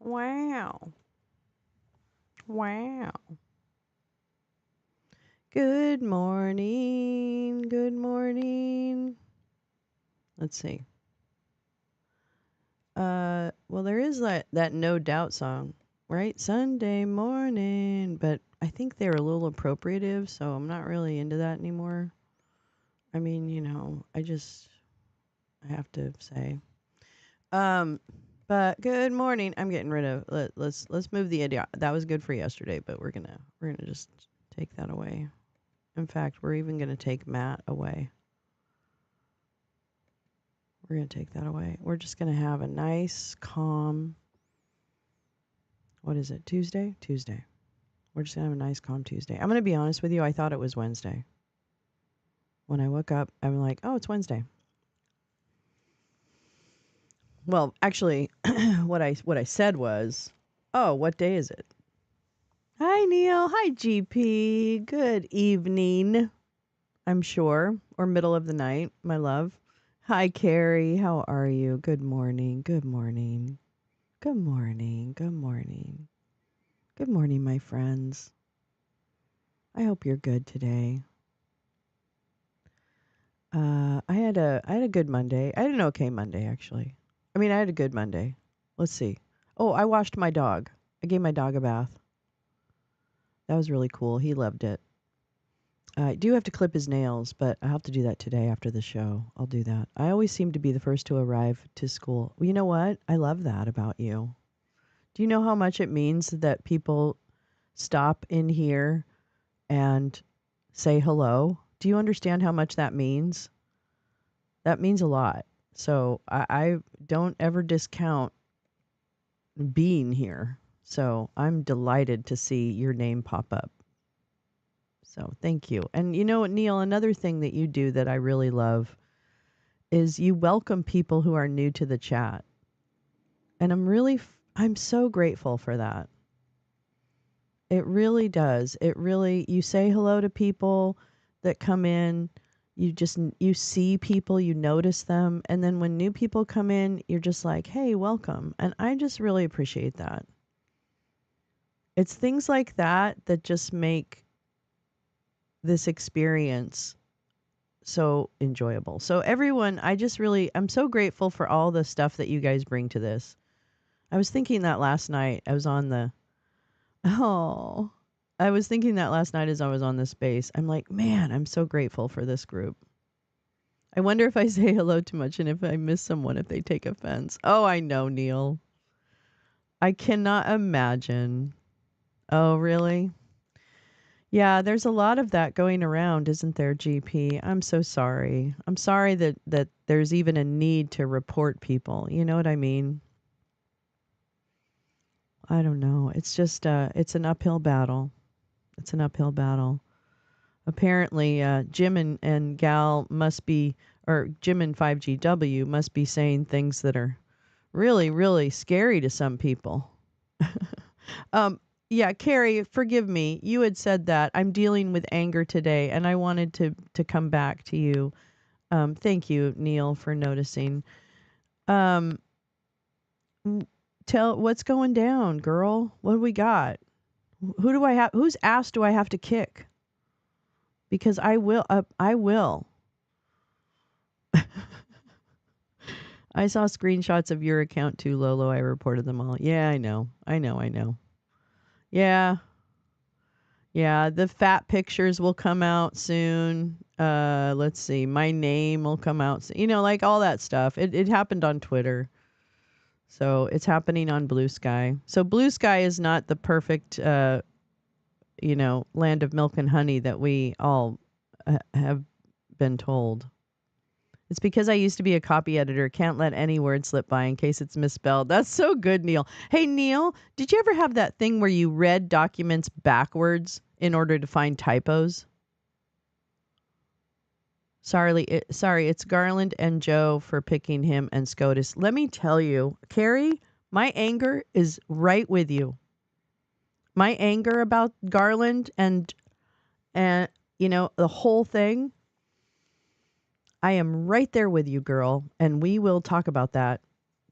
Wow. Wow. Good morning. Good morning. Let's see. Well, there is that No Doubt song, right? Sunday morning, but I think they're a little appropriative, so I'm not really into that anymore. I mean, I have to say. Um, but good morning. I'm getting rid of let's move the idea. That was good for yesterday, but we're gonna just take that away. In fact, we're even gonna take Matt away. We're gonna take that away. We're just gonna have a nice, calm. What is it? Tuesday? Tuesday. We're just gonna have a nice, calm Tuesday. I'm gonna be honest with you. I thought it was Wednesday. When I woke up, I'm like, oh, it's Wednesday. Well, actually, what I said was, oh, what day is it? Hi, Neil. Hi, GP. Good evening, I'm sure, or middle of the night, my love. Hi, Carrie. How are you? Good morning. Good morning. Good morning. Good morning. Good morning, my friends. I hope you're good today. I had a good Monday. I had an okay Monday, actually. I mean, I had a good Monday. Let's see. Oh, I washed my dog. I gave my dog a bath. That was really cool. He loved it. I do have to clip his nails, but I'll have to do that today after the show. I'll do that. I always seem to be the first to arrive to school. Well, you know what? I love that about you. Do you know how much it means that people stop in here and say hello? Do you understand how much that means? That means a lot. So I don't ever discount being here. So I'm delighted to see your name pop up. So thank you. And you know what, Neil, another thing that you do that I really love is you welcome people who are new to the chat. And I'm so grateful for that. It really does. You say hello to people that come in. You see people, you notice them. And then when new people come in, you're just like, hey, welcome. And I just really appreciate that. It's things like that that just make this experience so enjoyable. So everyone, I'm so grateful for all the stuff that you guys bring to this. I was thinking that last night. Oh, I was thinking that last night as I was on the space. I'm like, man, I'm so grateful for this group. I wonder if I say hello too much and if I miss someone, if they take offense. Oh, I know, Neil. I cannot imagine. Oh, really? Yeah, there's a lot of that going around, isn't there, GP? I'm so sorry. I'm sorry that there's even a need to report people. You know what I mean? I don't know. It's just it's an uphill battle. It's an uphill battle. Apparently, Jim and Gal must be, or Jim and 5GW must be saying things that are really, really scary to some people. um, yeah, Carrie, forgive me. You had said that. I'm dealing with anger today, and I wanted to come back to you. Thank you, Neil, for noticing. Um, tell what's going down, girl. What do we got? Who do I have? Whose ass do I have to kick? Because I will. I will. I saw screenshots of your account too, Lolo. I reported them all. Yeah, I know. I know. I know. Yeah. Yeah. The fat pictures will come out soon. Let's see. My name will come out soon. Like all that stuff. It happened on Twitter. So it's happening on Blue Sky. So Blue Sky is not the perfect, land of milk and honey that we all have been told. It's because I used to be a copy editor. Can't let any word slip by in case it's misspelled. That's so good, Neil. Hey, Neil, did you ever have that thing where you read documents backwards in order to find typos? Sorry, it's Garland and Joe for picking him and SCOTUS. Let me tell you, Carrie, my anger is right with you. My anger about Garland and the whole thing, I am right there with you, girl, and we will talk about that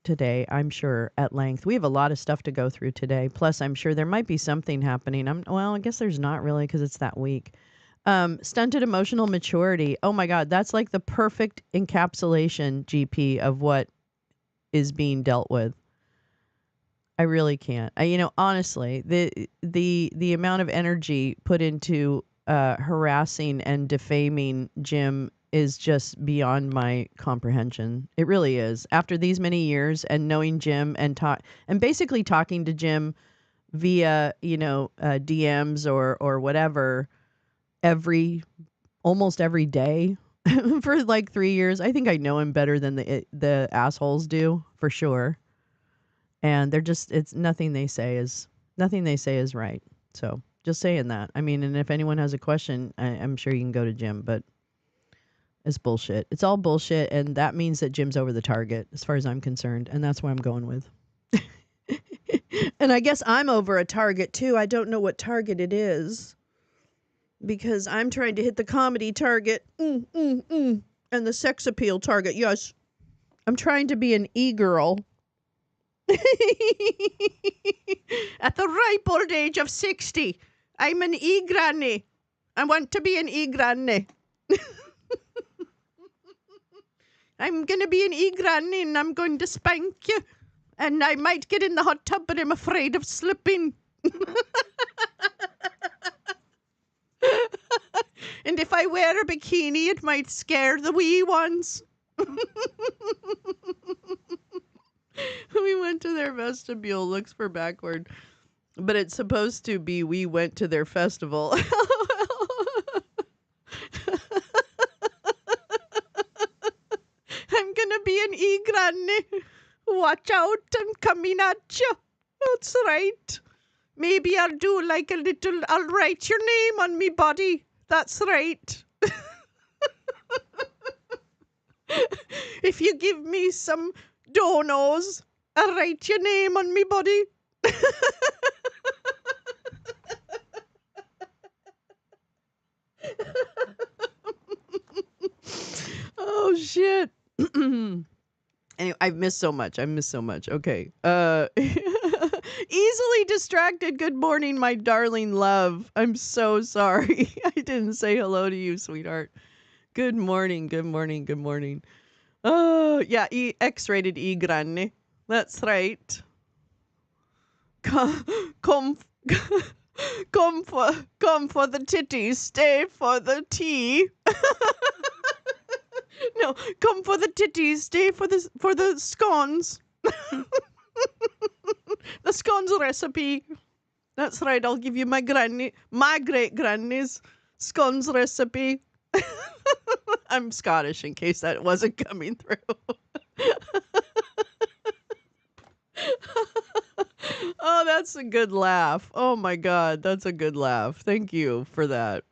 today, I'm sure, at length. We have a lot of stuff to go through today. Plus, I'm sure there might be something happening. Well, I guess there's not really because it's that week. Stunted emotional maturity. Oh my God, that's like the perfect encapsulation, GP, of what is being dealt with. I really can't. Honestly, the amount of energy put into harassing and defaming Jim is just beyond my comprehension. It really is. After these many years and knowing Jim and basically talking to Jim via DMs or whatever almost every day for like 3 years. I think I know him better than the assholes do, for sure. And it's nothing they say is right. So just saying that. I mean, and if anyone has a question, I'm sure you can go to Jim, but it's bullshit. It's all bullshit, and that means that Jim's over the target as far as I'm concerned, and that's what I'm going with. And I guess I'm over a target too. I don't know what target it is because I'm trying to hit the comedy target and the sex appeal target. Yes, I'm trying to be an e-girl. At the ripe old age of 60, I'm an e-granny. I want to be an e-granny. I'm going to be an e-granny and I'm going to spank you. And I might get in the hot tub, but I'm afraid of slipping. And if I wear a bikini, it might scare the wee ones. We went to their vestibule. Looks for backward. But it's supposed to be we went to their festival. I'm gonna be an e-granny. Watch out, I'm coming at you. That's right. Maybe I'll do like I'll write your name on me body. That's right. If you give me some donos, I'll write your name on me body. Oh shit. Anyway, I've missed so much. Okay. Easily distracted. Good morning, my darling love. I'm so sorry. I didn't say hello to you, sweetheart. Good morning. Oh, yeah, X-rated E-Granny. That's right. Come, come, come for the titties, stay for the tea. No, come for the titties, stay for the scones. The scones recipe. That's right, I'll give you my great granny's scones recipe. I'm Scottish in case that wasn't coming through. Oh, that's a good laugh. Oh my God, that's a good laugh. Thank you for that.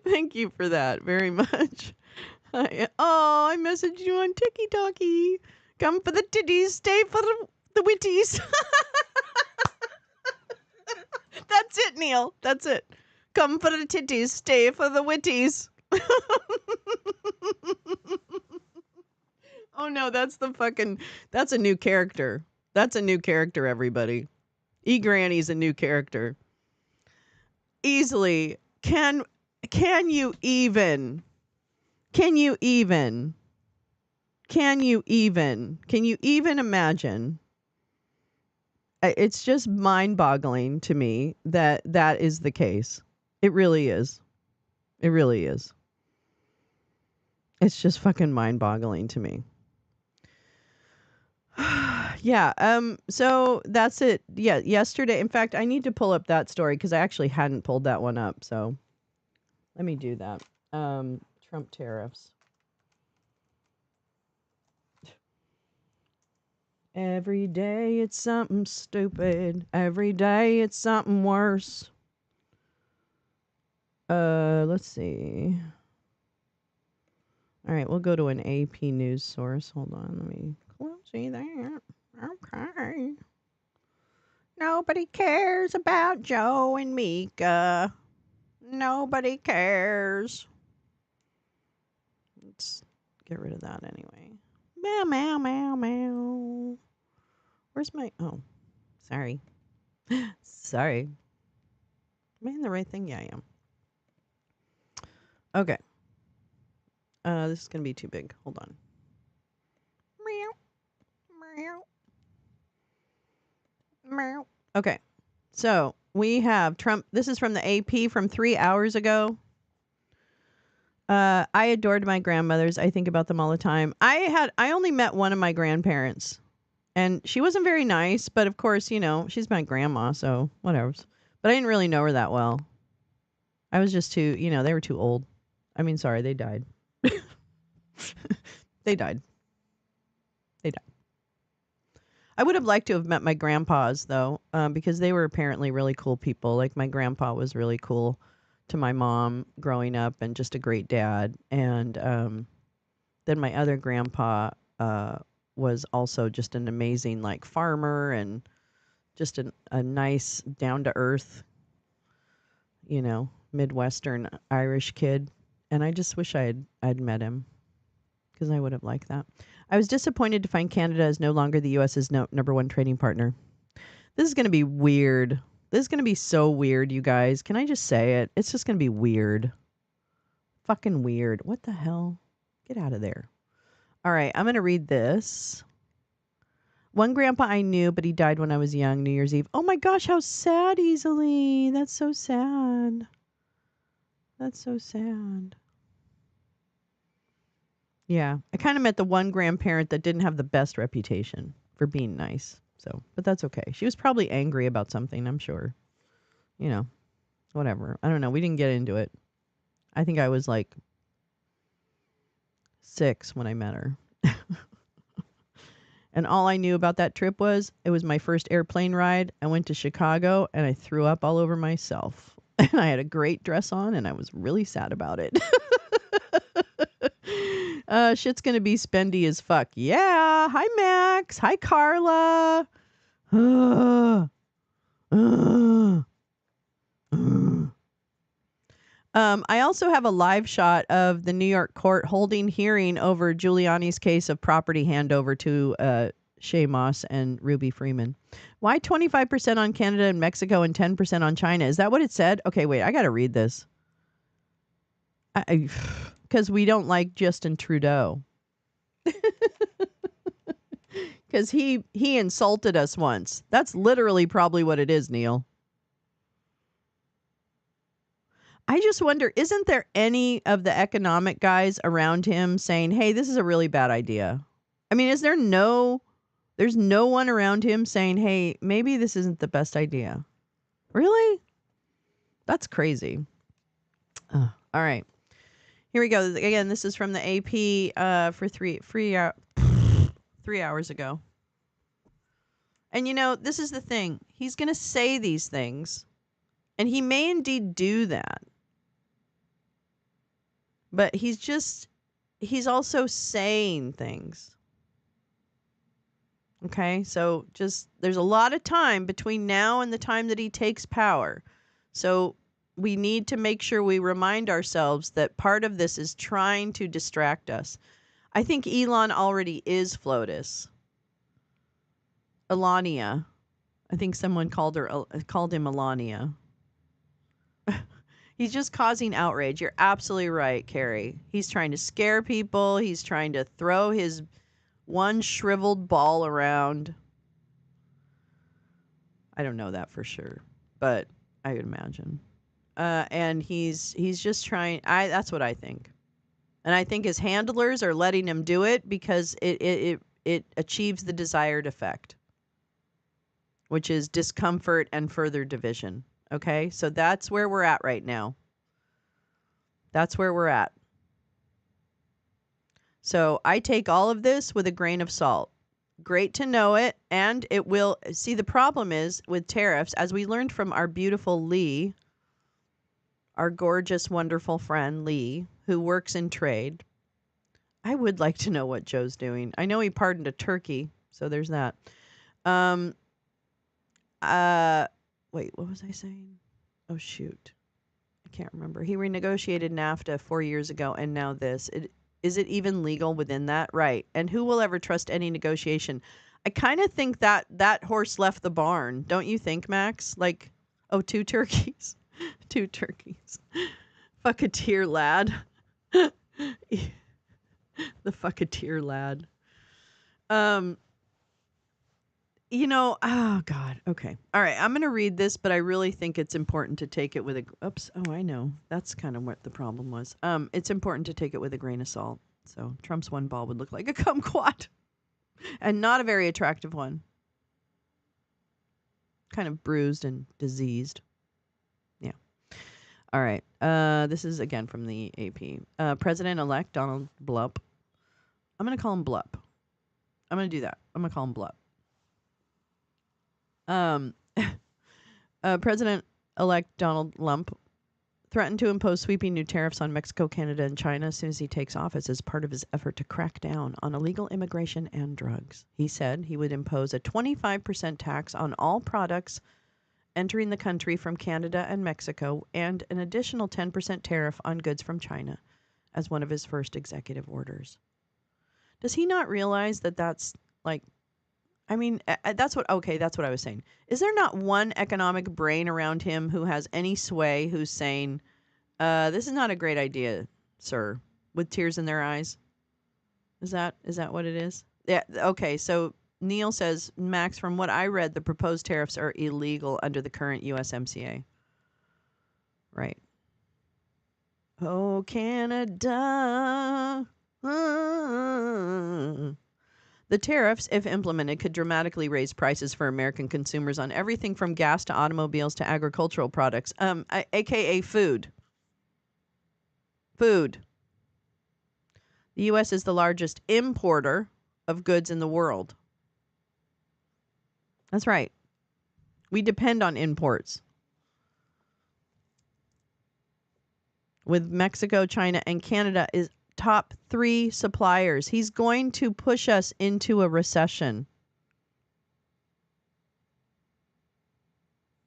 Thank you for that very much. I messaged you on TikTok. Come for the titties, stay for the witties. That's it, Neil. That's it. Come for the titties, stay for the witties. Oh no, that's a new character. That's a new character, everybody. E-Granny's a new character. Easily. Can you even imagine? It's just mind-boggling to me that is the case. It really is. It's just fucking mind-boggling to me. Yeah, so that's it. Yeah, yesterday, in fact, I need to pull up that story because I actually hadn't pulled that one up, so let me do that. Trump tariffs. Every day it's something stupid. Every day it's something worse. Let's see. All right, we'll go to an AP news source. Hold on, let me see that. Okay. Nobody cares about Joe and Mika. Nobody cares. Let's get rid of that anyway. Meow, meow, meow, meow. Where's my... Oh, sorry. Sorry. Am I in the right thing? Yeah, I am. Okay. This is going to be too big. Hold on. Meow. Meow. Meow. Okay. So we have Trump. This is from the AP from 3 hours ago. I adored my grandmothers. I think about them all the time. I only met one of my grandparents, and she wasn't very nice, but of course, you know, she's my grandma, so whatever. But I didn't really know her that well. I was just too, you know, they were too old. I mean, sorry, they died. They died. They died. I would have liked to have met my grandpas, though, because they were apparently really cool people. Like, my grandpa was really cool to my mom growing up and just a great dad. And then my other grandpa was also just an amazing, like, farmer and just a nice, down-to-earth, you know, Midwestern Irish kid. And I just wish I'd met him because I would have liked that. I was disappointed to find Canada is no longer the U.S.'s number one trading partner. This is going to be weird. This is going to be so weird, you guys. Can I just say it? It's just going to be weird. Fucking weird. What the hell? Get out of there. All right, I'm going to read this. One grandpa I knew, but he died when I was young, New Year's Eve. Oh my gosh, how sad, Easily. That's so sad. That's so sad. Yeah, I kind of met the one grandparent that didn't have the best reputation for being nice. So, but that's okay. She was probably angry about something, I'm sure. You know, whatever. I don't know. We didn't get into it. I think I was like 6 when I met her. And all I knew about that trip was it was my first airplane ride. I went to Chicago and I threw up all over myself. And I had a great dress on and I was really sad about it. Shit's gonna be spendy as fuck. Yeah. Hi, Max. Hi, Carla. I also have a live shot of the New York court holding hearing over Giuliani's case of property handover to Shay Moss and Ruby Freeman. Why 25% on Canada and Mexico and 10% on China? Is that what it said? Okay, wait, I got to read this. Because we don't like Justin Trudeau. Because he insulted us once. That's literally probably what it is, Neil. I just wonder, isn't there any of the economic guys around him saying, hey, this is a really bad idea? I mean, there's no one around him saying, hey, maybe this isn't the best idea. Really? That's crazy. All right. Here we go. Again, this is from the AP for 3 hours ago. And you know, this is the thing. He's going to say these things, and he may indeed do that. But he's also saying things. Okay, so just there's a lot of time between now and the time that he takes power. So we need to make sure we remind ourselves that part of this is trying to distract us. I think Elon already is FLOTUS. Elania. I think someone called him Elania. He's just causing outrage. You're absolutely right, Carrie. He's trying to scare people. He's trying to throw his one shriveled ball around. I don't know that for sure, but I would imagine. And he's just trying. That's what I think. And I think his handlers are letting him do it because it achieves the desired effect, which is discomfort and further division. Okay, so that's where we're at right now. That's where we're at. So I take all of this with a grain of salt. Great to know it, and it will... See, the problem is with tariffs, as we learned from our beautiful Lee, our gorgeous, wonderful friend Lee, who works in trade. I would like to know what Joe's doing. I know he pardoned a turkey, so there's that. Wait, what was I saying? Oh, shoot. I can't remember. He renegotiated NAFTA 4 years ago, and now this. Is it even legal within that? Right. And who will ever trust any negotiation? I kind of think that horse left the barn. Don't you think, Max? Like, oh, two turkeys. Two turkeys. Fucketeer lad. The fucketeer lad. Um, oh God. Okay. All right. I'm going to read this, but I really think it's important to take it with oops. Oh, I know. That's kind of what the problem was. It's important to take it with a grain of salt. So Trump's one ball would look like a kumquat and not a very attractive one. Kind of bruised and diseased. Yeah. All right. This is again from the AP. President-elect Donald Blup. I'm going to call him Blup. I'm going to do that. I'm going to call him Blup. President-elect Donald Lump threatened to impose sweeping new tariffs on Mexico, Canada, and China as soon as he takes office as part of his effort to crack down on illegal immigration and drugs. He said he would impose a 25% tax on all products entering the country from Canada and Mexico and an additional 10% tariff on goods from China as one of his first executive orders. Does he not realize that that's like, that's what I was saying. Is there not one economic brain around him who has any sway who's saying, this is not a great idea, sir, with tears in their eyes? Is that what it is? Yeah. Okay. So Neil says, Max, from what I read, the proposed tariffs are illegal under the current USMCA. Right. Oh, Canada. The tariffs, if implemented, could dramatically raise prices for American consumers on everything from gas to automobiles to agricultural products, aka food. Food. The U.S. is the largest importer of goods in the world. That's right. We depend on imports. With Mexico, China, and Canada is top 3 suppliers. He's going to push us into a recession.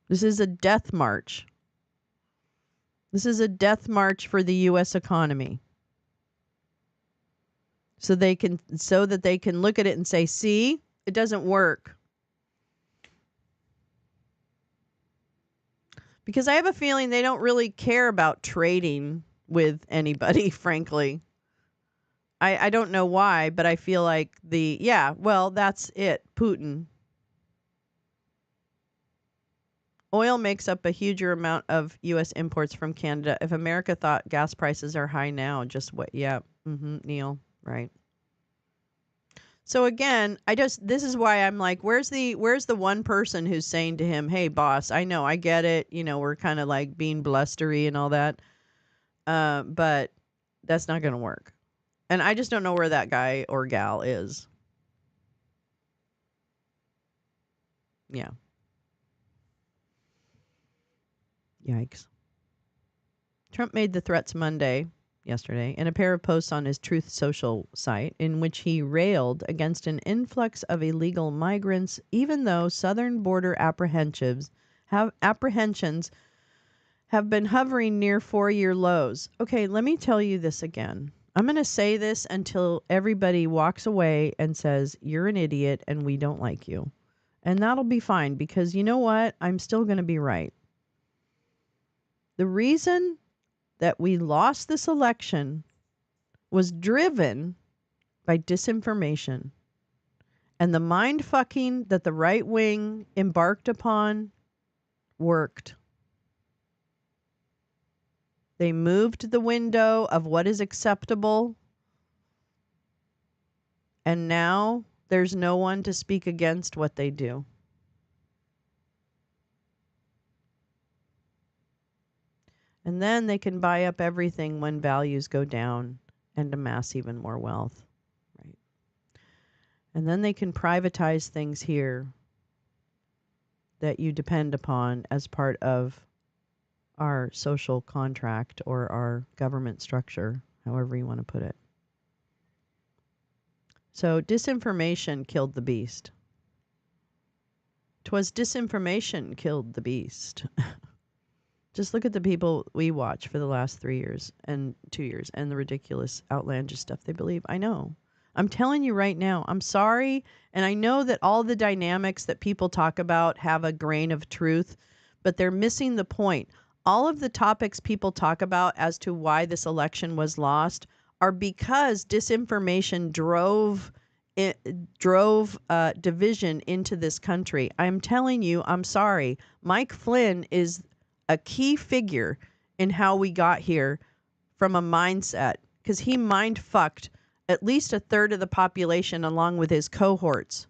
This is a death march. This is a death march for the U.S. economy. So that they can look at it and say, see, it doesn't work. Because I have a feeling they don't really care about trading with anybody, frankly. I don't know why, but I feel like that's it. Putin. Oil makes up a huger amount of U.S. imports from Canada. If America thought gas prices are high now, just what? Yeah. Neil. Right. So again, this is why I'm like, where's the one person who's saying to him, hey, boss, I know, I get it. We're kind of like being blustery and all that. But that's not going to work. And I just don't know where that guy or gal is. Yeah. Yikes. Trump made the threats yesterday, in a pair of posts on his Truth Social site in which he railed against an influx of illegal migrants, even though southern border apprehensions have been hovering near 4-year lows. Okay, let me tell you this again. I'm going to say this until everybody walks away and says, you're an idiot and we don't like you. And that'll be fine because you know what? I'm still going to be right. The reason that we lost this election was driven by disinformation and the mind fucking that the right wing embarked upon worked. They moved the window of what is acceptable, and now there's no one to speak against what they do. And then they can buy up everything when values go down and amass even more wealth. Right. And then they can privatize things here that you depend upon as part of our social contract or our government structure, however you want to put it. So disinformation killed the beast. 'Twas disinformation killed the beast. Just look at the people we watch for the last 3 years and 2 years and the ridiculous, outlandish stuff they believe. I know. I'm telling you right now, I'm sorry. And I know that all the dynamics that people talk about have a grain of truth, but they're missing the point. All of the topics people talk about as to why this election was lost are because disinformation drove division into this country. I'm telling you, I'm sorry. Mike Flynn is a key figure in how we got here from a mindset, because he mind fucked at least a third of the population along with his cohorts.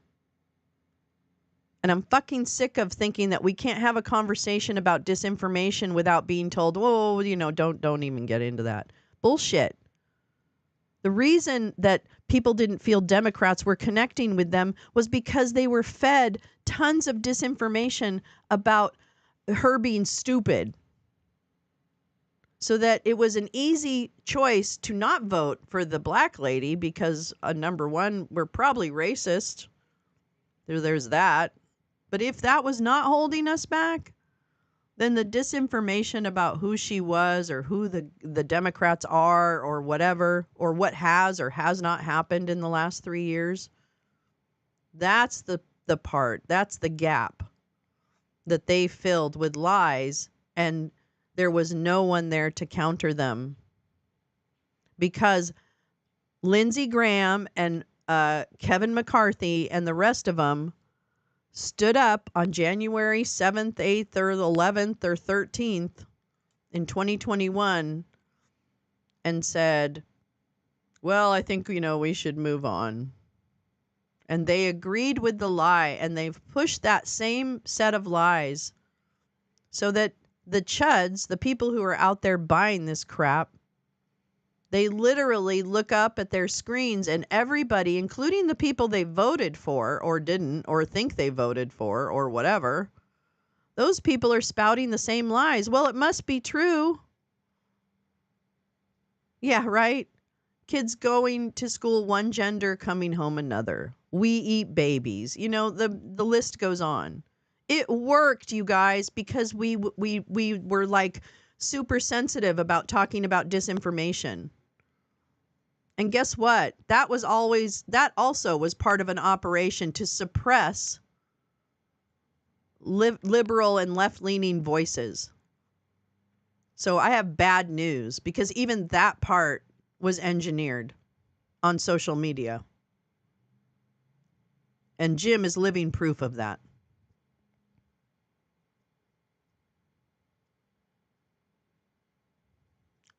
And I'm fucking sick of thinking that we can't have a conversation about disinformation without being told, "Whoa, don't even get into that." Bullshit. The reason that people didn't feel Democrats were connecting with them was because they were fed tons of disinformation about her being stupid. So that it was an easy choice to not vote for the black lady because, number one, we're probably racist. There's that. But if that was not holding us back, then the disinformation about who she was or who the Democrats are or whatever, or what has or has not happened in the last 3 years, that's the part, that's the gap that they filled with lies, and there was no one there to counter them. Because Lindsey Graham and Kevin McCarthy and the rest of them stood up on January 7th, 8th, or 11th, or 13th in 2021 and said, well, I think, we should move on. And they agreed with the lie, and they've pushed that same set of lies so that the chuds, the people who are out there buying this crap, they literally look up at their screens and everybody, including the people they voted for or didn't or think they voted for or whatever, those people are spouting the same lies. Well, it must be true. Yeah, right? Kids going to school one gender, coming home another. We eat babies. The list goes on. It worked, you guys, because we were like super sensitive about talking about disinformation. And guess what? That also was part of an operation to suppress liberal and left-leaning voices. So I have bad news, because even that part was engineered on social media. And Jim is living proof of that.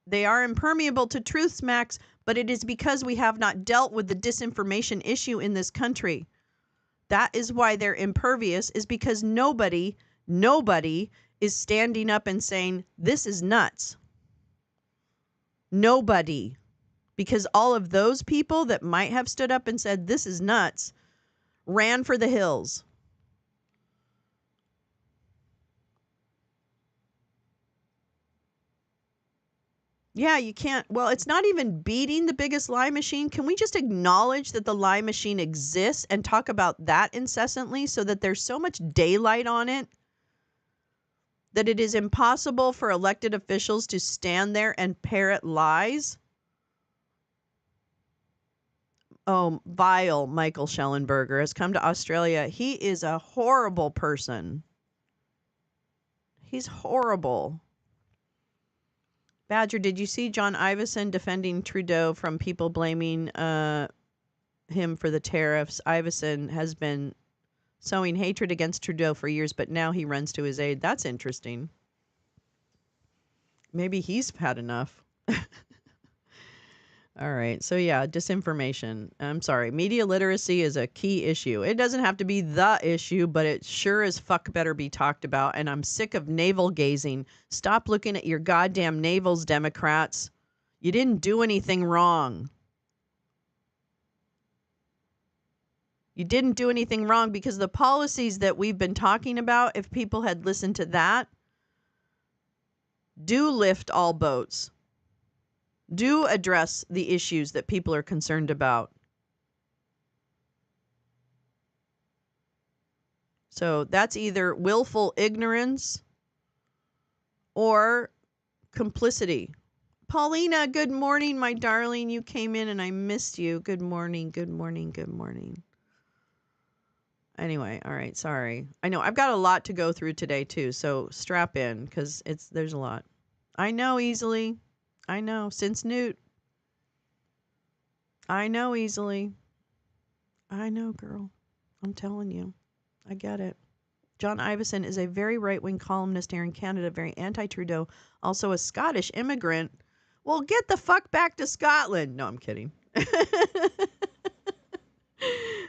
They are impermeable to truth smacks, but it is because we have not dealt with the disinformation issue in this country. That is why they're impervious, is because nobody is standing up and saying, this is nuts. Nobody. Because all of those people that might have stood up and said, this is nuts, ran for the hills. Yeah, you can't. Well, it's not even beating the biggest lie machine. Can we just acknowledge that the lie machine exists and talk about that incessantly so that there's so much daylight on it that it is impossible for elected officials to stand there and parrot lies? Oh, vile Michael Schellenberger has come to Australia. He is a horrible person. He's horrible. Badger, did you see John Ivison defending Trudeau from people blaming him for the tariffs? Ivison has been sowing hatred against Trudeau for years, but now he runs to his aid. That's interesting. Maybe he's had enough. All right. So yeah, disinformation. I'm sorry. Media literacy is a key issue. It doesn't have to be the issue, but it sure as fuck better be talked about. And I'm sick of navel gazing. Stop looking at your goddamn navels, Democrats. You didn't do anything wrong. You didn't do anything wrong, because the policies that we've been talking about, if people had listened to that, do lift all boats. Do address the issues that people are concerned about. So that's either willful ignorance or complicity. Paulina, good morning, my darling. You came in and I missed you. Good morning, good morning, good morning. Anyway, all right, sorry. I know I've got a lot to go through today too, so strap in because there's a lot. I know easily. I know. Since Newt. I know easily. I know, girl. I'm telling you. I get it. John Ivison is a very right-wing columnist here in Canada, very anti-Trudeau, also a Scottish immigrant. Well, get the fuck back to Scotland. No, I'm kidding.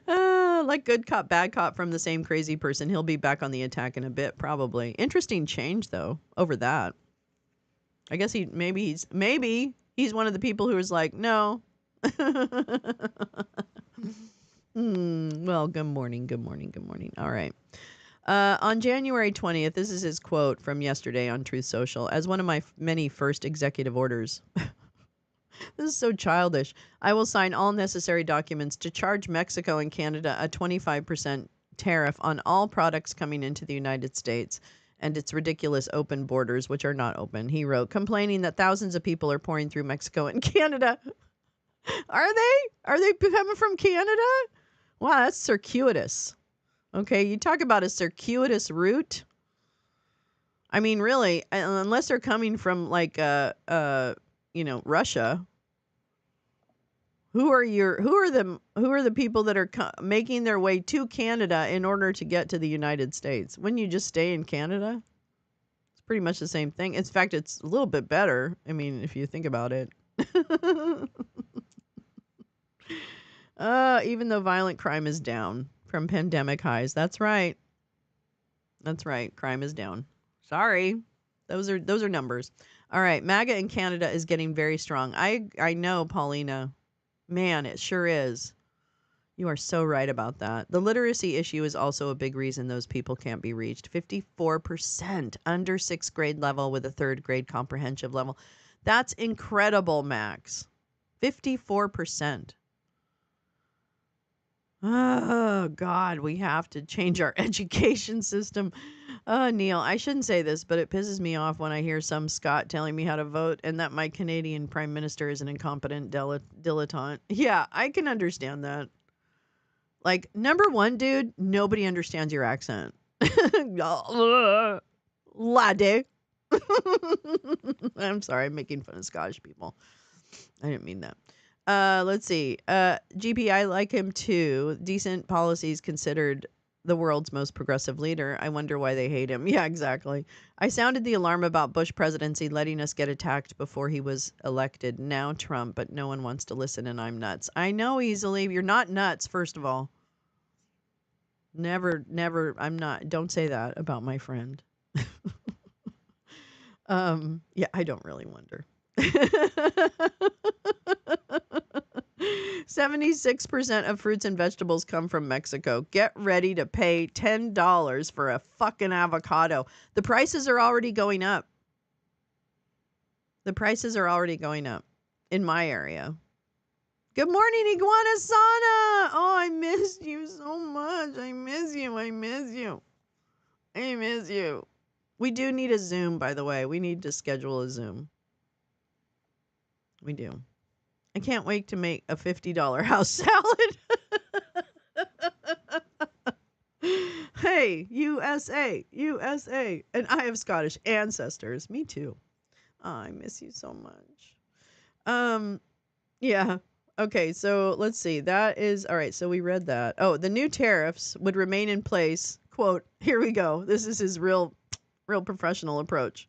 Like good cop, bad cop from the same crazy person. He'll be back on the attack in a bit, probably. Interesting change, though, over that. I guess maybe he's one of the people who is like, no. Well, good morning, good morning, good morning. All right. On January 20th, this is his quote from yesterday on Truth Social. As one of my many first executive orders, this is so childish. I will sign all necessary documents to charge Mexico and Canada a 25% tariff on all products coming into the United States and its ridiculous open borders, which are not open. He wrote, complaining that thousands of people are pouring through Mexico and Canada. Are they? Are they coming from Canada? Wow, that's circuitous. Okay, you talk about a circuitous route. I mean, really, unless they're coming from like Russia. Who are the people that are making their way to Canada in order to get to the United States? Wouldn't you just stay in Canada? It's pretty much the same thing. In fact, it's a little bit better. I mean, if you think about it. Even though violent crime is down from pandemic highs. That's right. That's right. Crime is down. Sorry. Those are numbers. All right. MAGA in Canada is getting very strong. I know, Paulina. Man, it sure is. You are so right about that. The literacy issue is also a big reason those people can't be reached. 54% under 6th grade level with a 3rd grade comprehensive level. That's incredible, Max. 54%. Oh, God, we have to change our education system. Neil, I shouldn't say this, but it pisses me off when I hear some Scot telling me how to vote and that my Canadian Prime Minister is an incompetent dilettante. Yeah, I can understand that. Like, number one, dude, nobody understands your accent. Laddie. I'm sorry, I'm making fun of Scottish people. I didn't mean that. Let's see. GP, I like him too. Decent policies considered the world's most progressive leader. I wonder why they hate him. Yeah, exactly. I sounded the alarm about Bush presidency letting us get attacked before he was elected. Now Trump, but no one wants to listen and I'm nuts. I know easily. You're not nuts, first of all. Never, I'm not. Don't say that about my friend. Yeah, I don't really wonder. 76% of fruits and vegetables come from Mexico. Get ready to pay $10 for a fucking avocado. The prices are already going up. The prices are already going up in my area. Good morning, Iguana Sana. Oh, I missed you so much. I miss you. I miss you. I miss you. We do need a Zoom, by the way. We need to schedule a Zoom. We do. I can't wait to make a $50 house salad. Hey, USA, USA. And I have Scottish ancestors. Me too. Oh, I miss you so much. Yeah. Okay, so let's see. That is all right. So we read that. Oh, the new tariffs would remain in place. Quote, here we go. This is his real professional approach.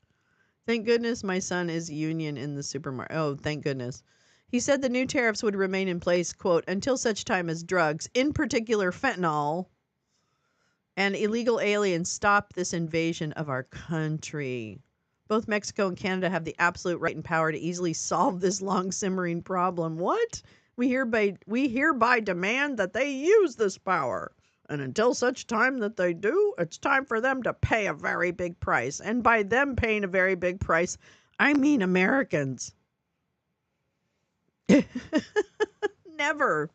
Thank goodness my son is union in the supermarket. Oh, thank goodness. He said the new tariffs would remain in place, quote, until such time as drugs, in particular fentanyl, and illegal aliens stop this invasion of our country. Both Mexico and Canada have the absolute right and power to easily solve this long simmering problem. What? We hereby demand that they use this power. And until such time that they do, it's time for them to pay a very big price. And by them paying a very big price, I mean Americans. Never.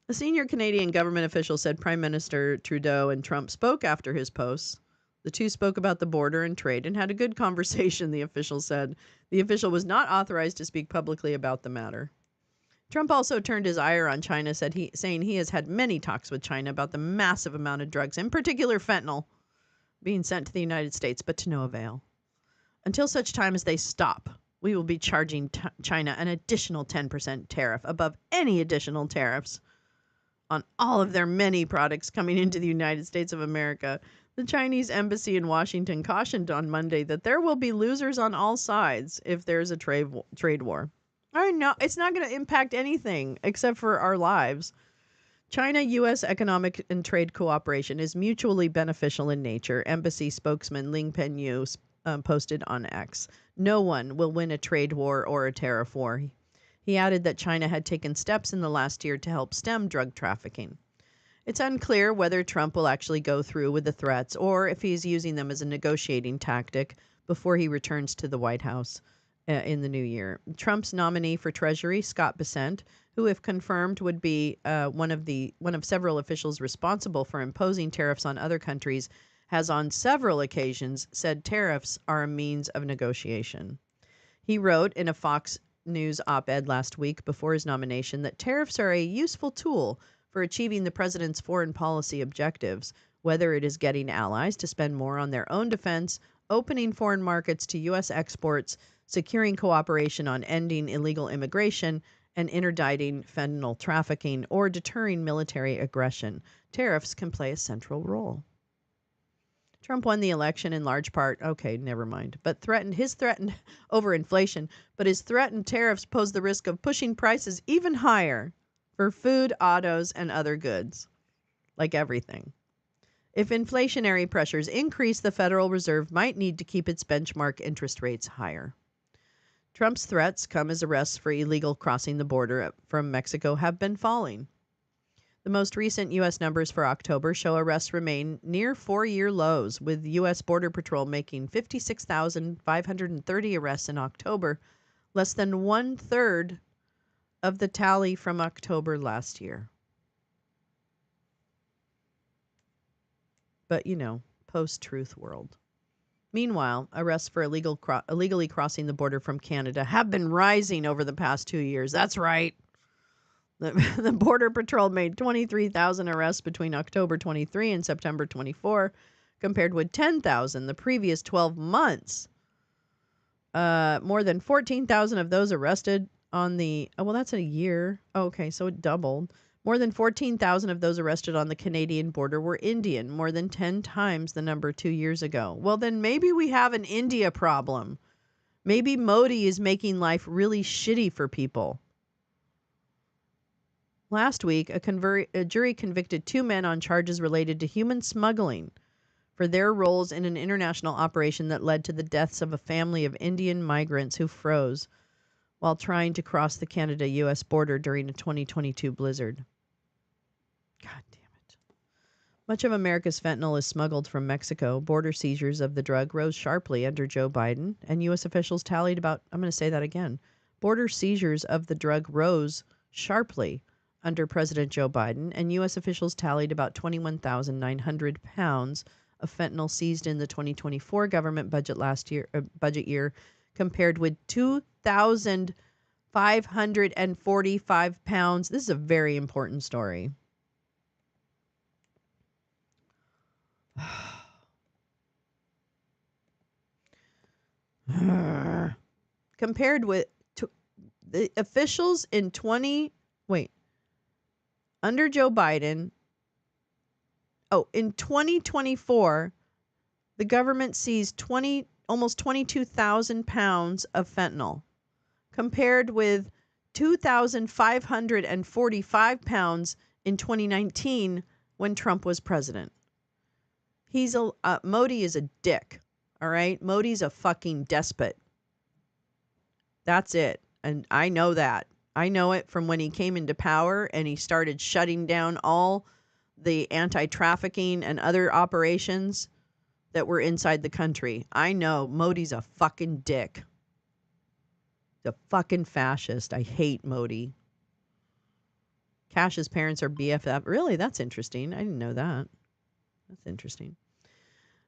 A senior Canadian government official said Prime Minister Trudeau and Trump spoke after his posts. The two spoke about the border and trade and had a good conversation, the official said. The official was not authorized to speak publicly about the matter. Trump also turned his ire on China, saying he has had many talks with China about the massive amount of drugs, in particular fentanyl, being sent to the United States, but to no avail. Until such time as they stop, we will be charging China an additional 10% tariff above any additional tariffs on all of their many products coming into the United States of America. The Chinese embassy in Washington cautioned on Monday that there will be losers on all sides if there's a trade war. I know it's not going to impact anything except for our lives. China-U.S. economic and trade cooperation is mutually beneficial in nature, embassy spokesman Ling Pengyu posted on X. No one will win a trade war or a tariff war. He added that China had taken steps in the last year to help stem drug trafficking. It's unclear whether Trump will actually go through with the threats or if he's using them as a negotiating tactic before he returns to the White House in the new year. Trump's nominee for Treasury, Scott Bessent, who, if confirmed, would be one of several officials responsible for imposing tariffs on other countries, has on several occasions said tariffs are a means of negotiation. He wrote in a Fox News op-ed last week before his nomination that tariffs are a useful tool for achieving the president's foreign policy objectives, whether it is getting allies to spend more on their own defense, opening foreign markets to U.S. exports, securing cooperation on ending illegal immigration, and interdicting fentanyl trafficking, or deterring military aggression. Tariffs can play a central role. Trump won the election in large part, never mind, but his threatened over inflation, but his threatened tariffs pose the risk of pushing prices even higher for food, autos, and other goods, like everything. If inflationary pressures increase, the Federal Reserve might need to keep its benchmark interest rates higher. Trump's threats come as arrests for illegal crossing the border from Mexico have been falling. The most recent U.S. numbers for October show arrests remain near 4-year lows, with U.S. Border Patrol making 56,530 arrests in October, less than one-third of the tally from October last year. But, post-truth world. Meanwhile, arrests for illegally crossing the border from Canada have been rising over the past 2 years. That's right. The Border Patrol made 23,000 arrests between October 23 and September 24, compared with 10,000 the previous 12 months. More than 14,000 of those arrested on the... Oh, well, that's a year. Okay, so it doubled. More than 14,000 of those arrested on the Canadian border were Indian, more than 10 times the number 2 years ago. Well, then maybe we have an India problem. Maybe Modi is making life really shitty for people. Last week, a jury convicted 2 men on charges related to human smuggling for their roles in an international operation that led to the deaths of a family of Indian migrants who froze while trying to cross the Canada-U.S. border during a 2022 blizzard. God damn it. Much of America's fentanyl is smuggled from Mexico. Border seizures of the drug rose sharply under Joe Biden, and U.S. officials tallied about, I'm going to say that again, border seizures of the drug rose sharply under President Joe Biden, and U.S. officials tallied about 21,900 pounds of fentanyl seized in the 2024 government budget budget year, compared with 2,545 pounds. This is a very important story. Compared with the officials in under Joe Biden, in 2024, the government seized almost 22,000 pounds of fentanyl, compared with 2,545 pounds in 2019 when Trump was president. Modi is a dick, all right? Modi's a fucking despot. That's it. And I know that. I know it from when he came into power and he started shutting down all the anti-trafficking and other operations that were inside the country. I know Modi's a fucking dick. The fucking fascist. I hate Modi. Cash's parents are BFF. Really? That's interesting. I didn't know that. That's interesting.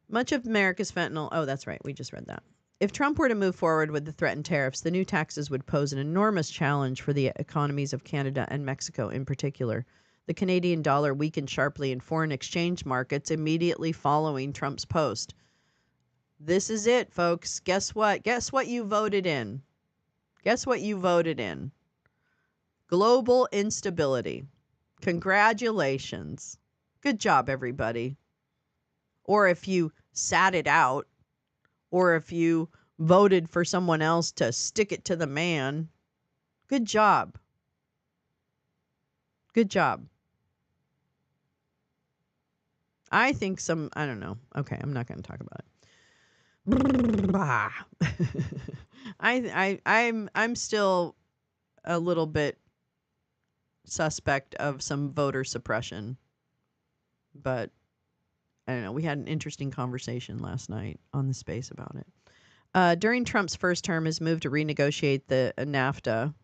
Much of America's fentanyl. Oh, that's right. We just read that. If Trump were to move forward with the threatened tariffs, the new taxes would pose an enormous challenge for the economies of Canada and Mexico in particular. The Canadian dollar weakened sharply in foreign exchange markets immediately following Trump's post. This is it, folks. Guess what? Guess what you voted in? Guess what you voted in? Global instability. Congratulations. Good job, everybody. Or if you sat it out, or if you voted for someone else to stick it to the man, good job. Good job. I think I don't know. Okay, I'm not going to talk about it. I'm still a little bit suspect of some voter suppression, but I don't know. We had an interesting conversation last night on the space about it. During Trump's first term, his move to renegotiate the NAFTA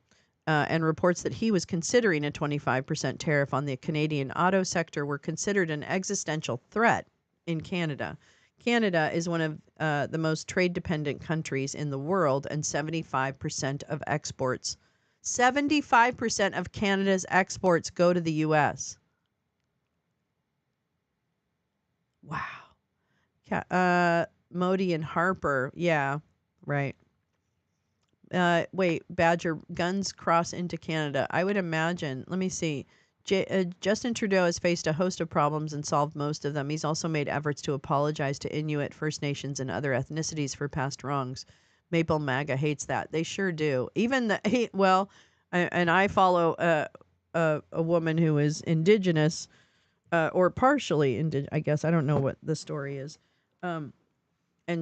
and reports that he was considering a 25% tariff on the Canadian auto sector were considered an existential threat in Canada. Canada is one of the most trade-dependent countries in the world, and 75% of exports, 75% of Canada's exports go to the U.S. Wow. Modi and Harper. Yeah, right. Wait, Badger, guns cross into Canada. I would imagine. Let me see. Justin Trudeau has faced a host of problems and solved most of them. He's also made efforts to apologize to Inuit, First Nations, and other ethnicities for past wrongs. Maple MAGA hates that. They sure do. Even and I follow a woman who is Indigenous, or partially Indigenous, I guess. I don't know what the story is. And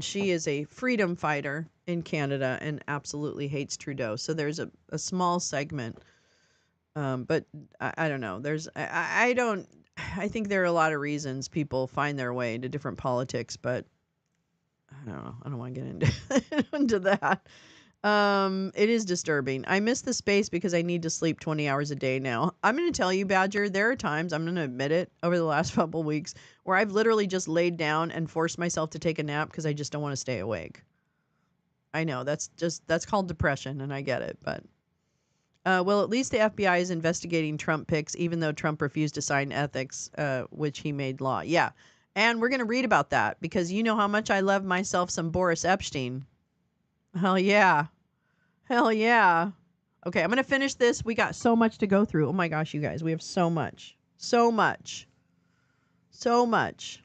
she is a freedom fighter in Canada and absolutely hates Trudeau. So there's a small segment, but I don't know. I think there are a lot of reasons people find their way into different politics, but I don't know. I don't want to get into that. It is disturbing. I miss the space because I need to sleep 20 hours a day now. I'm going to tell you, Badger, there are times, I'm going to admit it, over the last couple of weeks where I've literally just laid down and forced myself to take a nap because I just don't want to stay awake. I know, that's called depression, and I get it, but well, at least the FBI is investigating Trump picks, even though Trump refused to sign ethics, which he made law. Yeah, and we're going to read about that because you know how much I love myself some Boris Epstein. Hell yeah. Hell yeah. Okay, I'm going to finish this. We got so much to go through. Oh my gosh, you guys, we have so much. So much. So much.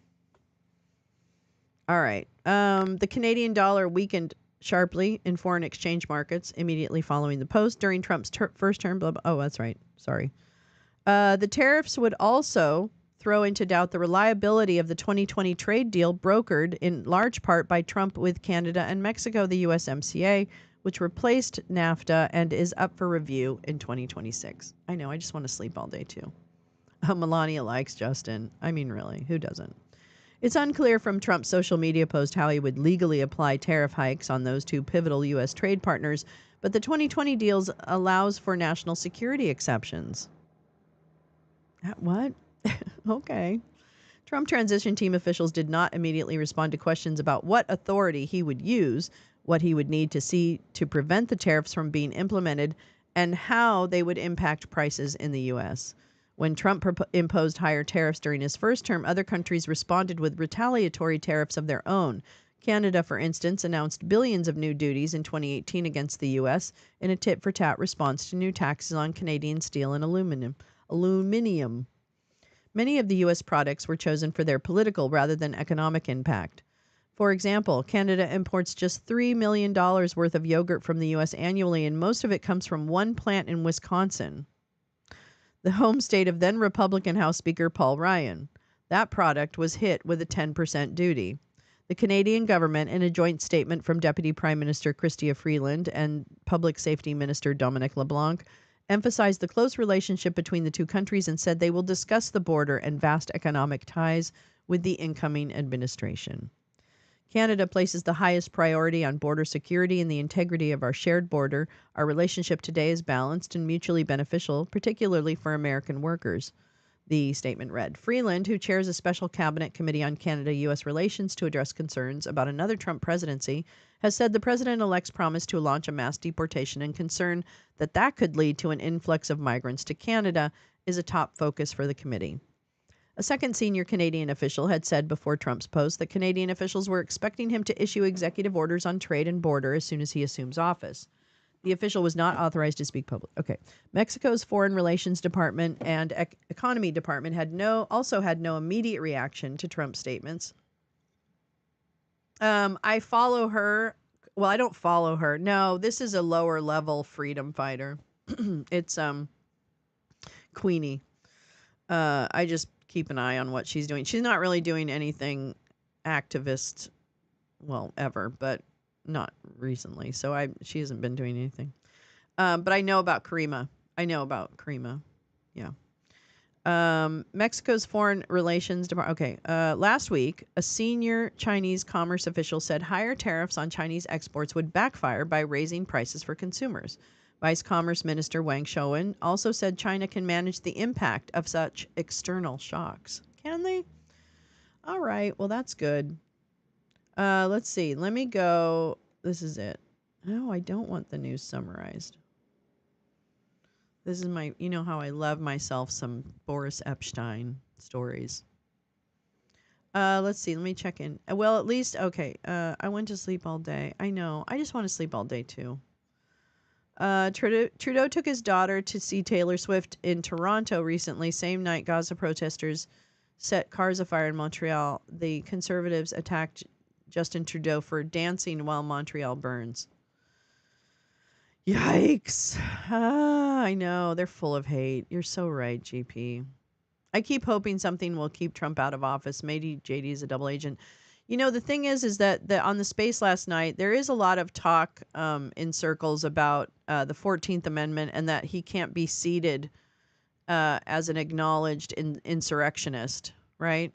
All right. The Canadian dollar weakened sharply in foreign exchange markets immediately following the post during Trump's first term. Blah, blah. Oh, that's right. Sorry. The tariffs would also throw into doubt the reliability of the 2020 trade deal brokered in large part by Trump with Canada and Mexico, the USMCA, which replaced NAFTA and is up for review in 2026. I know, I just want to sleep all day too. Melania likes Justin. I mean, really, who doesn't? It's unclear from Trump's social media post how he would legally apply tariff hikes on those two pivotal U.S. trade partners, but the 2020 deals allows for national security exceptions. What? Okay. Trump transition team officials did not immediately respond to questions about what authority he would use, what he would need to see to prevent the tariffs from being implemented, and how they would impact prices in the U.S. When Trump imposed higher tariffs during his first term, other countries responded with retaliatory tariffs of their own. Canada, for instance, announced billions of new duties in 2018 against the U.S. in a tit-for-tat response to new taxes on Canadian steel and aluminum. Many of the U.S. products were chosen for their political rather than economic impact. For example, Canada imports just $3 million worth of yogurt from the U.S. annually, and most of it comes from one plant in Wisconsin, the home state of then Republican House Speaker Paul Ryan. That product was hit with a 10% duty. The Canadian government, in a joint statement from Deputy Prime Minister Chrystia Freeland and Public Safety Minister Dominic LeBlanc, emphasized the close relationship between the two countries and said they will discuss the border and vast economic ties with the incoming administration. Canada places the highest priority on border security and the integrity of our shared border. Our relationship today is balanced and mutually beneficial, particularly for American workers. The statement read, Freeland, who chairs a special cabinet committee on Canada-U.S. relations to address concerns about another Trump presidency, has said the president-elect's promise to launch a mass deportation and concern that that could lead to an influx of migrants to Canada is a top focus for the committee. A second senior Canadian official had said before Trump's post that Canadian officials were expecting him to issue executive orders on trade and border as soon as he assumes office. The official was not authorized to speak publicly. Okay. Mexico's Foreign Relations Department and Economy Department also had no immediate reaction to Trump's statements. I follow her. Well, I don't follow her. No, this is a lower level freedom fighter. It's Queenie. I just keep an eye on what she's doing. She's not really doing anything activist, well, ever, but not recently. So she hasn't been doing anything. But I know about Karima. Yeah. Mexico's Foreign Relations Department. Okay. Last week, a senior Chinese commerce official said higher tariffs on Chinese exports would backfire by raising prices for consumers. Vice Commerce Minister Wang Shouwen also said China can manage the impact of such external shocks. Can they? All right. Well, that's good. Let's see. Let me go. This is it. No, I don't want the news summarized. This is you know how I love myself some Boris Epstein stories. Let's see. Let me check in. Well, at least, okay. I went to sleep all day. I know. I just want to sleep all day, too. Trudeau took his daughter to see Taylor Swift in Toronto recently. Same night, Gaza protesters set cars afire in Montreal. The Conservatives attacked Justin Trudeau for dancing while Montreal burns. Yikes. I know. They're full of hate. You're so right, GP. I keep hoping something will keep Trump out of office. Maybe JD is a double agent. You know, the thing is that on the space last night, there is a lot of talk in circles about the 14th Amendment and that he can't be seated as an acknowledged insurrectionist, right?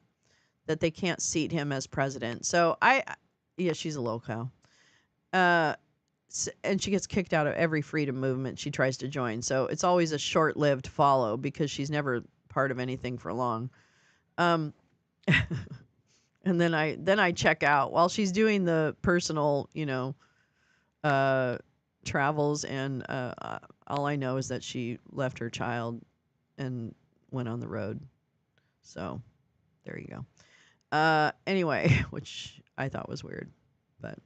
That they can't seat him as president. So yeah, she's a loco. And she gets kicked out of every freedom movement she tries to join. So it's always a short-lived follow because she's never part of anything for long. And then I check out while she's doing the personal, travels, and all I know is that she left her child and went on the road. So there you go. Anyway, which I thought was weird, but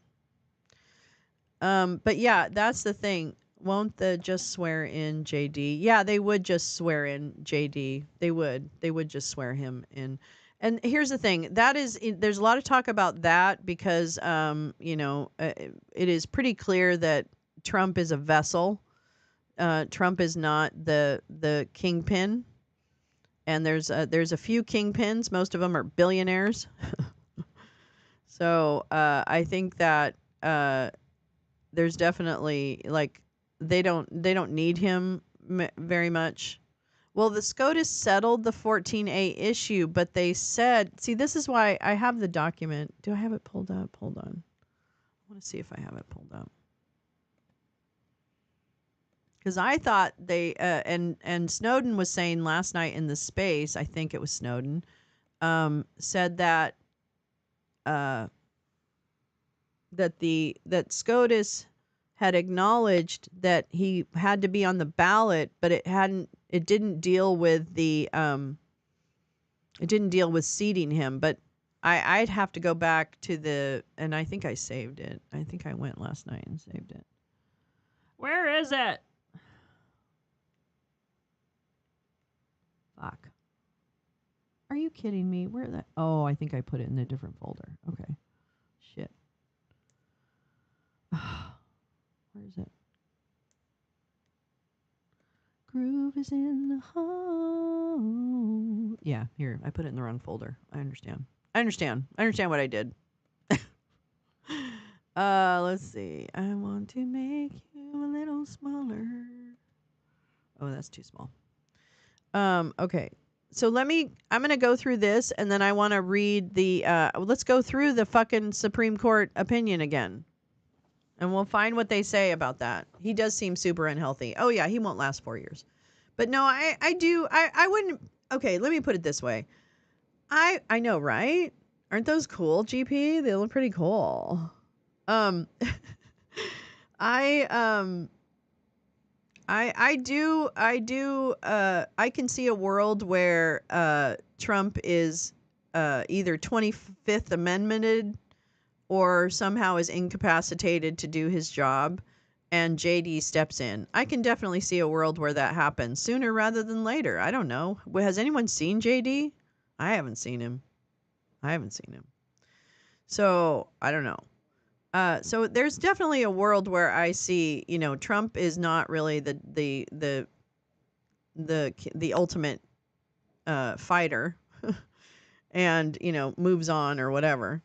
yeah, that's the thing. Won't the just swear in JD? Yeah, they would just swear in JD. They would just swear him in. And here's the thing. There's a lot of talk about that because, it is pretty clear that Trump is a vessel. Trump is not the kingpin. And there's a few kingpins. Most of them are billionaires. So I think that there's definitely they don't need him very much. Well, the SCOTUS settled the 14A issue, but they said, see, this is why I have the document. Do I have it pulled up? Hold on. I want to see if I have it pulled up. Because I thought they, and Snowden was saying last night in the space, I think it was Snowden, said that, that SCOTUS had acknowledged that he had to be on the ballot, but it didn't deal with seating him. But I'd have to go back to and I think I saved it. I think I went last night and saved it. Where is it? Fuck. Are you kidding me? Oh, I think I put it in a different folder. Okay. Shit. Where is it? Groove is in the hole. Yeah, here. I put it in the wrong folder. I understand what I did. Let's see. I want to make you a little smaller. Oh, that's too small. Okay. So I'm going to go through this, and then I want to read let's go through the fucking Supreme Court opinion again. And we'll find what they say about that. He does seem super unhealthy. Oh, yeah, he won't last 4 years. But no, I wouldn't. okay, let me put it this way. I know, right? Aren't those cool, GP? They look pretty cool. Um I I can see a world where Trump is either 25th amendmented or somehow is incapacitated to do his job and JD steps in. I can definitely see a world where that happens sooner rather than later. I don't know. Has anyone seen JD? I haven't seen him. So, I don't know. So there's definitely a world where I see, Trump is not really the ultimate fighter and, moves on or whatever.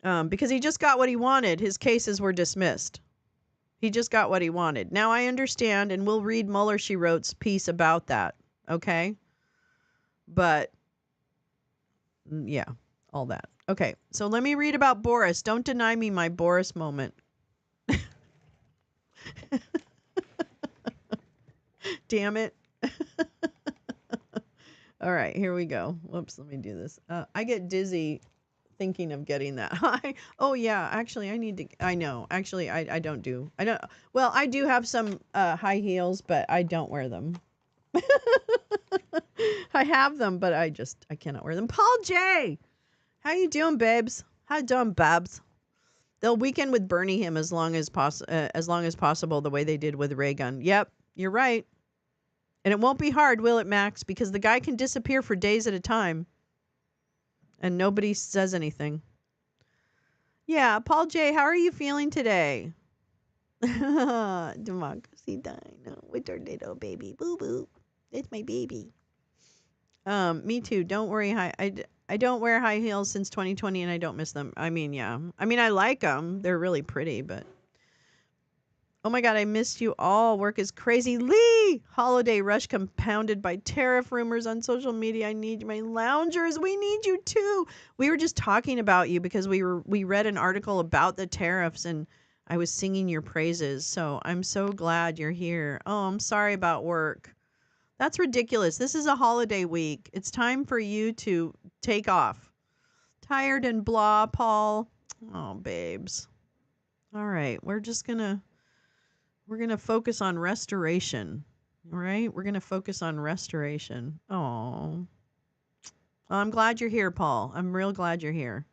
Because he just got what he wanted. His cases were dismissed. He just got what he wanted. Now I understand, and we'll read Mueller, she wrote's piece about that. Okay? But, yeah, all that. Okay, so let me read about Boris. Don't deny me my Boris moment. Damn it. All right, here we go. Whoops, let me do this. I get dizzy thinking of getting that high. Oh yeah, actually I know. Actually, I don't do. Well, I do have some high heels, but I don't wear them. I have them, but I cannot wear them. Paul J, how you doing, babes? How you doing, babs? They'll weekend with Bernie him as long as possible, the way they did with Reagan. Yep, you're right. And it won't be hard, will it, Max? Because the guy can disappear for days at a time. And nobody says anything. Yeah, Paul J., how are you feeling today? Democracy Dino with tornado baby. Boo boo. It's my baby. Me too. Don't worry. I don't wear high heels since 2020 and I don't miss them. I mean, yeah. I mean, I like them. They're really pretty, but oh my God, I missed you all. Work is crazy. Lee! Holiday rush compounded by tariff rumors on social media. I need my loungers. We need you too. We were just talking about you because we read an article about the tariffs and I was singing your praises. So I'm so glad you're here. Oh, I'm sorry about work. That's ridiculous. This is a holiday week. It's time for you to take off. Tired and blah, Paul. Oh, babes. All right. We're going to focus on restoration. All right? We're going to focus on restoration. Oh. I'm glad you're here, Paul. I'm real glad you're here.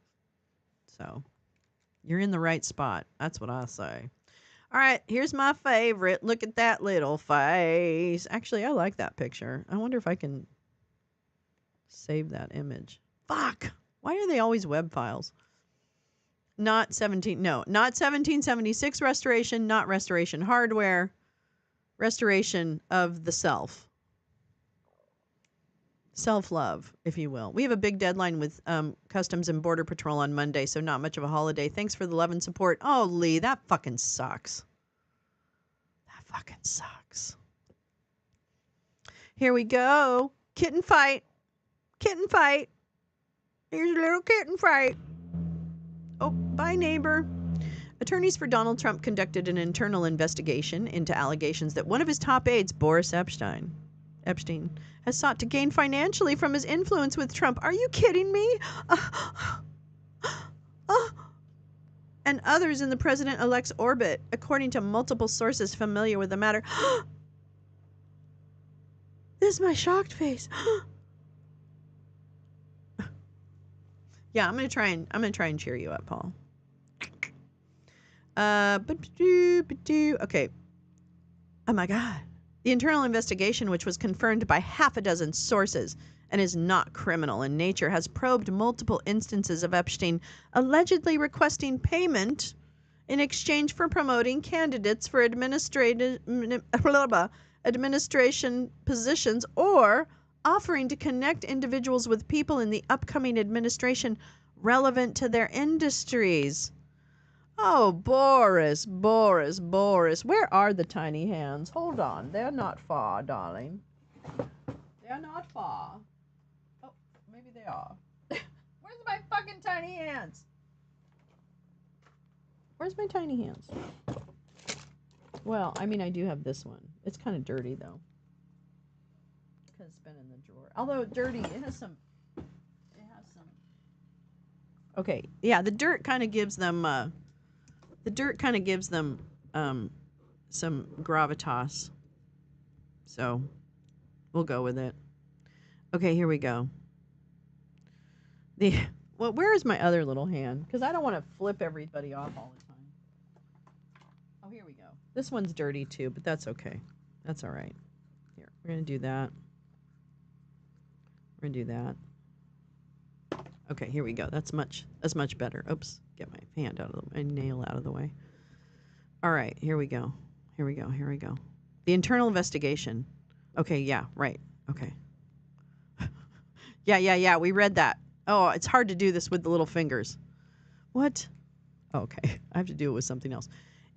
So, you're in the right spot. That's what I say. All right, here's my favorite. Look at that little face. Actually, I like that picture. I wonder if I can save that image. Fuck. Why are they always web files? Not 1776 restoration, not restoration hardware. Restoration of the self. Self-love, if you will. We have a big deadline with Customs and Border Patrol on Monday, so not much of a holiday. Thanks for the love and support. Oh, Lee, that fucking sucks. That fucking sucks. Here we go. Kitten fight. Kitten fight. Here's a little kitten fight. Oh, bye, neighbor. Attorneys for Donald Trump conducted an internal investigation into allegations that one of his top aides, Boris Epstein, has sought to gain financially from his influence with Trump. Are you kidding me? And others in the president-elect's orbit, according to multiple sources familiar with the matter. This is my shocked face. Yeah, I'm gonna try and cheer you up, Paul. Okay. Oh my God. The internal investigation, which was confirmed by half a dozen sources and is not criminal in nature, has probed multiple instances of Epstein allegedly requesting payment in exchange for promoting candidates for administration positions or offering to connect individuals with people in the upcoming administration relevant to their industries. Oh, Boris. Where are the tiny hands? Hold on. They're not far, darling. They're not far. Oh, maybe they are. Where's my fucking tiny hands? Where's my tiny hands? Well, I mean, I do have this one. It's kind of dirty, though. because it's been in the drawer. Although dirty, it has some. Okay, yeah, the dirt kind of gives them. Some gravitas. So, we'll go with it. Okay, here we go. Well, where is my other little hand? Because I don't want to flip everybody off all the time. Oh, here we go. This one's dirty too, but that's okay. That's all right. Here, we're going to do that. We're going to do that. Okay, here we go. That's much better. Oops, get my hand out of my nail out of the way. All right, here we go. Here we go. The internal investigation. Okay, yeah, right. Okay. Yeah, we read that. Oh, it's hard to do this with the little fingers. What? Okay, I have to do it with something else.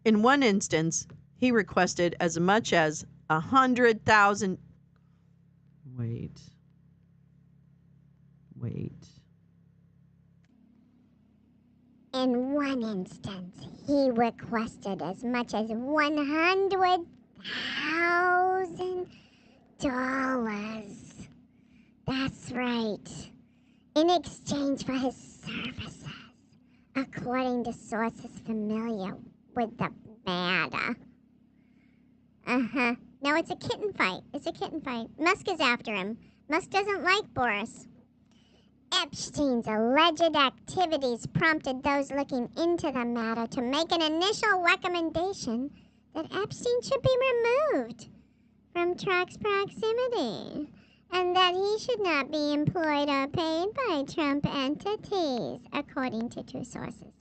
In one instance, he requested as much as 100,000. Wait. In one instance, he requested as much as $100,000. That's right. In exchange for his services, according to sources familiar with the matter. No, it's a kitten fight. Musk is after him. Musk doesn't like Boris. Epstein's alleged activities prompted those looking into the matter to make an initial recommendation that Epstein should be removed from Trump's proximity and that he should not be employed or paid by Trump entities, according to two sources.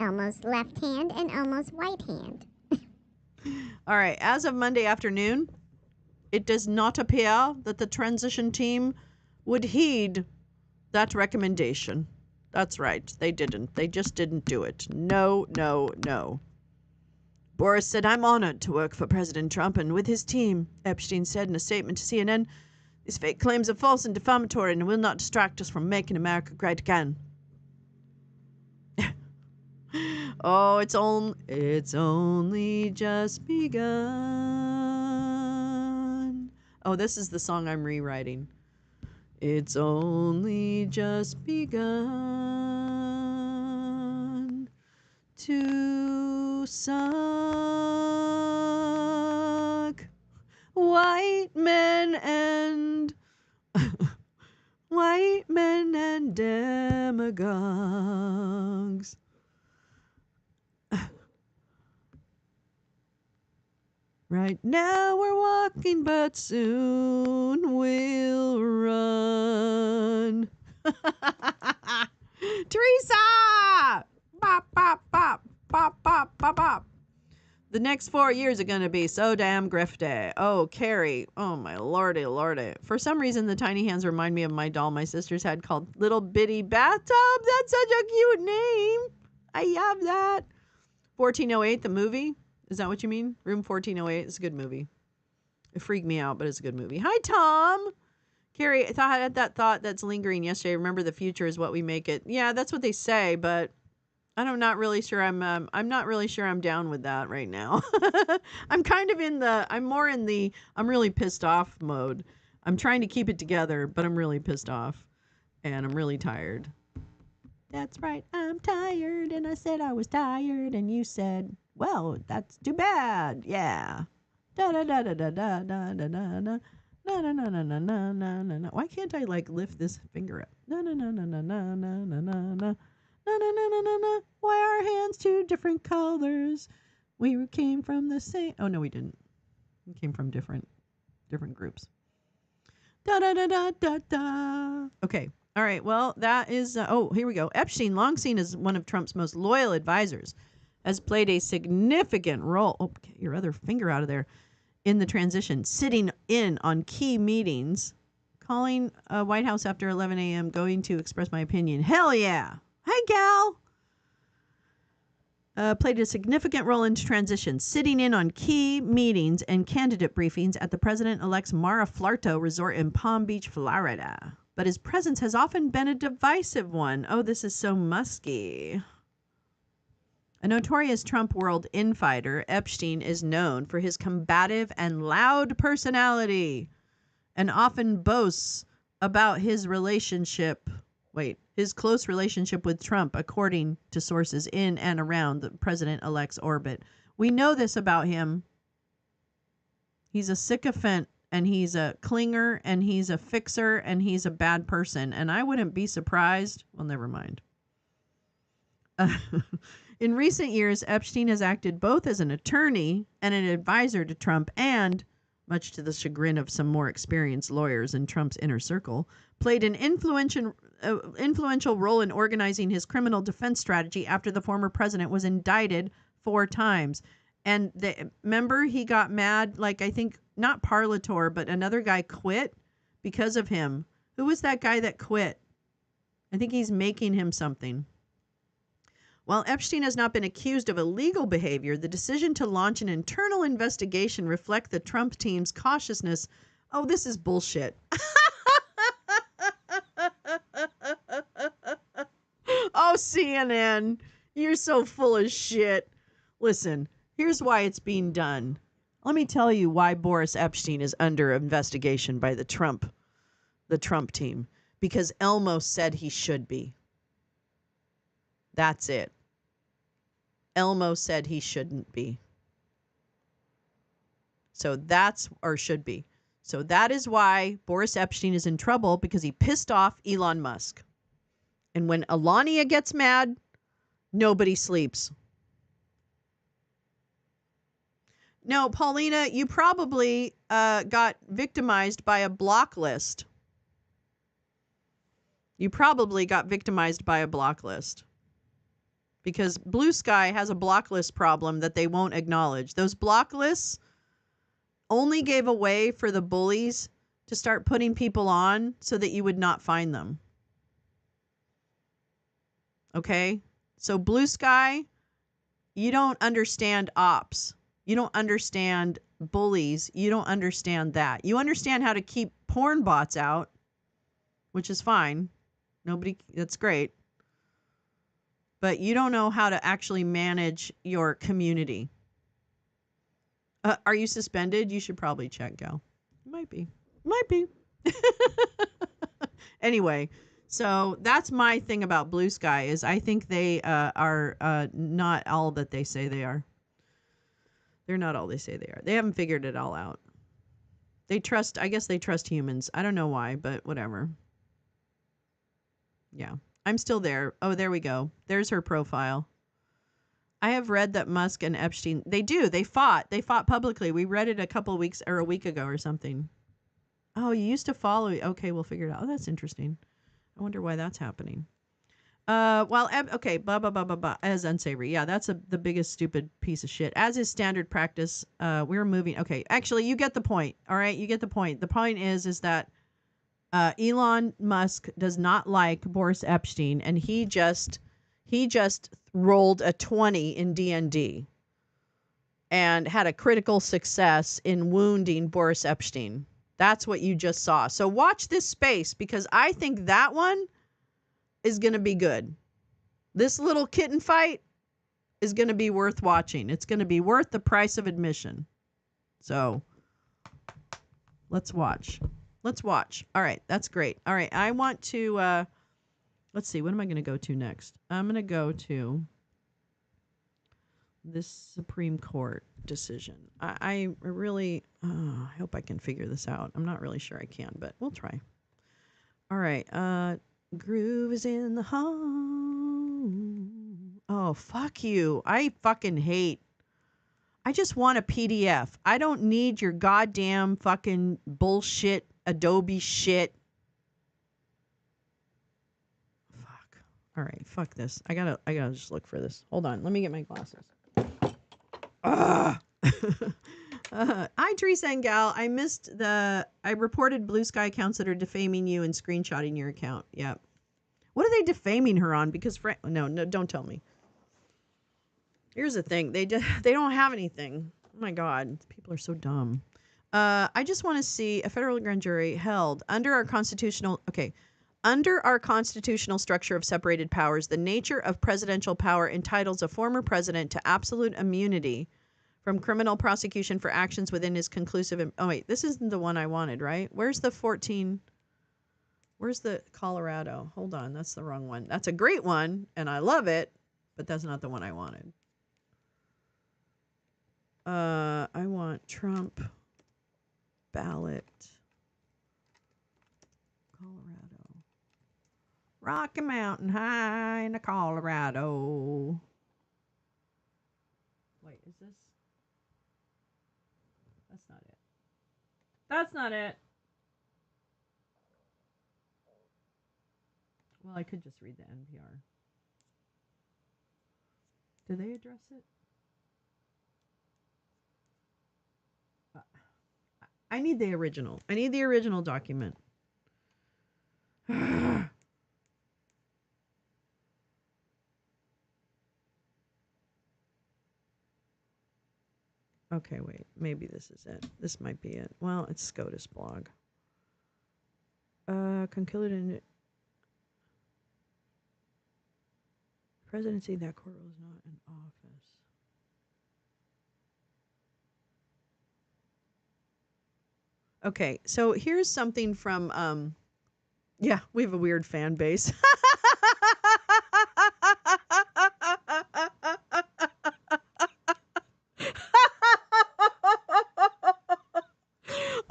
Almost left hand and almost right hand. All right, as of Monday afternoon, it does not appear that the transition team would heed that recommendation. That's right. They didn't. They just didn't do it. No. Boris said, "I'm honored to work for President Trump and with his team," Epstein said in a statement to CNN. "These fake claims are false and defamatory and will not distract us from making America great again." Oh, it's only just begun. Oh, this is the song I'm rewriting. It's only just begun to suck white men and demagogues. Right now we're walking, but soon we'll run. Teresa! Bop, bop, bop, bop, bop, bop, bop. The next 4 years are going to be so damn grifty. Oh, Carrie. Oh, my lordy. For some reason, the tiny hands remind me of my doll my sisters had called Little Bitty Bathtub. That's such a cute name. I love that. 1408, the movie. Is that what you mean? Room 1408 is a good movie. It freaked me out, but it's a good movie. Hi, Tom. Carrie, I had that thought that's lingering yesterday. Remember, the future is what we make it. Yeah, that's what they say, but I'm not really sure. I'm not really sure I'm down with that right now. I'm more in the I'm really pissed off mode. I'm trying to keep it together, but I'm really pissed off, and I'm really tired. That's right. I'm tired, and I said I was tired, and you said, "Well, that's too bad." Yeah. Da da da da da da da da da da. Na na na na na na na na. Why can't I lift this finger up? Na na na na na na na na na. Na na na na na na. Why are our hands two different colors? We came from the same. Oh no, we didn't. We came from different groups. Da da da da da da. Okay. All right. Well, that is. Here we go. Epstein, long seen as one of Trump's most loyal advisors, has played a significant role. Oh, get your other finger out of there. In the transition, sitting in on key meetings, calling White House after 11 a.m., going to express my opinion. Hell yeah. Hi, gal. Played a significant role in transition, sitting in on key meetings and candidate briefings at the president-elect's Mar-a-Flarto resort in Palm Beach, Florida. But his presence has often been a divisive one. Oh, this is so musky. A notorious Trump world infighter, Epstein is known for his combative and loud personality and often boasts about his close relationship with Trump, according to sources in and around the president-elect's orbit. We know this about him. He's a sycophant, and he's a clinger, and he's a fixer, and he's a bad person. And I wouldn't be surprised. Well, never mind. In recent years, Epstein has acted both as an attorney and an advisor to Trump and, much to the chagrin of some more experienced lawyers in Trump's inner circle, played an influential role in organizing his criminal defense strategy after the former president was indicted 4 times. And remember, he got mad, like I think, not Parlator, but another guy quit because of him. Who was that guy that quit? I think he's making him something. While Epstein has not been accused of illegal behavior, the decision to launch an internal investigation reflects the Trump team's cautiousness. Oh, this is bullshit. Oh, CNN, you're so full of shit. Listen, here's why it's being done. Let me tell you why Boris Epstein is under investigation by the Trump team. Because Elmo said he should be. That's it. Elmo said he shouldn't be. So should be. So that is why Boris Epstein is in trouble, because he pissed off Elon Musk. And when Alania gets mad, nobody sleeps. No, Paulina, you probably got victimized by a block list. You probably got victimized by a block list. Because Blue Sky has a block list problem that they won't acknowledge. Those block lists only gave a way for the bullies to start putting people on so that you would not find them. Okay? So Blue Sky, you don't understand ops. You don't understand bullies. You don't understand that. You understand how to keep porn bots out, which is fine. That's great. But you don't know how to actually manage your community. Are you suspended? You should probably check, gal. Might be. Anyway, so that's my thing about Blue Sky is I think they are not all that they say they are. They're not all they say they are. They haven't figured it all out. I guess they trust humans. I don't know why, but whatever. Yeah. I'm still there. Oh, there we go. There's her profile. I have read that Musk and Epstein, they fought. They fought publicly. We read it a week ago or something. Oh, you used to follow. Okay, we'll figure it out. Oh, that's interesting. I wonder why that's happening. Okay, blah, blah, blah, blah, blah, as unsavory. Yeah, that's the biggest stupid piece of shit. As is standard practice, we're moving. Okay, actually, you get the point. All right, you get the point. The point is that Elon Musk does not like Boris Epstein, and he just rolled a 20 in D&D and had a critical success in wounding Boris Epstein. That's what you just saw. So watch this space, because I think that one is going to be good. This little kitten fight is going to be worth watching. It's going to be worth the price of admission. So let's watch. All right, that's great. All right, I want to, let's see, what am I going to go to next? I'm going to go to this Supreme Court decision. I really, I hope I can figure this out. I'm not really sure I can, but we'll try. All right, groove is in the home. Oh, fuck you. I fucking hate. I just want a PDF. I don't need your goddamn fucking bullshit Adobe shit. Fuck. All right, fuck this. I gotta just look for this. Hold on. Let me get my glasses. Hi, Teresa and Gal. I reported Blue Sky accounts that are defaming you and screenshotting your account. Yep. What are they defaming her on? Because no, don't tell me. Here's the thing. They don't have anything. Oh my God. People are so dumb. I just want to see a federal grand jury held under our constitutional. Okay. Under our constitutional structure of separated powers, the nature of presidential power entitles a former president to absolute immunity from criminal prosecution for actions within his conclusive. Oh, wait, this isn't the one I wanted, right? Where's the 14? Where's the Colorado? Hold on, that's the wrong one. That's a great one, and I love it, but that's not the one I wanted. I want Trump ballot Colorado. Rocky Mountain High in the Colorado. Wait, is this? That's not it. That's not it. Well, I could just read the NPR. Do they address it? I need the original. I need the original document. Okay, wait. Maybe this is it. This might be it. Well, it's SCOTUS blog. Concluded presidency, that court was not in office. Okay, so here's something from yeah, we have a weird fan base.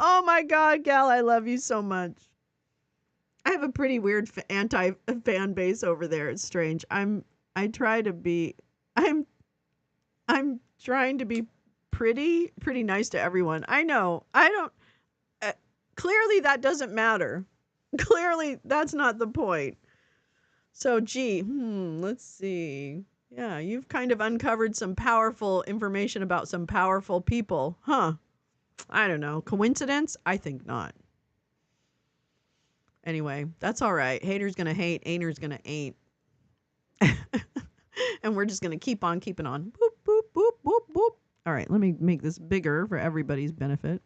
Oh my God, Gal, I love you so much. I have a pretty weird anti fan base over there. It's strange. I try to be I'm trying to be pretty nice to everyone. I know. I don't clearly that doesn't matter. Clearly that's not the point. So, gee, let's see. Yeah, you've kind of uncovered some powerful information about some powerful people. Huh. I don't know. Coincidence? I think not. Anyway, that's all right. Haters gonna hate, ain'ters gonna ain't. And we're just gonna keep on keeping on. Boop, boop, boop, boop, boop. All right, let me make this bigger for everybody's benefit.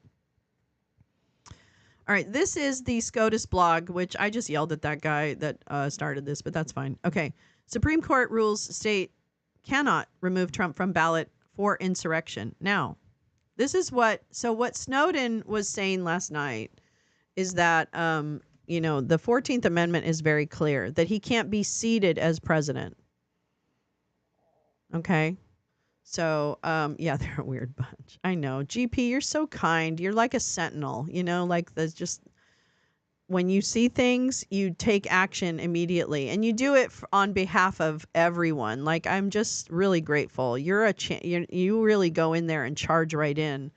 All right, this is the SCOTUS blog, which I just yelled at that guy that started this, but that's fine. Okay, Supreme Court rules state cannot remove Trump from ballot for insurrection. Now, this is what Snowden was saying last night is that, the 14th Amendment is very clear that he can't be seated as president. Okay. So, yeah, they're a weird bunch. I know. GP, you're so kind. You're like a sentinel, like there's just when you see things, you take action immediately and you do it on behalf of everyone. Like, I'm just really grateful. You're you really go in there and charge right in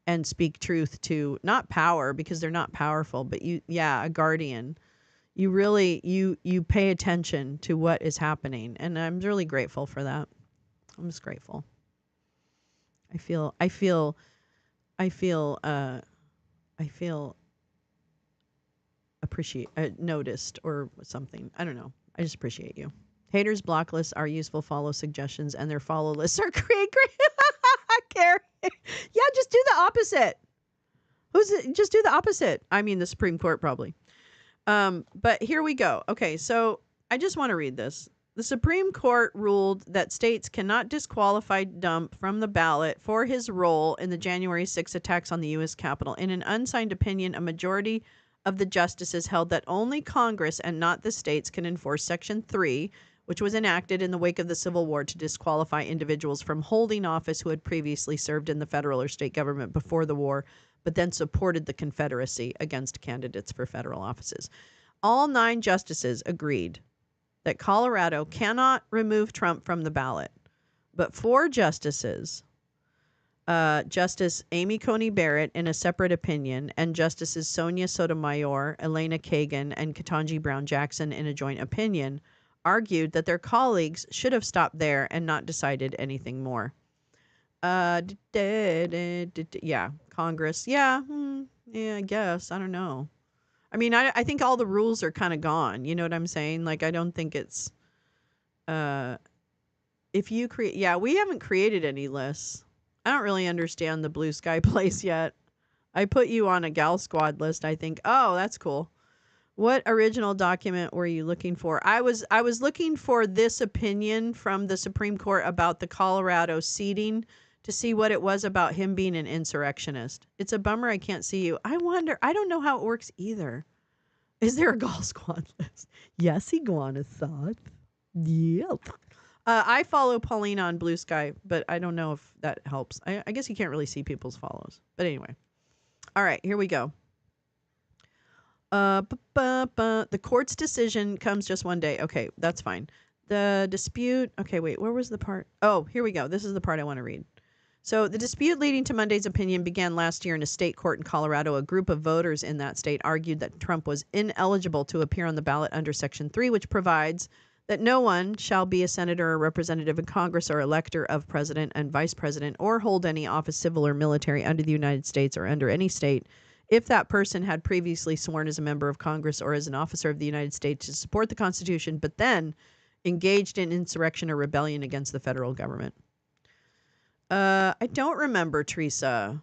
and speak truth to not power because they're not powerful, but a guardian. You really, you pay attention to what is happening. And I'm really grateful for that. I'm just grateful. I feel noticed or something. I don't know. I just appreciate you. Haters block lists are useful follow suggestions and their follow lists are great. Carrie. Yeah, just do the opposite. Just do the opposite. I mean, the Supreme Court probably. But here we go. Okay, so I just want to read this. The Supreme Court ruled that states cannot disqualify Trump from the ballot for his role in the January 6 attacks on the U.S. Capitol. In an unsigned opinion, a majority of the justices held that only Congress and not the states can enforce Section 3, which was enacted in the wake of the Civil War to disqualify individuals from holding office who had previously served in the federal or state government before the war, but then supported the Confederacy against candidates for federal offices. All 9 justices agreed that Colorado cannot remove Trump from the ballot. But 4 justices, Justice Amy Coney Barrett in a separate opinion, and Justices Sonia Sotomayor, Elena Kagan, and Ketanji Brown Jackson in a joint opinion, argued that their colleagues should have stopped there and not decided anything more. Yeah, Congress. Yeah, I guess. I don't know. I mean, I think all the rules are kind of gone. You know what I'm saying? Like, I don't think it's, if you create, we haven't created any lists. I don't really understand the Blue Sky place yet. I put you on a gal squad list, I think. Oh, that's cool. What original document were you looking for? I was looking for this opinion from the Supreme Court about the Colorado seating to see what it was about him being an insurrectionist. It's a bummer I can't see you. I wonder, I don't know how it works either. Is there a golf squad list? Yes, iguana thought. Yep. I follow Pauline on Blue Sky, but I don't know if that helps. I guess you can't really see people's follows. But anyway. All right, here we go. The court's decision comes just one day. Okay, that's fine. The dispute. Okay, wait, where was the part? Oh, here we go. This is the part I want to read. So the dispute leading to Monday's opinion began last year in a state court in Colorado. A group of voters in that state argued that Trump was ineligible to appear on the ballot under Section 3, which provides that no one shall be a senator or representative in Congress or elector of president and vice president or hold any office, civil or military, under the United States or under any state if that person had previously sworn as a member of Congress or as an officer of the United States to support the Constitution, but then engaged in insurrection or rebellion against the federal government. I don't remember, Teresa.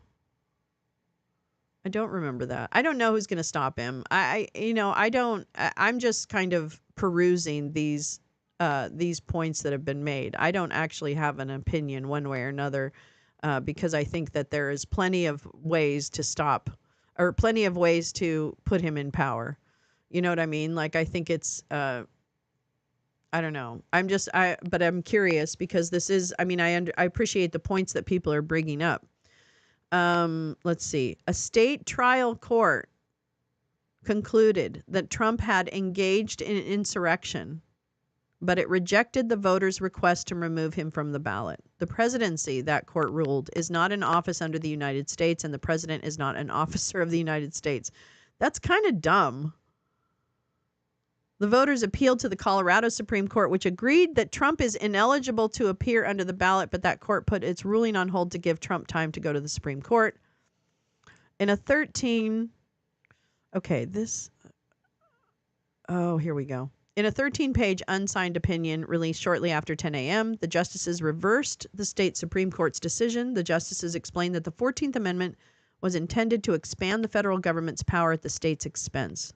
I don't remember that. I don't know who's going to stop him. I'm just kind of perusing these points that have been made. I don't actually have an opinion one way or another, because I think that there is plenty of ways to stop, or plenty of ways to put him in power. You know what I mean? Like, I think it's, I don't know. But I'm curious because this is, I mean, I appreciate the points that people are bringing up. Let's see. A state trial court concluded that Trump had engaged in insurrection, but it rejected the voters' request to remove him from the ballot. The presidency, that court ruled, is not an office under the United States, and the president is not an officer of the United States. That's kind of dumb. The voters appealed to the Colorado Supreme Court, which agreed that Trump is ineligible to appear under the ballot, but that court put its ruling on hold to give Trump time to go to the Supreme Court. In a 13... Okay, this... Oh, here we go. In a 13-page unsigned opinion released shortly after 10 a.m., the justices reversed the state Supreme Court's decision. The justices explained that the 14th Amendment was intended to expand the federal government's power at the state's expense.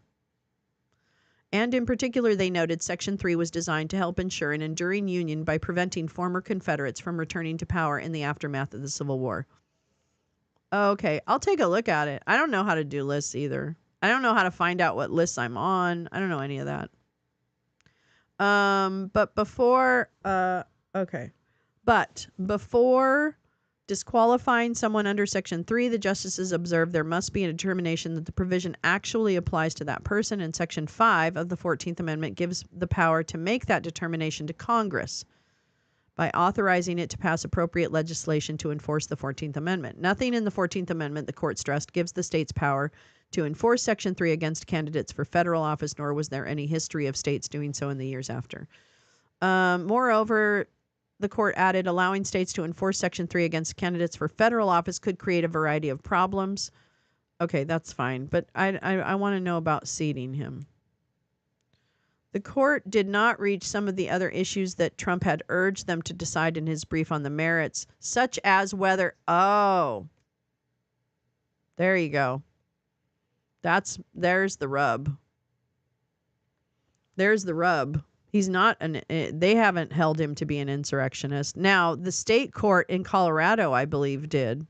And in particular, they noted Section 3 was designed to help ensure an enduring union by preventing former Confederates from returning to power in the aftermath of the Civil War. Okay, I'll take a look at it. I don't know how to do lists either. I don't know how to find out what lists I'm on. I don't know any of that. But before disqualifying someone under Section 3, the justices observed there must be a determination that the provision actually applies to that person, and Section 5 of the 14th Amendment gives the power to make that determination to Congress by authorizing it to pass appropriate legislation to enforce the 14th Amendment. Nothing in the 14th Amendment, the court stressed, gives the states power to enforce Section 3 against candidates for federal office, nor was there any history of states doing so in the years after. Moreover, the court added, allowing states to enforce Section 3 against candidates for federal office could create a variety of problems. Okay, that's fine, but I want to know about seating him. The court did not reach some of the other issues that Trump had urged them to decide in his brief on the merits, such as whether... Oh, there you go. There's the rub. There's the rub. He's not they haven't held him to be an insurrectionist. Now, the state court in Colorado, I believe, did.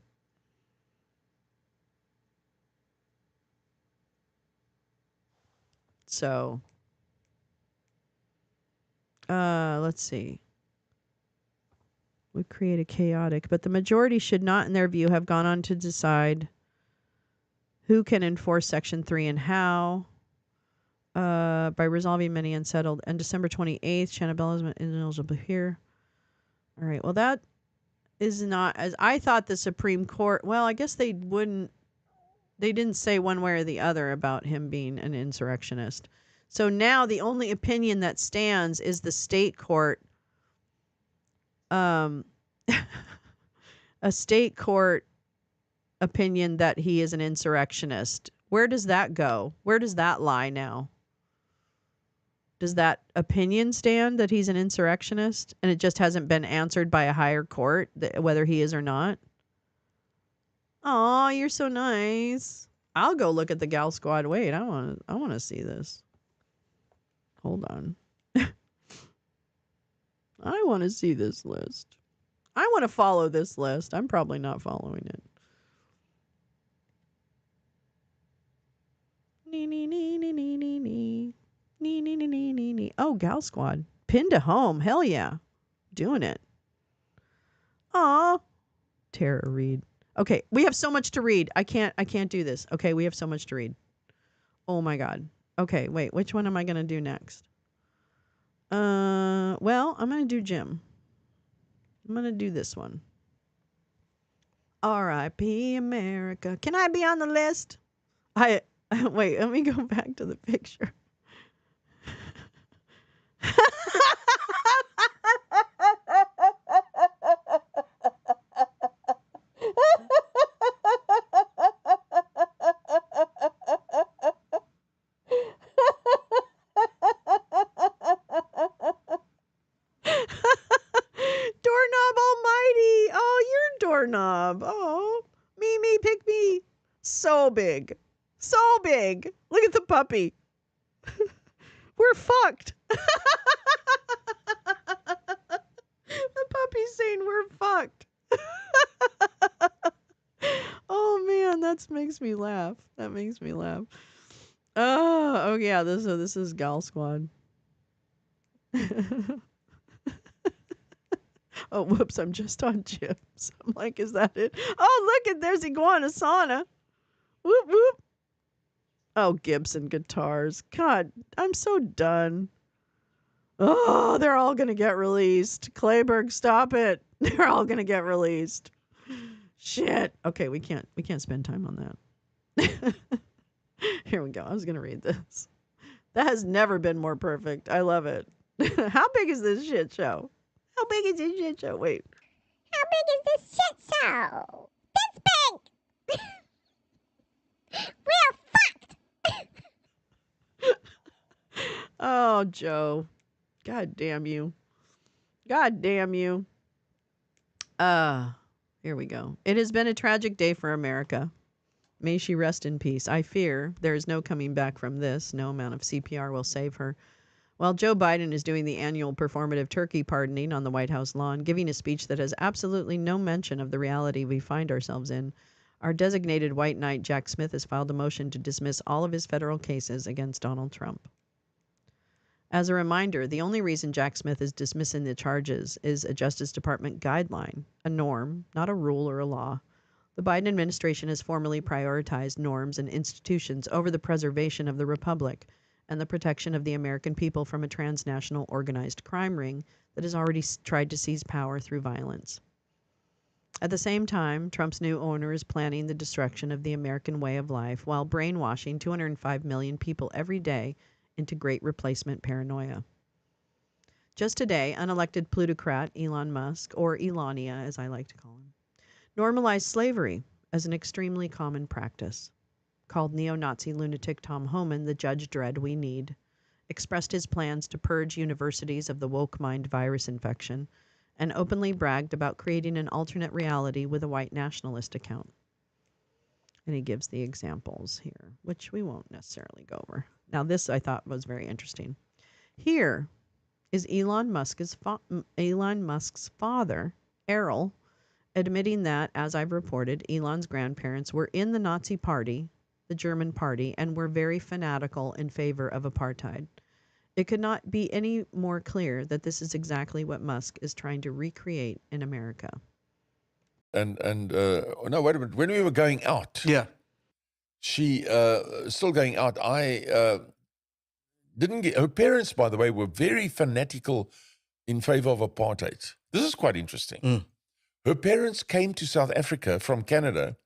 So, let's see. We created chaotic, but the majority should not, in their view, have gone on to decide who can enforce Section 3 and how. By resolving many unsettled. And December 28th, Shanna Bell is ineligible here. All right. Well, that is not as I thought the Supreme Court. Well, I guess they didn't say one way or the other about him being an insurrectionist. So now the only opinion that stands is the state court. A state court opinion that he is an insurrectionist. Where does that go? Where does that lie now? Does that opinion stand that he's an insurrectionist and it just hasn't been answered by a higher court, whether he is or not? Aw, you're so nice. I'll go look at the Gal Squad. Wait, I want to see this. Hold on. I want to see this list. I want to follow this list. I'm probably not following it. Nee, nee, nee, nee, nee, nee, nee. Nee, nee, nee, nee, nee, nee. Oh, Gal Squad. Pin to home. Hell yeah. Doing it. Aw. Tara Reid. Okay, we have so much to read. I can't do this. Okay, we have so much to read. Oh my god. Okay, wait, which one am I gonna do next? Well, I'm gonna do Jim. I'm gonna do this one. R.I.P. America. Can I be on the list? Wait, let me go back to the picture. Doorknob Almighty. Oh, you're Doorknob. Oh, me, pick me. So big. So big. Look at the puppy. We're fucked. The puppy's saying we're fucked. Oh man, that makes me laugh. That makes me laugh. Oh yeah, this is Gal Squad. Oh whoops, I'm just on Jim's. I'm like, is that it? Oh look, there's Iguana Sauna. Whoop whoop. Oh, Gibson guitars. God, I'm so done. Oh, they're all gonna get released. Clayburg, stop it. They're all gonna get released. Shit. Okay, we can't spend time on that. Here we go. I was gonna read this. That has never been more perfect. I love it. How big is this shit show? How big is this shit show? Wait. How big is this shit show? This big! We're fucked! Oh, Joe. God damn you. God damn you. Here we go. It has been a tragic day for America. May she rest in peace. I fear there is no coming back from this. No amount of CPR will save her. While Joe Biden is doing the annual performative turkey pardoning on the White House lawn, giving a speech that has absolutely no mention of the reality we find ourselves in, our designated white knight Jack Smith has filed a motion to dismiss all of his federal cases against Donald Trump. As a reminder, the only reason Jack Smith is dismissing the charges is a Justice Department guideline, a norm, not a rule or a law. The Biden administration has formally prioritized norms and institutions over the preservation of the republic and the protection of the American people from a transnational organized crime ring that has already tried to seize power through violence. At the same time, Trump's new owner is planning the destruction of the American way of life while brainwashing 205 million people every day into great replacement paranoia. Just today, unelected plutocrat Elon Musk, or Elonia as I like to call him, normalized slavery as an extremely common practice. Called neo-Nazi lunatic Tom Homan the judge dread we need, expressed his plans to purge universities of the woke mind virus infection, and openly bragged about creating an alternate reality with a white nationalist account. And he gives the examples here, which we won't necessarily go over. Now, this I thought was very interesting. Here is Elon Musk's father, Errol, admitting that, as I've reported, Elon's grandparents were in the Nazi Party, the German Party, and were very fanatical in favor of apartheid. It could not be any more clear that this is exactly what Musk is trying to recreate in America. No, wait a minute. When we were going out, she still going out. I didn't get her parents. By the way, were very fanatical in favor of apartheid. This is quite interesting. Her parents came to South Africa from Canada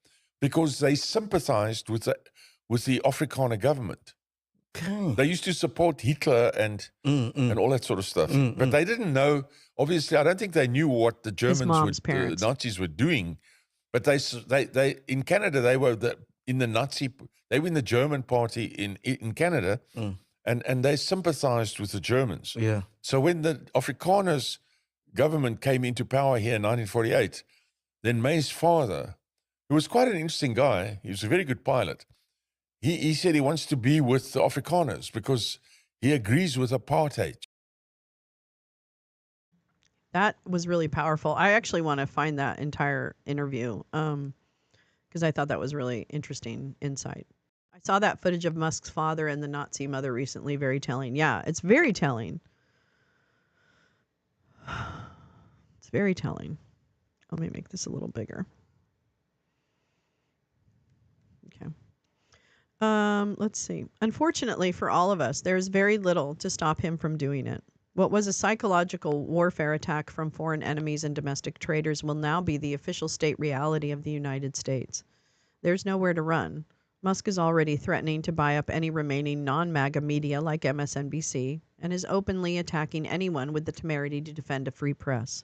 because they sympathized with the Afrikaner government. Okay. They used to support Hitler and all that sort of stuff. But they didn't know, obviously, I don't think they knew what the Germans, the Nazis were doing. But they in Canada, they were in the German party in Canada, and they sympathized with the Germans. Yeah. So when the Afrikaners government came into power here in 1948, then May's father, who was quite an interesting guy, he was a very good pilot, he said he wants to be with the Afrikaners because he agrees with apartheid. That was really powerful. I actually want to find that entire interview because I thought that was really interesting insight. I saw that footage of Musk's father and the Nazi mother recently. Very telling. Yeah, it's very telling. It's very telling. Let me make this a little bigger. Okay. Let's see. Unfortunately for all of us, there is very little to stop him from doing it. What was a psychological warfare attack from foreign enemies and domestic traitors will now be the official state reality of the United States. There's nowhere to run. Musk is already threatening to buy up any remaining non-MAGA media like MSNBC and is openly attacking anyone with the temerity to defend a free press.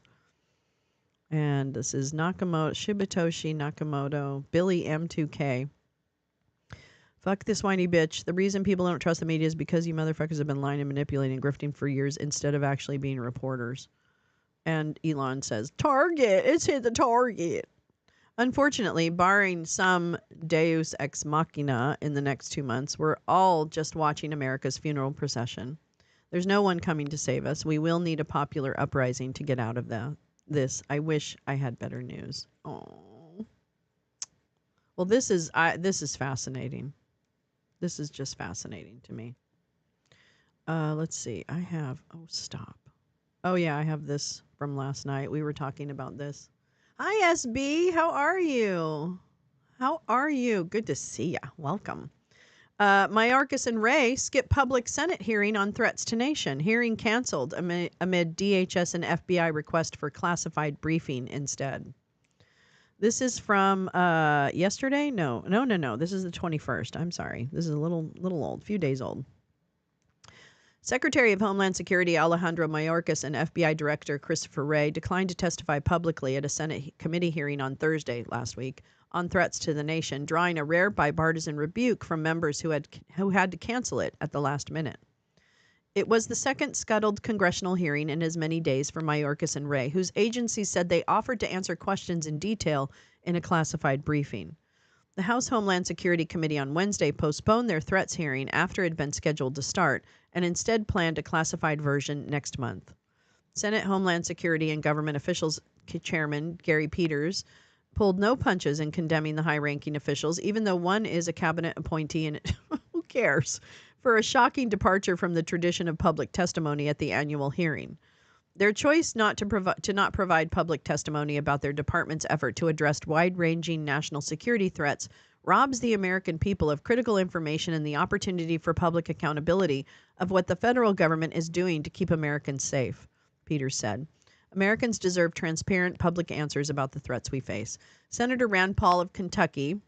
And this is Shibatoshi Nakamoto, Billy M2K. Fuck this whiny bitch. The reason people don't trust the media is because you motherfuckers have been lying and manipulating and grifting for years instead of actually being reporters. And Elon says, target. It's hit the target. Unfortunately, barring some deus ex machina in the next 2 months, we're all just watching America's funeral procession. There's no one coming to save us. We will need a popular uprising to get out of this. I wish I had better news. Oh. Well, this is fascinating. This is just fascinating to me. Let's see. Stop. Oh, yeah, I have this from last night. We were talking about this. Hi, SB. How are you? How are you? Good to see ya. Welcome. Mayorkas and Ray skip public Senate hearing on threats to nation. Hearing canceled amid DHS and FBI request for classified briefing instead. This is from yesterday? No. This is the 21st. I'm sorry. This is a little old, few days old. Secretary of Homeland Security Alejandro Mayorkas and FBI Director Christopher Wray declined to testify publicly at a Senate committee hearing on Thursday last week on threats to the nation, drawing a rare bipartisan rebuke from members who had to cancel it at the last minute. It was the second scuttled congressional hearing in as many days for Mayorkas and Wray, whose agencies said they offered to answer questions in detail in a classified briefing. The House Homeland Security Committee on Wednesday postponed their threats hearing after it had been scheduled to start and instead planned a classified version next month. Senate Homeland Security and Government Officials Chairman Gary Peters pulled no punches in condemning the high-ranking officials, even though one is a cabinet appointee and who cares, for a shocking departure from the tradition of public testimony at the annual hearing. Their choice not provide public testimony about their department's effort to address wide-ranging national security threats robs the American people of critical information and the opportunity for public accountability of what the federal government is doing to keep Americans safe, Peters said. Americans deserve transparent public answers about the threats we face. Senator Rand Paul of Kentucky,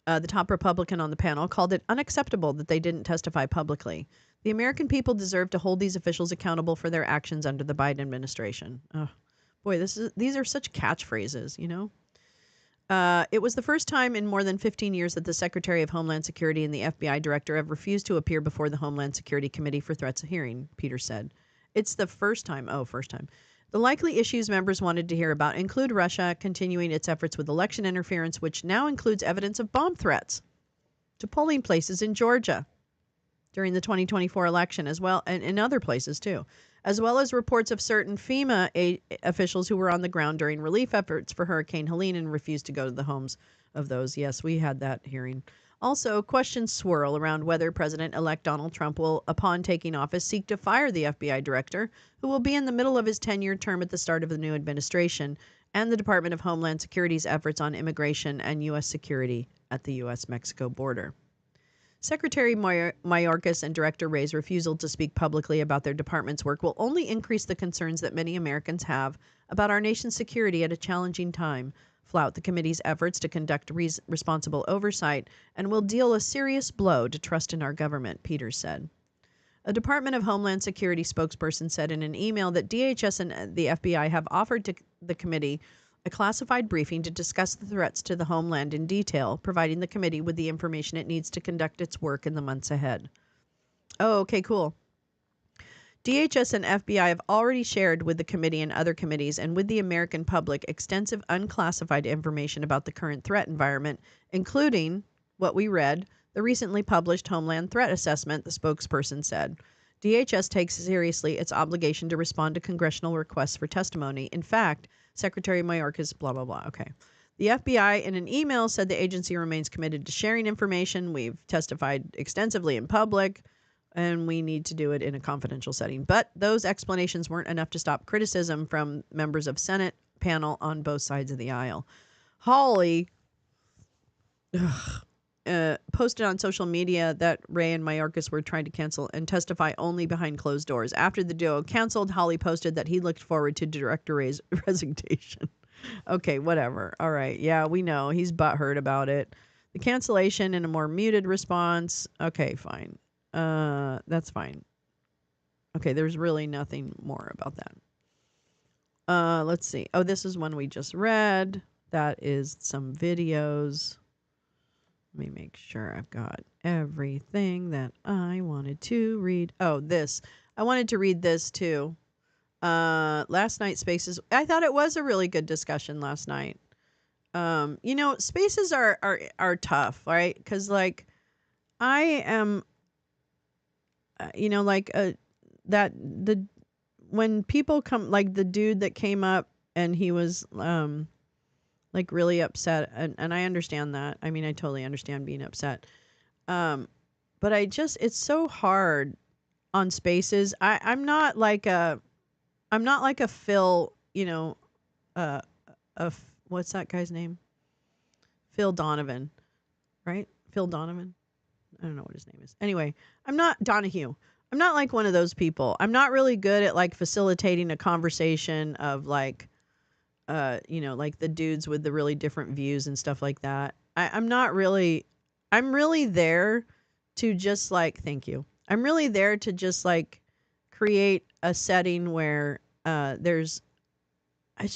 the top Republican on the panel, called it unacceptable that they didn't testify publicly. The American people deserve to hold these officials accountable for their actions under the Biden administration. Oh, boy, these are such catchphrases, you know? It was the first time in more than 15 years that the Secretary of Homeland Security and the FBI Director have refused to appear before the Homeland Security Committee for threats of hearing, Peters said. It's the first time. Oh, first time. The likely issues members wanted to hear about include Russia continuing its efforts with election interference, which now includes evidence of bomb threats to polling places in Georgia during the 2024 election, as well, and in other places too, as well as reports of certain FEMA officials who were on the ground during relief efforts for Hurricane Helene and refused to go to the homes of those. Yes, we had that hearing. Also, questions swirl around whether President-elect Donald Trump will, upon taking office, seek to fire the FBI director, who will be in the middle of his 10-year term at the start of the new administration, and the Department of Homeland Security's efforts on immigration and U.S. security at the U.S.-Mexico border. Secretary Mayorkas and Director Wray's refusal to speak publicly about their department's work will only increase the concerns that many Americans have about our nation's security at a challenging time, flout the committee's efforts to conduct responsible oversight, and will deal a serious blow to trust in our government, Peters said. A Department of Homeland Security spokesperson said in an email that DHS and the FBI have offered to the committee a classified briefing to discuss the threats to the homeland in detail, providing the committee with the information it needs to conduct its work in the months ahead. Oh, okay, cool. DHS and FBI have already shared with the committee and other committees and with the American public extensive unclassified information about the current threat environment, including what we read, the recently published Homeland Threat Assessment, the spokesperson said. DHS takes seriously its obligation to respond to congressional requests for testimony. In fact, Secretary Mayorkas, blah, blah, blah. Okay. The FBI, in an email, said the agency remains committed to sharing information. We've testified extensively in public, and we need to do it in a confidential setting. But those explanations weren't enough to stop criticism from members of Senate panel on both sides of the aisle. Hawley posted on social media that Ray and Mayorkas were trying to cancel and testify only behind closed doors. After the duo canceled, Hawley posted that he looked forward to Director Ray's resignation. Okay, whatever. All right. Yeah, we know. He's butthurt about it. The cancellation in a more muted response. Okay, fine. That's fine. Okay, there's really nothing more about that. Let's see. Oh, this is one we just read. That is some videos. Let me make sure I've got everything that I wanted to read. Oh, this. I wanted to read this too. Last night Spaces. I thought it was a really good discussion last night. Spaces are tough, right? Because like I am, when people come, like the dude that came up and he was like really upset, and I understand that. I mean, I totally understand being upset. But it's so hard on Spaces. I'm not like a Phil, what's that guy's name? Phil Donovan, right? Phil Donovan. I don't know what his name is. Anyway, I'm not Donahue. I'm not like one of those people. I'm not really good at like facilitating a conversation of like, like the dudes with the really different views and stuff like that. I'm really there to just like, thank you. I'm really there to just like create a setting where it's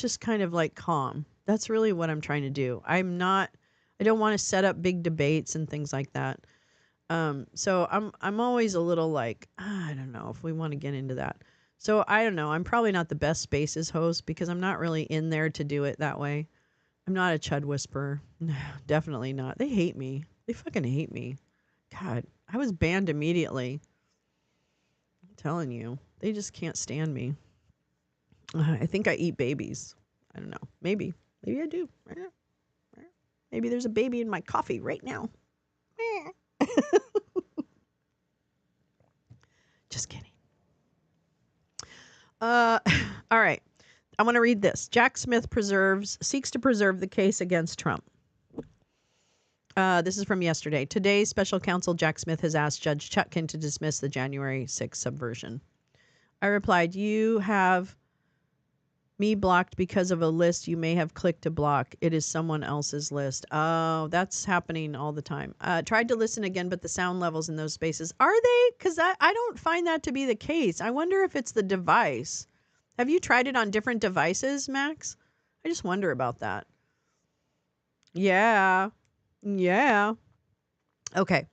just kind of like calm. That's really what I'm trying to do. I don't want to set up big debates and things like that. So I'm always a little like, I don't know if we want to get into that. So I don't know. I'm probably not the best Spaces host because I'm not really in there to do it that way. I'm not a chud whisperer. No, definitely not. They hate me. They fucking hate me. God, I was banned immediately. I'm telling you, they just can't stand me. I think I eat babies. I don't know. Maybe I do. I don't know. Maybe there's a baby in my coffee right now. Just kidding. All right. I want to read this. Jack Smith seeks to preserve the case against Trump. This is from yesterday. Today's special counsel Jack Smith has asked Judge Chutkan to dismiss the January 6th subversion. I replied, you have me blocked because of a list you may have clicked to block. It is someone else's list. Oh, that's happening all the time. Tried to listen again, but the sound levels in those spaces, are they? Because I don't find that to be the case. I wonder if it's the device. Have you tried it on different devices, Max? I just wonder about that. Yeah. Okay.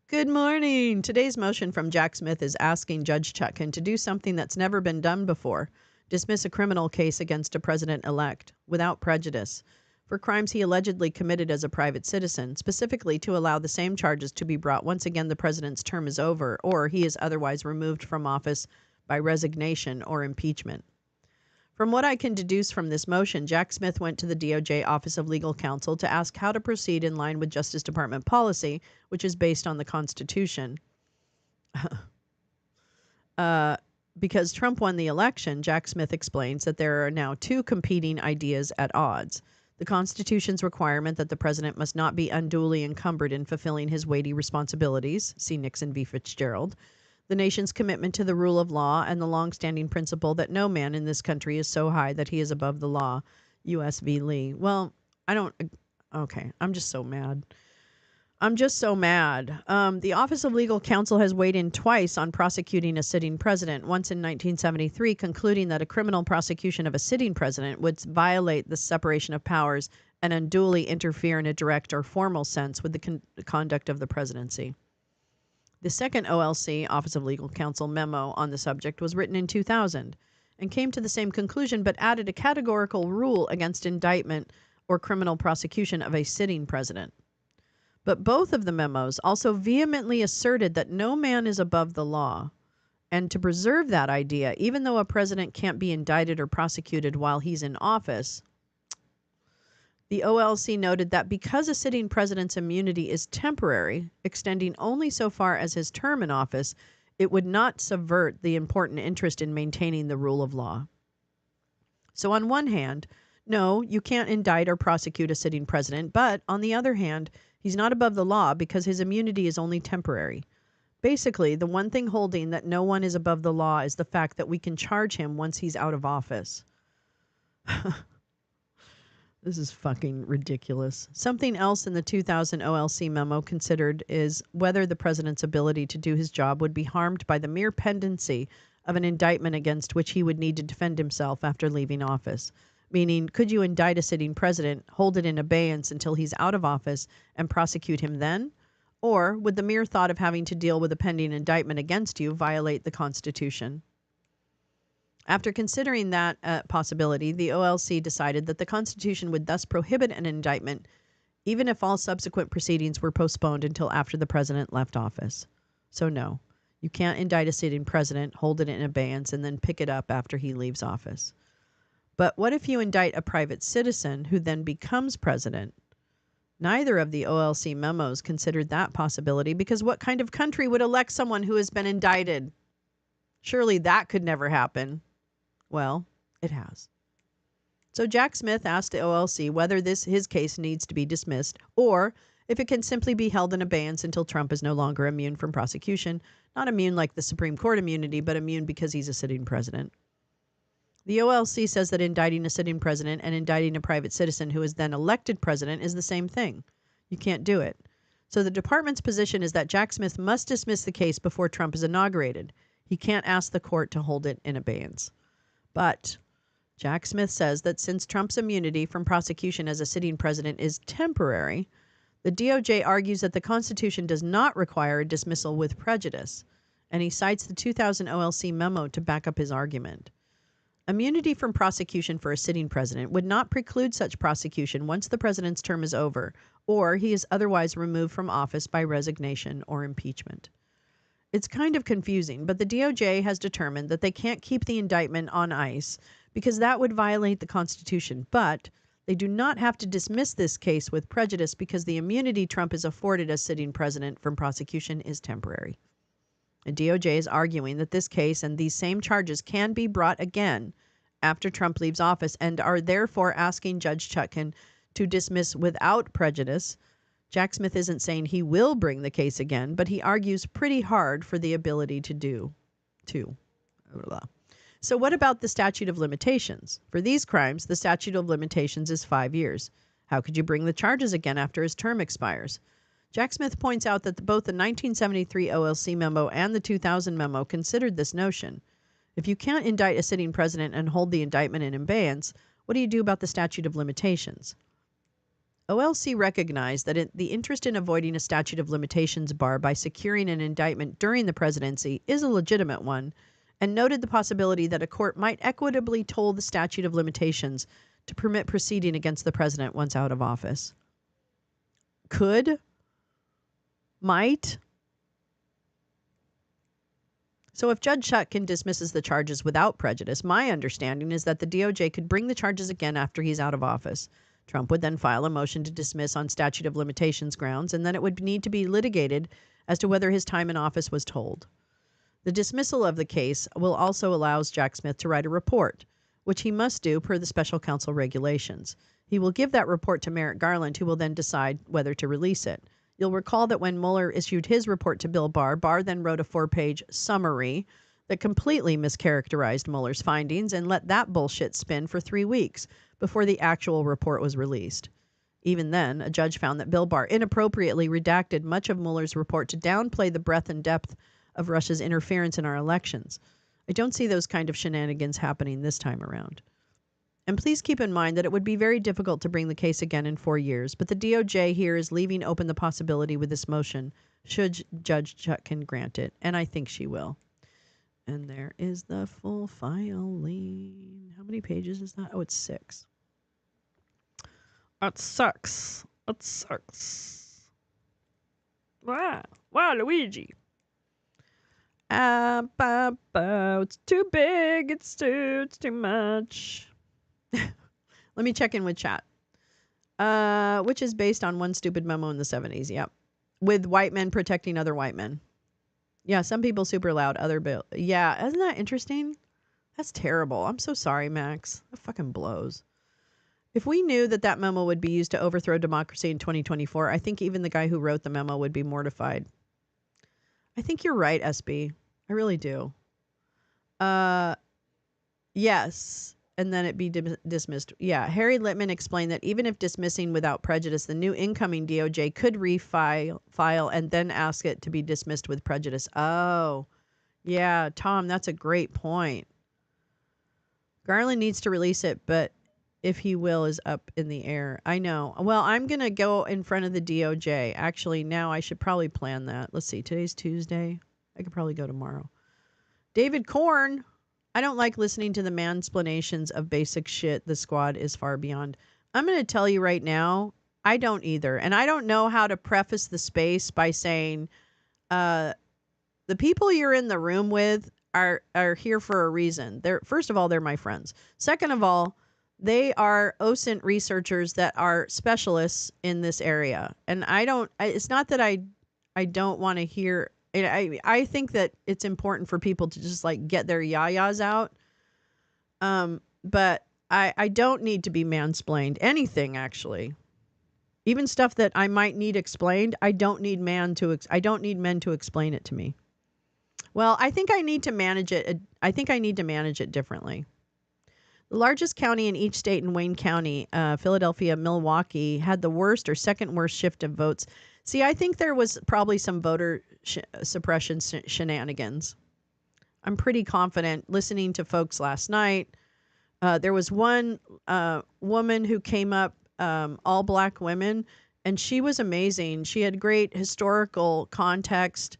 Good morning. Today's motion from Jack Smith is asking Judge Chutkan to do something that's never been done before. Dismiss a criminal case against a president-elect without prejudice for crimes he allegedly committed as a private citizen, specifically to allow the same charges to be brought once again the president's term is over or he is otherwise removed from office by resignation or impeachment. From what I can deduce from this motion, Jack Smith went to the DOJ Office of Legal Counsel to ask how to proceed in line with Justice Department policy, which is based on the Constitution. Because Trump won the election, Jack Smith explains that there are now two competing ideas at odds. The Constitution's requirement that the president must not be unduly encumbered in fulfilling his weighty responsibilities, see Nixon v. Fitzgerald, the nation's commitment to the rule of law, and the longstanding principle that no man in this country is so high that he is above the law, U.S. v. Lee. Well, okay, I'm just so mad. The Office of Legal Counsel has weighed in twice on prosecuting a sitting president, once in 1973, concluding that a criminal prosecution of a sitting president would violate the separation of powers and unduly interfere in a direct or formal sense with the conduct of the presidency. The second OLC, Office of Legal Counsel, memo on the subject was written in 2000 and came to the same conclusion but added a categorical rule against indictment or criminal prosecution of a sitting president. But both of the memos also vehemently asserted that no man is above the law. And to preserve that idea, even though a president can't be indicted or prosecuted while he's in office, the OLC noted that because a sitting president's immunity is temporary, extending only so far as his term in office, it would not subvert the important interest in maintaining the rule of law. So on one hand, no, you can't indict or prosecute a sitting president, but on the other hand, he's not above the law because his immunity is only temporary. Basically, the one thing holding that no one is above the law is the fact that we can charge him once he's out of office. This is fucking ridiculous. Something else in the 2000 OLC memo considered is whether the president's ability to do his job would be harmed by the mere pendency of an indictment against which he would need to defend himself after leaving office. Meaning, could you indict a sitting president, hold it in abeyance until he's out of office, and prosecute him then? Or would the mere thought of having to deal with a pending indictment against you violate the Constitution? After considering that possibility, the OLC decided that the Constitution would thus prohibit an indictment even if all subsequent proceedings were postponed until after the president left office. So no, you can't indict a sitting president, hold it in abeyance, and then pick it up after he leaves office. But what if you indict a private citizen who then becomes president? Neither of the OLC memos considered that possibility because what kind of country would elect someone who has been indicted? Surely that could never happen. Well, it has. So Jack Smith asked the OLC whether his case needs to be dismissed or if it can simply be held in abeyance until Trump is no longer immune from prosecution. Not immune like the Supreme Court immunity, but immune because he's a sitting president. The OLC says that indicting a sitting president and indicting a private citizen who is then elected president is the same thing. You can't do it. So the department's position is that Jack Smith must dismiss the case before Trump is inaugurated. He can't ask the court to hold it in abeyance. But Jack Smith says that since Trump's immunity from prosecution as a sitting president is temporary, the DOJ argues that the Constitution does not require a dismissal with prejudice, and he cites the 2000 OLC memo to back up his argument. Immunity from prosecution for a sitting president would not preclude such prosecution once the president's term is over or he is otherwise removed from office by resignation or impeachment. It's kind of confusing, but the DOJ has determined that they can't keep the indictment on ice because that would violate the Constitution, but they do not have to dismiss this case with prejudice because the immunity Trump is afforded as sitting president from prosecution is temporary. The DOJ is arguing that this case and these same charges can be brought again after Trump leaves office and are therefore asking Judge Chutkan to dismiss without prejudice. Jack Smith isn't saying he will bring the case again, but he argues pretty hard for the ability to do. So what about the statute of limitations? For these crimes, the statute of limitations is 5 years. How could you bring the charges again after his term expires? Jack Smith points out that both the 1973 OLC memo and the 2000 memo considered this notion. If you can't indict a sitting president and hold the indictment in abeyance, what do you do about the statute of limitations? OLC recognized that the interest in avoiding a statute of limitations bar by securing an indictment during the presidency is a legitimate one, and noted the possibility that a court might equitably toll the statute of limitations to permit proceeding against the president once out of office. Could? Might? So if Judge Chutkan dismisses the charges without prejudice, my understanding is that the DOJ could bring the charges again after he's out of office. Trump would then file a motion to dismiss on statute of limitations grounds, and then it would need to be litigated as to whether his time in office was tolled. The dismissal of the case will also allow Jack Smith to write a report, which he must do per the special counsel regulations. He will give that report to Merrick Garland, who will then decide whether to release it. You'll recall that when Mueller issued his report to Bill Barr, Barr then wrote a 4-page summary that completely mischaracterized Mueller's findings and let that bullshit spin for 3 weeks before the actual report was released. Even then, a judge found that Bill Barr inappropriately redacted much of Mueller's report to downplay the breadth and depth of Russia's interference in our elections. I don't see those kind of shenanigans happening this time around. And please keep in mind that it would be very difficult to bring the case again in 4 years, but the DOJ here is leaving open the possibility with this motion, should Judge Chutkan grant it, and I think she will. And there is the full filing. How many pages is that? Oh, it's 6. That sucks. That sucks. Wow, Luigi. It's too big. It's too much. Let me check in with chat. Which is based on one stupid memo in the 70s. Yep. With white men protecting other white men. Yeah, some people super loud, other yeah, isn't that interesting? That's terrible. I'm so sorry, Max. That fucking blows. If we knew that that memo would be used to overthrow democracy in 2024, I think even the guy who wrote the memo would be mortified. I think you're right, SB. I really do. Yes. And then it be dismissed. Yeah. Harry Littman explained that even if dismissing without prejudice, the new incoming DOJ could refile and then ask it to be dismissed with prejudice. Oh, yeah. Tom, that's a great point. Garland needs to release it, but if he will is up in the air. I know. Well, I'm going to go in front of the DOJ. Actually, now I should probably plan that. Let's see. Today's Tuesday. I could probably go tomorrow. David Korn. I don't like listening to the mansplanations of basic shit the squad is far beyond. I'm going to tell you right now, I don't either. And I don't know how to preface the space by saying the people you're in the room with are here for a reason. First of all, they're my friends. Second of all, they are OSINT researchers that are specialists in this area. And it's not that I don't want to hear. I think that it's important for people to just like get their yayas out. But I don't need to be mansplained anything, actually. Even stuff that I might need explained, I don't need men to explain it to me. Well, I think I need to manage it. I think I need to manage it differently. The largest county in each state in Wayne County, Philadelphia, Milwaukee, had the worst or second worst shift of votes. See, I think there was probably some voter suppression shenanigans. I'm pretty confident. Listening to folks last night, there was one woman who came up, all black women, and she was amazing. She had great historical context.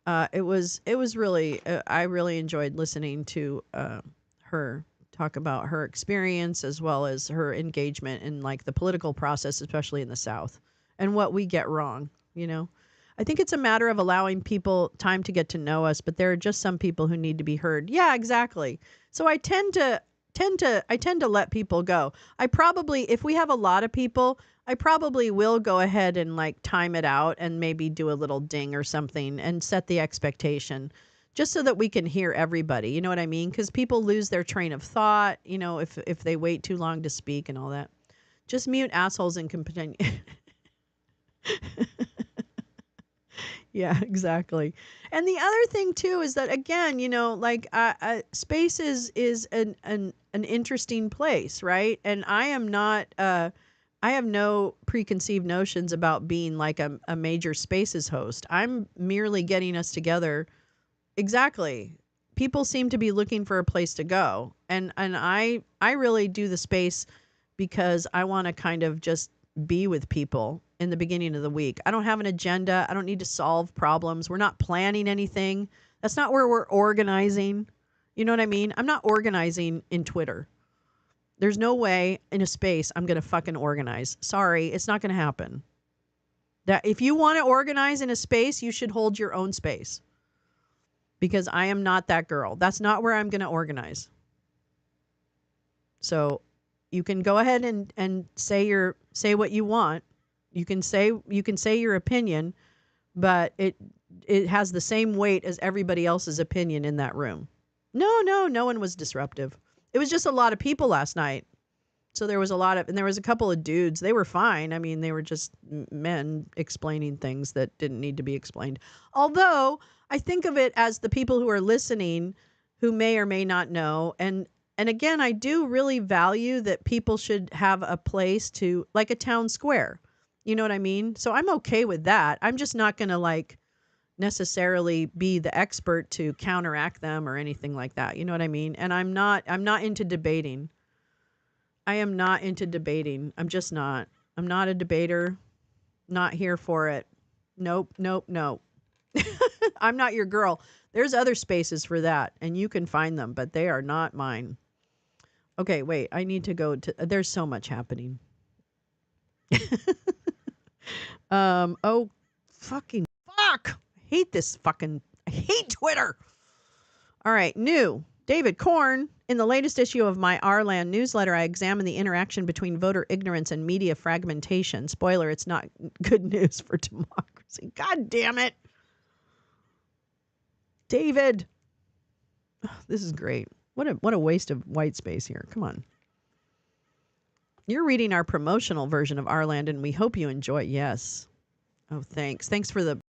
It was really, I really enjoyed listening to her talk about her experience as well as her engagement in like the political process, especially in the South, and what we get wrong. I think it's a matter of allowing people time to get to know us, but there are just some people who need to be heard. Yeah, exactly. So I tend to let people go. I probably, if we have a lot of people, I probably will go ahead and like time it out and maybe do a little ding or something and set the expectation just so that we can hear everybody. You know what I mean? Because people lose their train of thought, if they wait too long to speak and all that. Just mute assholes and continue. Yeah, exactly. And the other thing too is that again, like space is an interesting place, right? And I am not. I have no preconceived notions about being like a major spaces host. I'm merely getting us together. Exactly. People seem to be looking for a place to go, and I really do the space because I want to kind of just be with people in the beginning of the week. I don't have an agenda. I don't need to solve problems. We're not planning anything. That's not where we're organizing. You know what I mean? I'm not organizing in Twitter. There's no way in a space I'm going to fucking organize. Sorry, it's not going to happen. That if you want to organize in a space, you should hold your own space. Because I am not that girl. That's not where I'm going to organize. So you can go ahead and say what you want. You can say your opinion, but it has the same weight as everybody else's opinion in that room. No one was disruptive. It was just a lot of people last night. So there was a couple of dudes. They were fine. I mean, they were just men explaining things that didn't need to be explained. Although I think of it as the people who are listening who may or may not know. And again, I do really value that people should have a place to, like a town square. You know what I mean? So I'm okay with that. I'm just not going to like necessarily be the expert to counteract them or anything like that. You know what I mean? And I'm not into debating. I am not into debating. I'm just not. I'm not a debater. Not here for it. Nope. I'm not your girl. There's other spaces for that, and you can find them, but they are not mine. Okay, wait. I need to go to. There's so much happening. Oh, fucking hate I hate Twitter. All right, new. David Korn. In the latest issue of my Rland newsletter, I examine the interaction between voter ignorance and media fragmentation. Spoiler, it's not good news for democracy. God damn it. David. This is great. What a waste of white space here. Come on. You're reading our promotional version of Rland, and we hope you enjoy it. Yes. Oh, thanks. Thanks for the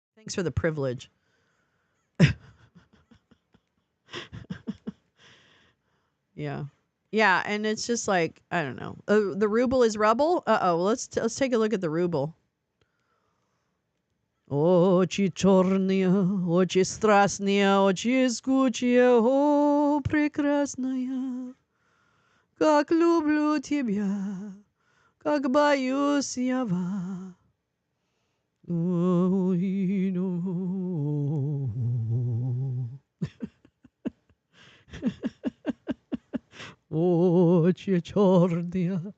privilege. Yeah. Yeah, and it's just like, I don't know. The ruble is rubble? Uh-oh. Let's take a look at the ruble. Очи черные, очи страстные, очи жгучие, о, прекрасная, как люблю тебя, как боюсь я вас. Очи черные,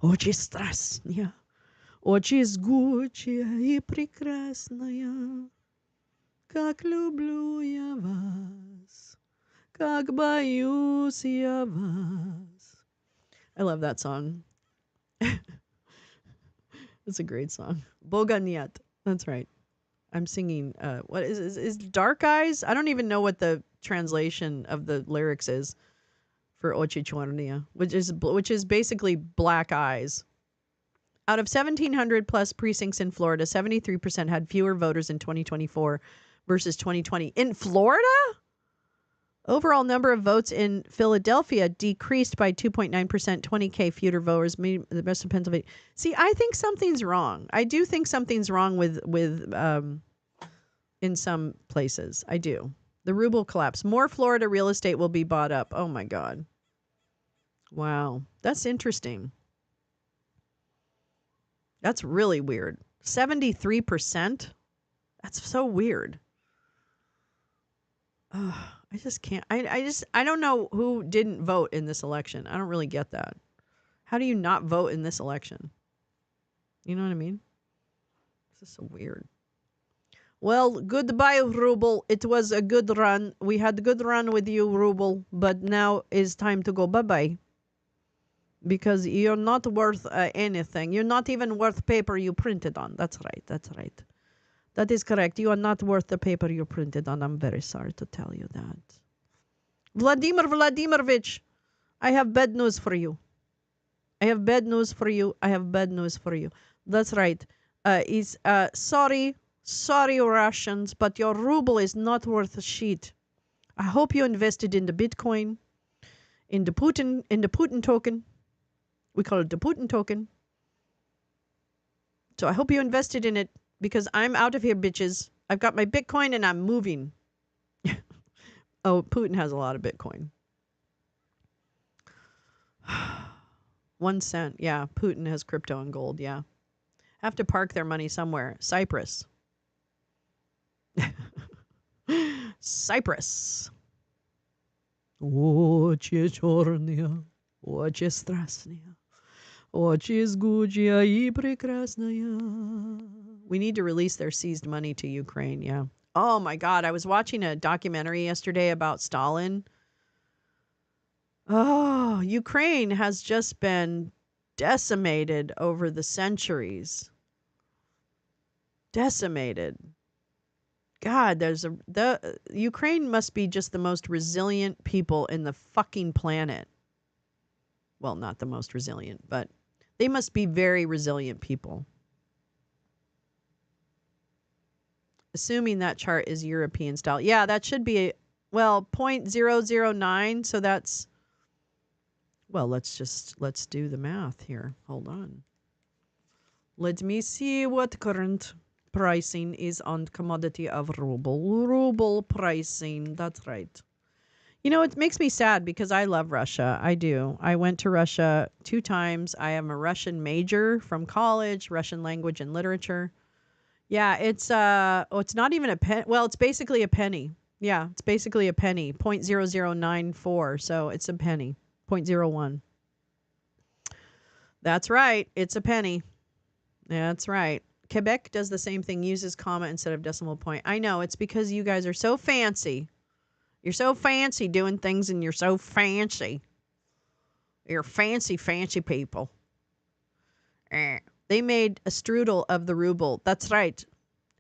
очи страстные, очи жгучие и прекрасная, как люблю я вас, как боюсь я вас. I love that song. It's a great song. Boga niet. That's right. I'm singing. What is Dark Eyes? I don't even know what the translation of the lyrics is for Ochi Chornia, which is basically black eyes. Out of 1,700 plus precincts in Florida, 73% had fewer voters in 2024 versus 2020. In Florida? Overall number of votes in Philadelphia decreased by 2.9%, 20K fewer voters, the rest of Pennsylvania. See, I think something's wrong. I do think something's wrong with in some places. I do. The ruble collapse. More Florida real estate will be bought up. Oh, my God. Wow. That's interesting. That's really weird. 73%? That's so weird. I just can't. I don't know who didn't vote in this election. I don't really get that. How do you not vote in this election? You know what I mean? This is so weird. Well, goodbye, Ruble. It was a good run. We had a good run with you, Ruble. But now it's time to go bye-bye. Because you're not worth anything. You're not even worth paper you printed on. That's right. That's right. That is correct. You are not worth the paper you printed on. I'm very sorry to tell you that. Vladimir Vladimirovich, I have bad news for you. I have bad news for you. I have bad news for you. That's right. Sorry, Russians, but your ruble is not worth a shit. I hope you invested in the Bitcoin, in the Putin token. We call it the Putin token. So I hope you invested in it. Because I'm out of here, bitches. I've got my Bitcoin and I'm moving. Oh, Putin has a lot of Bitcoin. 1 cent. Yeah, Putin has crypto and gold. Yeah. Have to park their money somewhere. Cyprus. Cyprus. Очи черные, очи страстные, очи жгучие и прекрасная. We need to release their seized money to Ukraine, yeah. Oh, my God. I was watching a documentary yesterday about Stalin. Oh, Ukraine has just been decimated over the centuries. Decimated. God, the Ukraine must be just the most resilient people in the fucking planet. Well, not the most resilient, but they must be very resilient people. Assuming that chart is European style. Yeah, that should be, 0.009. So that's, let's do the math here. Hold on. Let me see what current pricing is on commodity of ruble. Ruble pricing. That's right. You know, it makes me sad because I love Russia. I do. I went to Russia 2 times. I am a Russian major from college, Russian language and literature. Yeah, it's not even a penny. Well, it's basically a penny. Yeah, it's basically a penny. 0.0094. So it's a penny. 0.01. That's right. It's a penny. That's right. Quebec does the same thing, uses comma instead of decimal point. I know, it's because you guys are so fancy. You're so fancy doing things and you're so fancy. You're fancy people. They made a strudel of the ruble. That's right.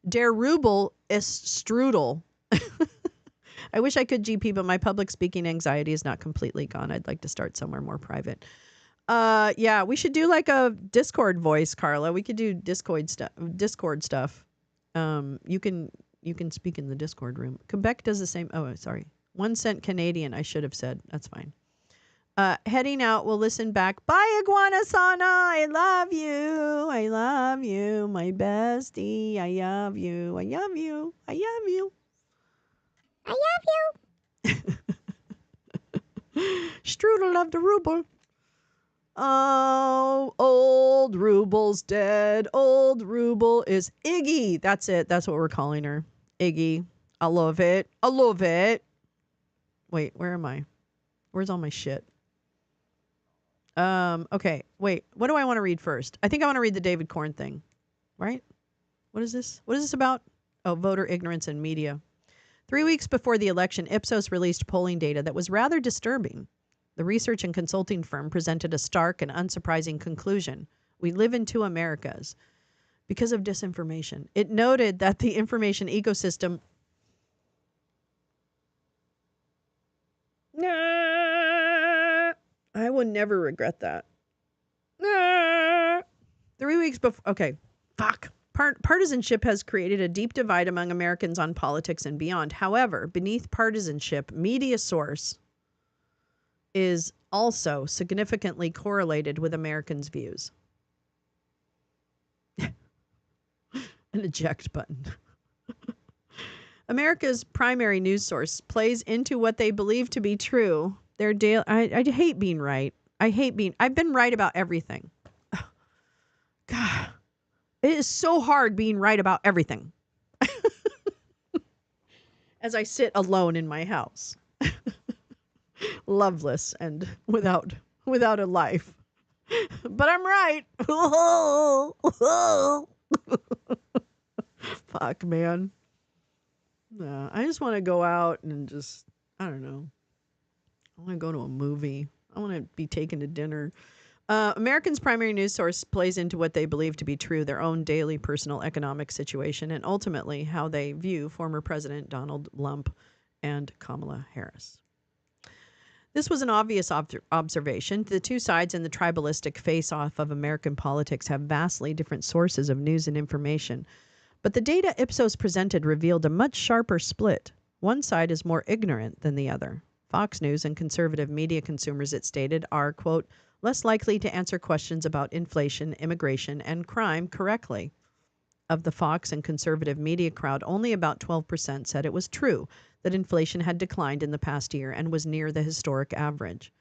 Der Ruble is strudel. I wish I could GP, but my public speaking anxiety is not completely gone. I'd like to start somewhere more private. Yeah, we should do like a Discord voice, Carla. We could do Discord stuff. You can speak in the Discord room. Quebec does the same. Oh, sorry. 1 cent Canadian, I should have said. That's fine. Heading out, we'll listen back. Bye, Iguana Sana. I love you. I love you, my bestie. I love you. I love you. I love you. I love you. Strudel of the ruble. Oh, old Ruble's dead. Old Ruble is Iggy. That's it. That's what we're calling her. Iggy. I love it. I love it. Wait, where am I? Where's all my shit? Okay, wait. What do I want to read first? I think I want to read the David Corn thing. Right? What is this? What is this about? Oh, voter ignorance in media. 3 weeks before the election, Ipsos released polling data that was rather disturbing. The research and consulting firm presented a stark and unsurprising conclusion. We live in two Americas because of disinformation. It noted that the information ecosystem... I would never regret that. 3 weeks before... Okay, fuck. Partisanship has created a deep divide among Americans on politics and beyond. However, beneath partisanship, media source is also significantly correlated with Americans' views. An eject button. America's primary news source plays into what they believe to be true. Their daily. I hate being right. I've been right about everything. God, it is so hard being right about everything. As I sit alone in my house. Loveless and without a life. But I'm right. Fuck, man. No, I just want to go out and just, I don't know. I want to go to a movie. I want to be taken to dinner. Americans' primary news source plays into what they believe to be true, their own daily personal economic situation, and ultimately how they view former President Donald Trump and Kamala Harris. This was an obvious observation. The two sides in the tribalistic face-off of American politics have vastly different sources of news and information. But the data Ipsos presented revealed a much sharper split. One side is more ignorant than the other. Fox News and conservative media consumers, it stated, are, quote, less likely to answer questions about inflation, immigration, and crime correctly. Of the Fox and conservative media crowd, only about 12% said it was true that inflation had declined in the past year and was near the historic average.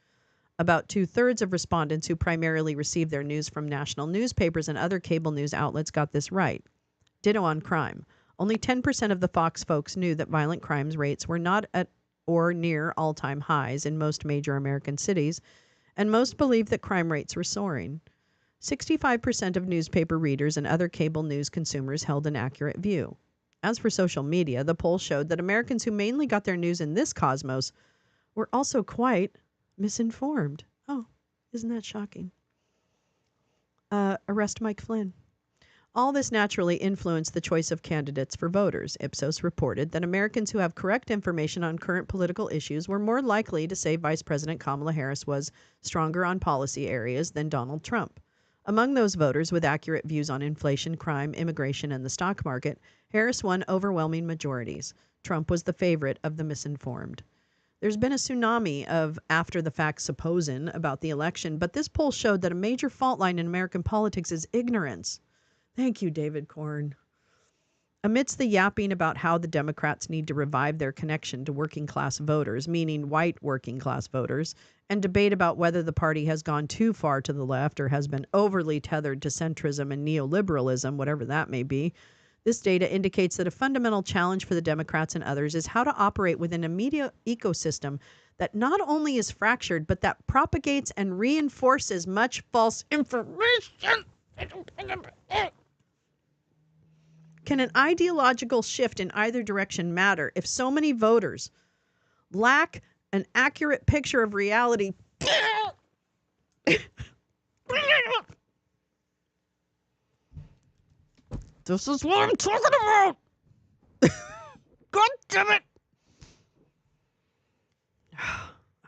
About 2/3 of respondents who primarily received their news from national newspapers and other cable news outlets got this right. Ditto on crime. Only 10% of the Fox folks knew that violent crimes rates were not at or near all-time highs in most major American cities, and most believed that crime rates were soaring. 65% of newspaper readers and other cable news consumers held an accurate view. As for social media, the poll showed that Americans who mainly got their news in this cosmos were also quite misinformed. Oh, isn't that shocking? Arrest Mike Flynn. All this naturally influenced the choice of candidates for voters. Ipsos reported that Americans who have correct information on current political issues were more likely to say Vice President Kamala Harris was stronger on policy areas than Donald Trump. Among those voters with accurate views on inflation, crime, immigration, and the stock market, Harris won overwhelming majorities. Trump was the favorite of the misinformed. There's been a tsunami of after-the-fact supposing about the election, but this poll showed that a major fault line in American politics is ignorance. Thank you, David Corn. Amidst the yapping about how the Democrats need to revive their connection to working-class voters, meaning white working-class voters, and debate about whether the party has gone too far to the left or has been overly tethered to centrism and neoliberalism, whatever that may be, this data indicates that a fundamental challenge for the Democrats and others is how to operate within a media ecosystem that not only is fractured, but that propagates and reinforces much false information. Can an ideological shift in either direction matter if so many voters lack an accurate picture of reality? This is what I'm talking about. God damn it.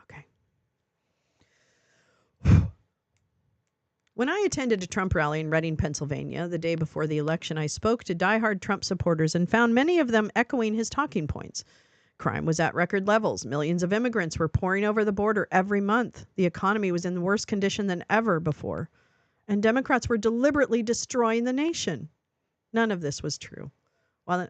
Okay. When I attended a Trump rally in Reading, Pennsylvania, the day before the election, I spoke to diehard Trump supporters and found many of them echoing his talking points. Crime was at record levels. Millions of immigrants were pouring over the border every month. The economy was in worse condition than ever before. And Democrats were deliberately destroying the nation. None of this was true.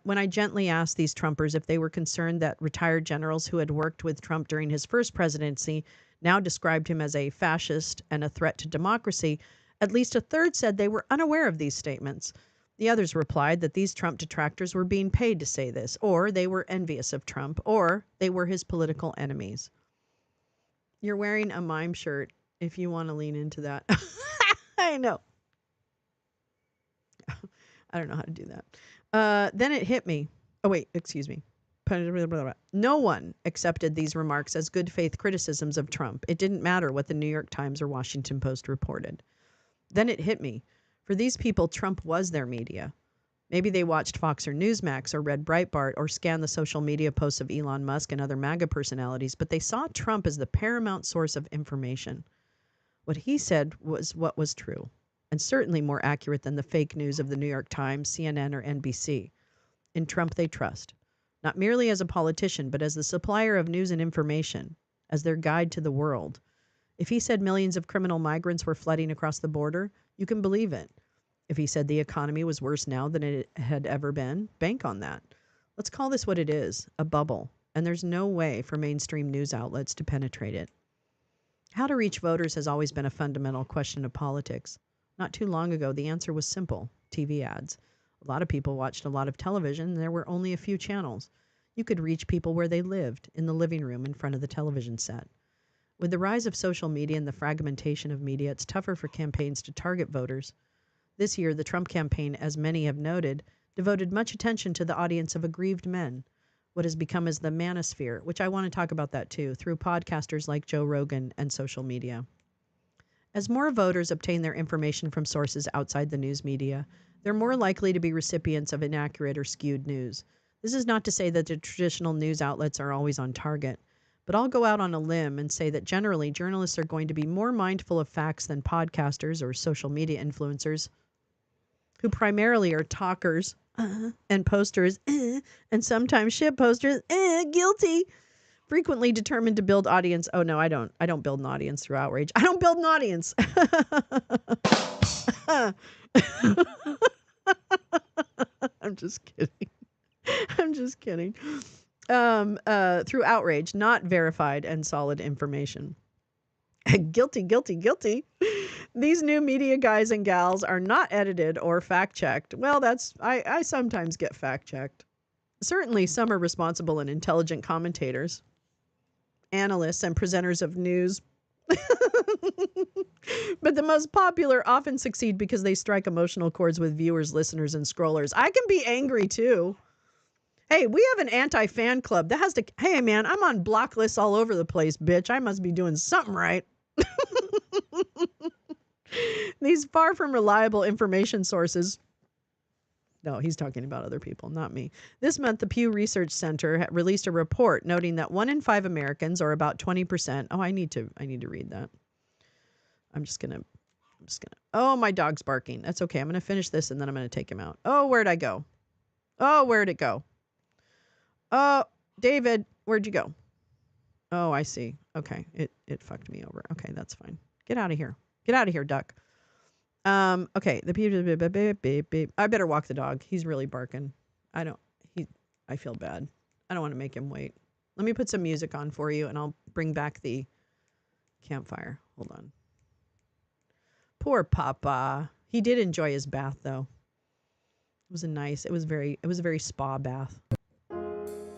When I gently asked these Trumpers if they were concerned that retired generals who had worked with Trump during his first presidency now described him as a fascist and a threat to democracy, at least a third said they were unaware of these statements. The others replied that these Trump detractors were being paid to say this, or they were envious of Trump, or they were his political enemies. You're wearing a mime shirt if you want to lean into that. I know. I don't know how to do that. Then it hit me. Oh, wait, excuse me. No one accepted these remarks as good faith criticisms of Trump. It didn't matter what the New York Times or Washington Post reported. Then it hit me. For these people, Trump was their media. Maybe they watched Fox or Newsmax or read Breitbart or scanned the social media posts of Elon Musk and other MAGA personalities, but they saw Trump as the paramount source of information. What he said was what was true, and certainly more accurate than the fake news of the New York Times, CNN, or NBC. In Trump, they trust, not merely as a politician, but as the supplier of news and information, as their guide to the world. If he said millions of criminal migrants were flooding across the border, you can believe it. If he said the economy was worse now than it had ever been, bank on that. Let's call this what it is, a bubble, and there's no way for mainstream news outlets to penetrate it. How to reach voters has always been a fundamental question of politics. Not too long ago, the answer was simple: TV ads. A lot of people watched a lot of television, and there were only a few channels. You could reach people where they lived, in the living room in front of the television set. With the rise of social media and the fragmentation of media, it's tougher for campaigns to target voters. This year, the Trump campaign, as many have noted, devoted much attention to the audience of aggrieved men, what has become as the manosphere, which I want to talk about that too, through podcasters like Joe Rogan and social media. As more voters obtain their information from sources outside the news media, they're more likely to be recipients of inaccurate or skewed news. This is not to say that the traditional news outlets are always on target, but I'll go out on a limb and say that generally journalists are going to be more mindful of facts than podcasters or social media influencers, who primarily are talkers and posters and sometimes shit posters, guilty, frequently determined to build audience. Oh, no, I don't build an audience through outrage. I don't build an audience. I'm just kidding. I'm just kidding. Through outrage, not verified and solid information. Guilty, guilty, guilty. These new media guys and gals are not edited or fact-checked. Well, I sometimes get fact-checked. Certainly some are responsible and intelligent commentators, analysts, and presenters of news. But the most popular often succeed because they strike emotional chords with viewers, listeners, and scrollers. I can be angry too. Hey, we have an anti-fan club that has to, hey man, I'm on block lists all over the place, bitch. I must be doing something right. These far from reliable information sources. No, he's talking about other people, not me. This month, the Pew Research Center released a report noting that 1 in 5 Americans, or about 20%. Oh, I need to read that. I'm just gonna. Oh, my dog's barking. That's okay. I'm gonna finish this and then I'm gonna take him out. Oh, where'd I go? Oh, where'd it go? Oh, David, where'd you go? Oh, I see. Okay, it fucked me over. Okay, that's fine. Get out of here. Get out of here, duck. Okay, I better walk the dog. He's really barking. I feel bad. I don't want to make him wait. Let me put some music on for you and I'll bring back the campfire. Hold on. Poor Papa. He did enjoy his bath though. It was a very spa bath.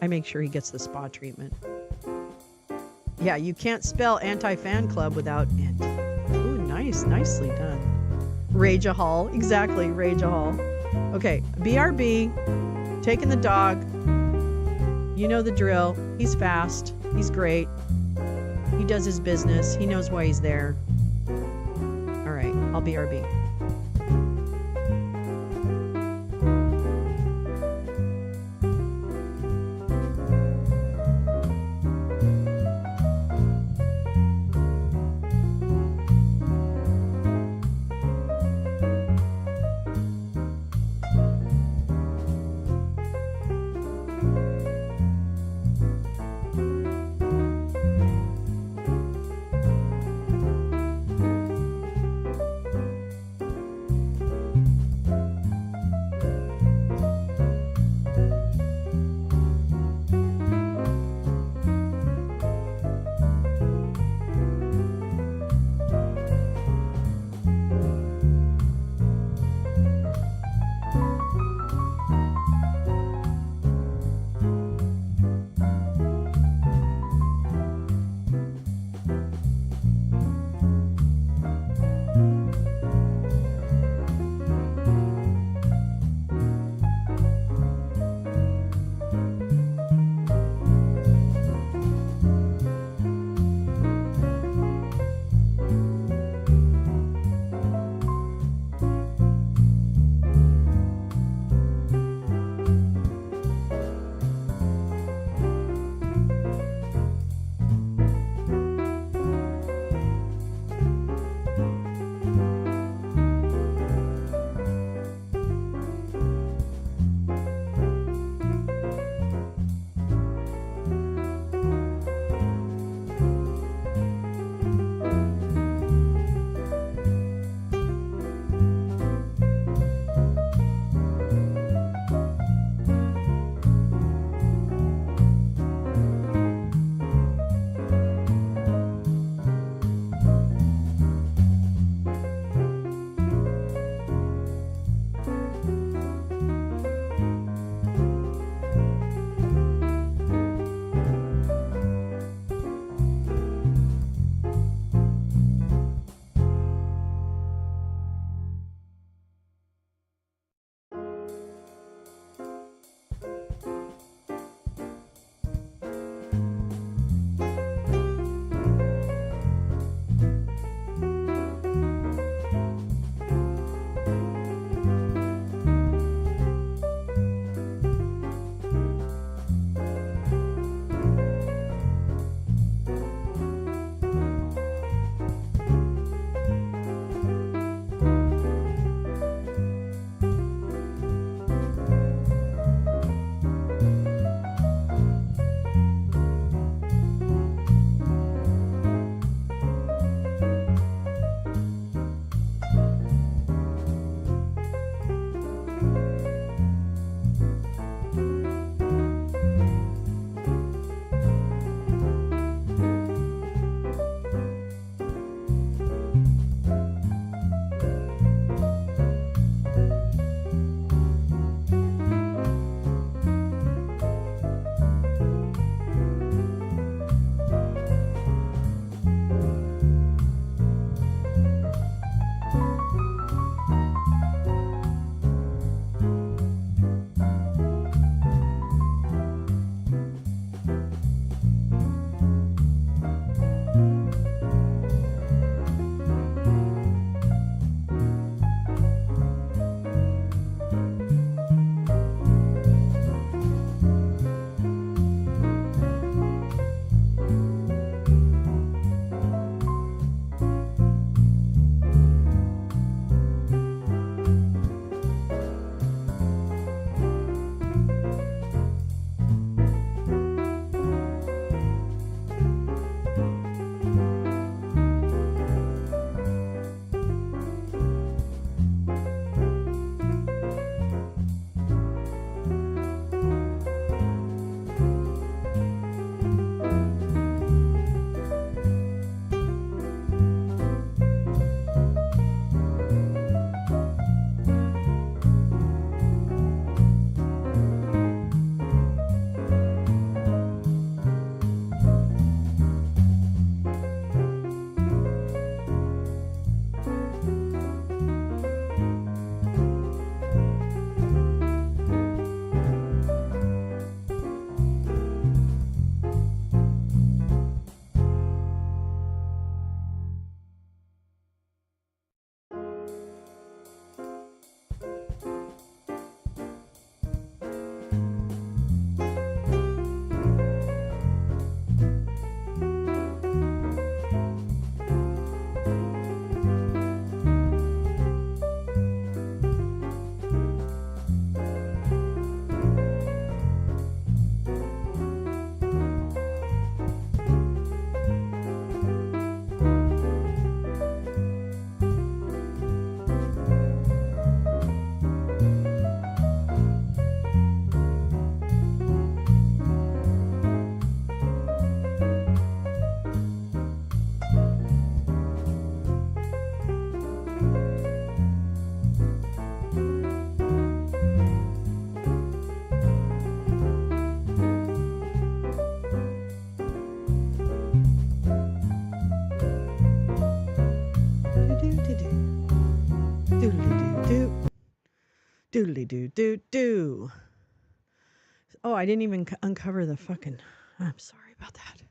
I make sure he gets the spa treatment. Yeah, you can't spell anti-fan club without it. Ooh, nice. Nicely done. Rage-a-hall. Exactly, Rage-a-hall. Okay, BRB, taking the dog. You know the drill. He's fast. He's great. He does his business. He knows why he's there. All right, I'll BRB. Doodly doo doo doo. Oh, I didn't even uncover the fucking. I'm sorry about that.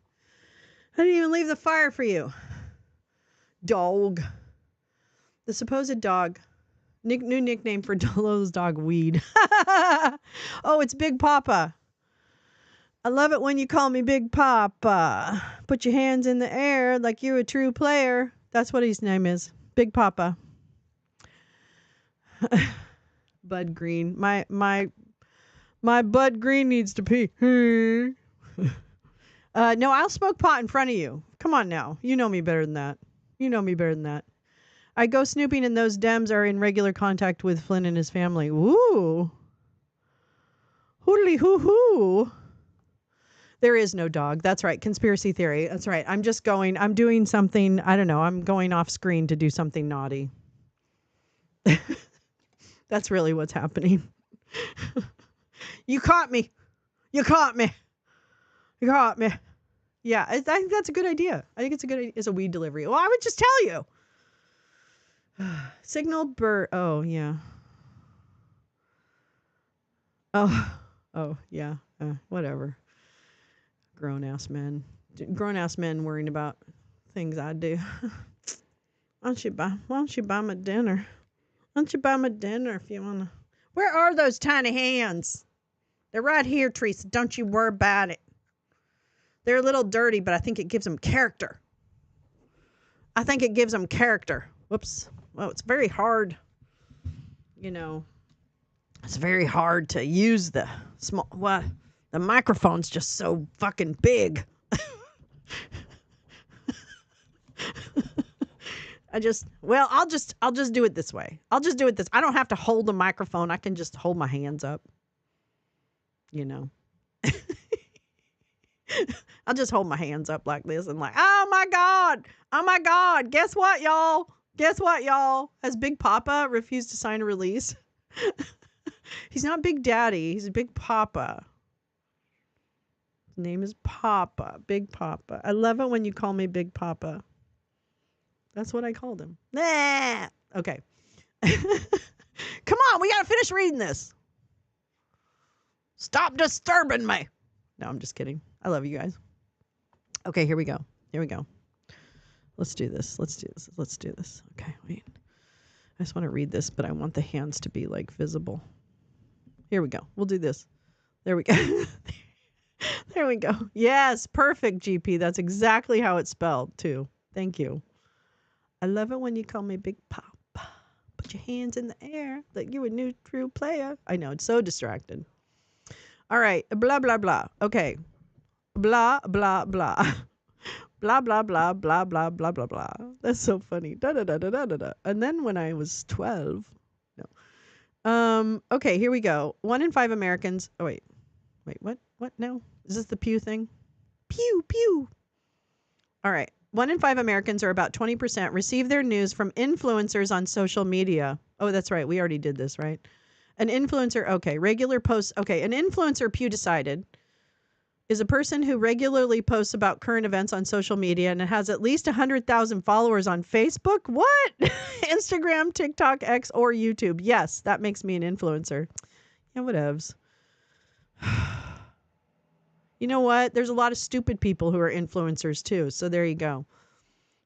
I didn't even leave the fire for you. Dog. The supposed dog. New nickname for Lolo's dog, Weed. Oh, it's Big Papa. I love it when you call me Big Papa. Put your hands in the air like you're a true player. That's what his name is. Big Papa. Bud Green. My Bud Green needs to pee. No, I'll smoke pot in front of you. Come on now. You know me better than that. I go snooping and those Dems are in regular contact with Flynn and his family. Ooh. Hoodly hoo hoo. There is no dog. That's right. Conspiracy theory. That's right. I'm doing something. I don't know. I'm going off screen to do something naughty. That's really what's happening. You caught me. Yeah, I think that's a good idea. I think it's a good idea. It's a weed delivery. Well, I would just tell you. Signal bird. Oh, yeah. Oh, yeah. Whatever. Grown-ass men worrying about things I do. Why don't you buy my dinner? Why don't you buy my dinner if you want to? Where are those tiny hands? They're right here, Teresa. Don't you worry about it. They're a little dirty, but I think it gives them character. Whoops. Well, it's very hard. It's very hard to use the small. What? The microphone's just so fucking big. I'll just do it this way. I don't have to hold the microphone. I can just hold my hands up. I'll just hold my hands up like this and like, oh my God. Guess what, y'all? Has Big Papa refused to sign a release? He's not Big Daddy. He's Big Papa. His name is Papa. Big Papa. I love it when you call me Big Papa. That's what I called him. Nah. Okay. Come on, we got to finish reading this. Stop disturbing me. No, I'm just kidding. I love you guys. Okay, here we go. Let's do this. Okay, wait. I just want to read this, but I want the hands to be like visible. Here we go. We'll do this. There we go. There we go. Yes, perfect, GP. That's exactly how it's spelled, too. Thank you. I love it when you call me Big Papa. Put your hands in the air like you're a new true player. I know, it's so distracted. All right, blah, blah, blah. Okay. Blah, blah, blah. Blah, blah, blah, blah, blah, blah, blah, blah. That's so funny. Da, da, da, da, da, da, da. And then when I was 12. No. Okay, here we go. 1 in 5 Americans. Oh, wait, what? What now? Is this the Pew thing? Pew, pew. All right. 1 in 5 Americans, or about 20%, receive their news from influencers on social media. Oh, that's right. We already did this, right? An influencer, okay. Regular posts, okay. An influencer, Pew decided, is a person who regularly posts about current events on social media and has at least 100,000 followers on Facebook. What? Instagram, TikTok, X, or YouTube. Yes, that makes me an influencer. Yeah, whatevs. You know what? There's a lot of stupid people who are influencers too. So there you go.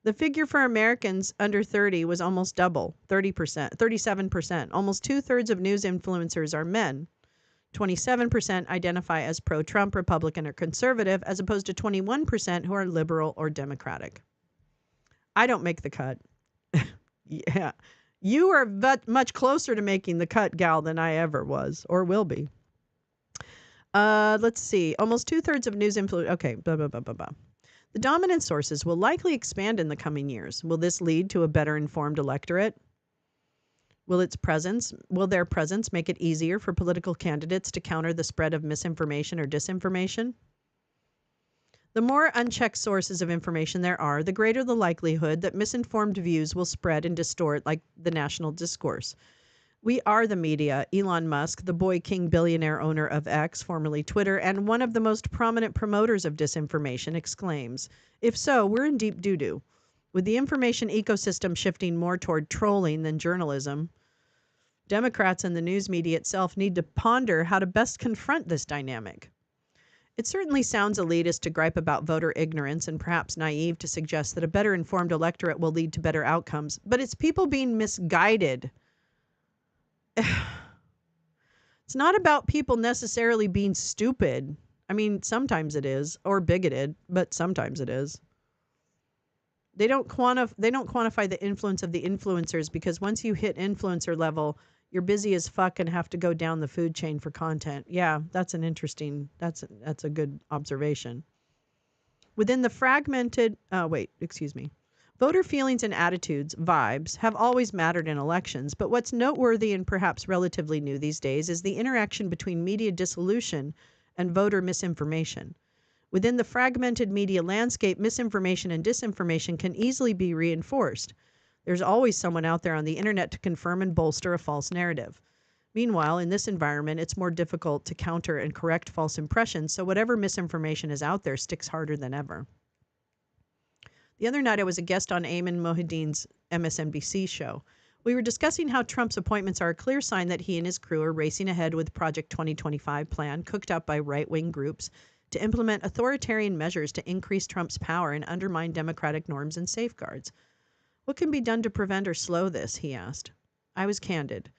The figure for Americans under 30 was almost double, 37%. Almost 2/3 of news influencers are men. 27% identify as pro-Trump, Republican, or conservative, as opposed to 21% who are liberal or Democratic. I don't make the cut. Yeah. You are much closer to making the cut, gal, than I ever was or will be. Let's see. Almost 2/3 of news influence. Okay. Blah, blah, blah, blah, blah. The dominant sources will likely expand in the coming years. Will this lead to a better informed electorate? Will their presence make it easier for political candidates to counter the spread of misinformation or disinformation? The more unchecked sources of information there are, the greater the likelihood that misinformed views will spread and distort like the national discourse. We are the media. Elon Musk, the boy king billionaire owner of X, formerly Twitter, and one of the most prominent promoters of disinformation, exclaims. If so, we're in deep doo-doo. With the information ecosystem shifting more toward trolling than journalism, Democrats and the news media itself need to ponder how to best confront this dynamic. It certainly sounds elitist to gripe about voter ignorance and perhaps naive to suggest that a better informed electorate will lead to better outcomes, but it's people being misguided. It's not about people necessarily being stupid. I mean, sometimes it is, or bigoted, but sometimes it is. They don't quantify the influence of the influencers, because once you hit influencer level, you're busy as fuck and have to go down the food chain for content. Yeah, that's a good observation. Within the fragmented, voter feelings and attitudes, vibes, have always mattered in elections, but what's noteworthy and perhaps relatively new these days is the interaction between media dissolution and voter misinformation. Within the fragmented media landscape, misinformation and disinformation can easily be reinforced. There's always someone out there on the internet to confirm and bolster a false narrative. Meanwhile, in this environment, it's more difficult to counter and correct false impressions, so whatever misinformation is out there sticks harder than ever. The other night, I was a guest on Ayman Mohyeddin's MSNBC show. We were discussing how Trump's appointments are a clear sign that he and his crew are racing ahead with Project 2025 plan cooked up by right-wing groups to implement authoritarian measures to increase Trump's power and undermine democratic norms and safeguards. What can be done to prevent or slow this, he asked. I was candid.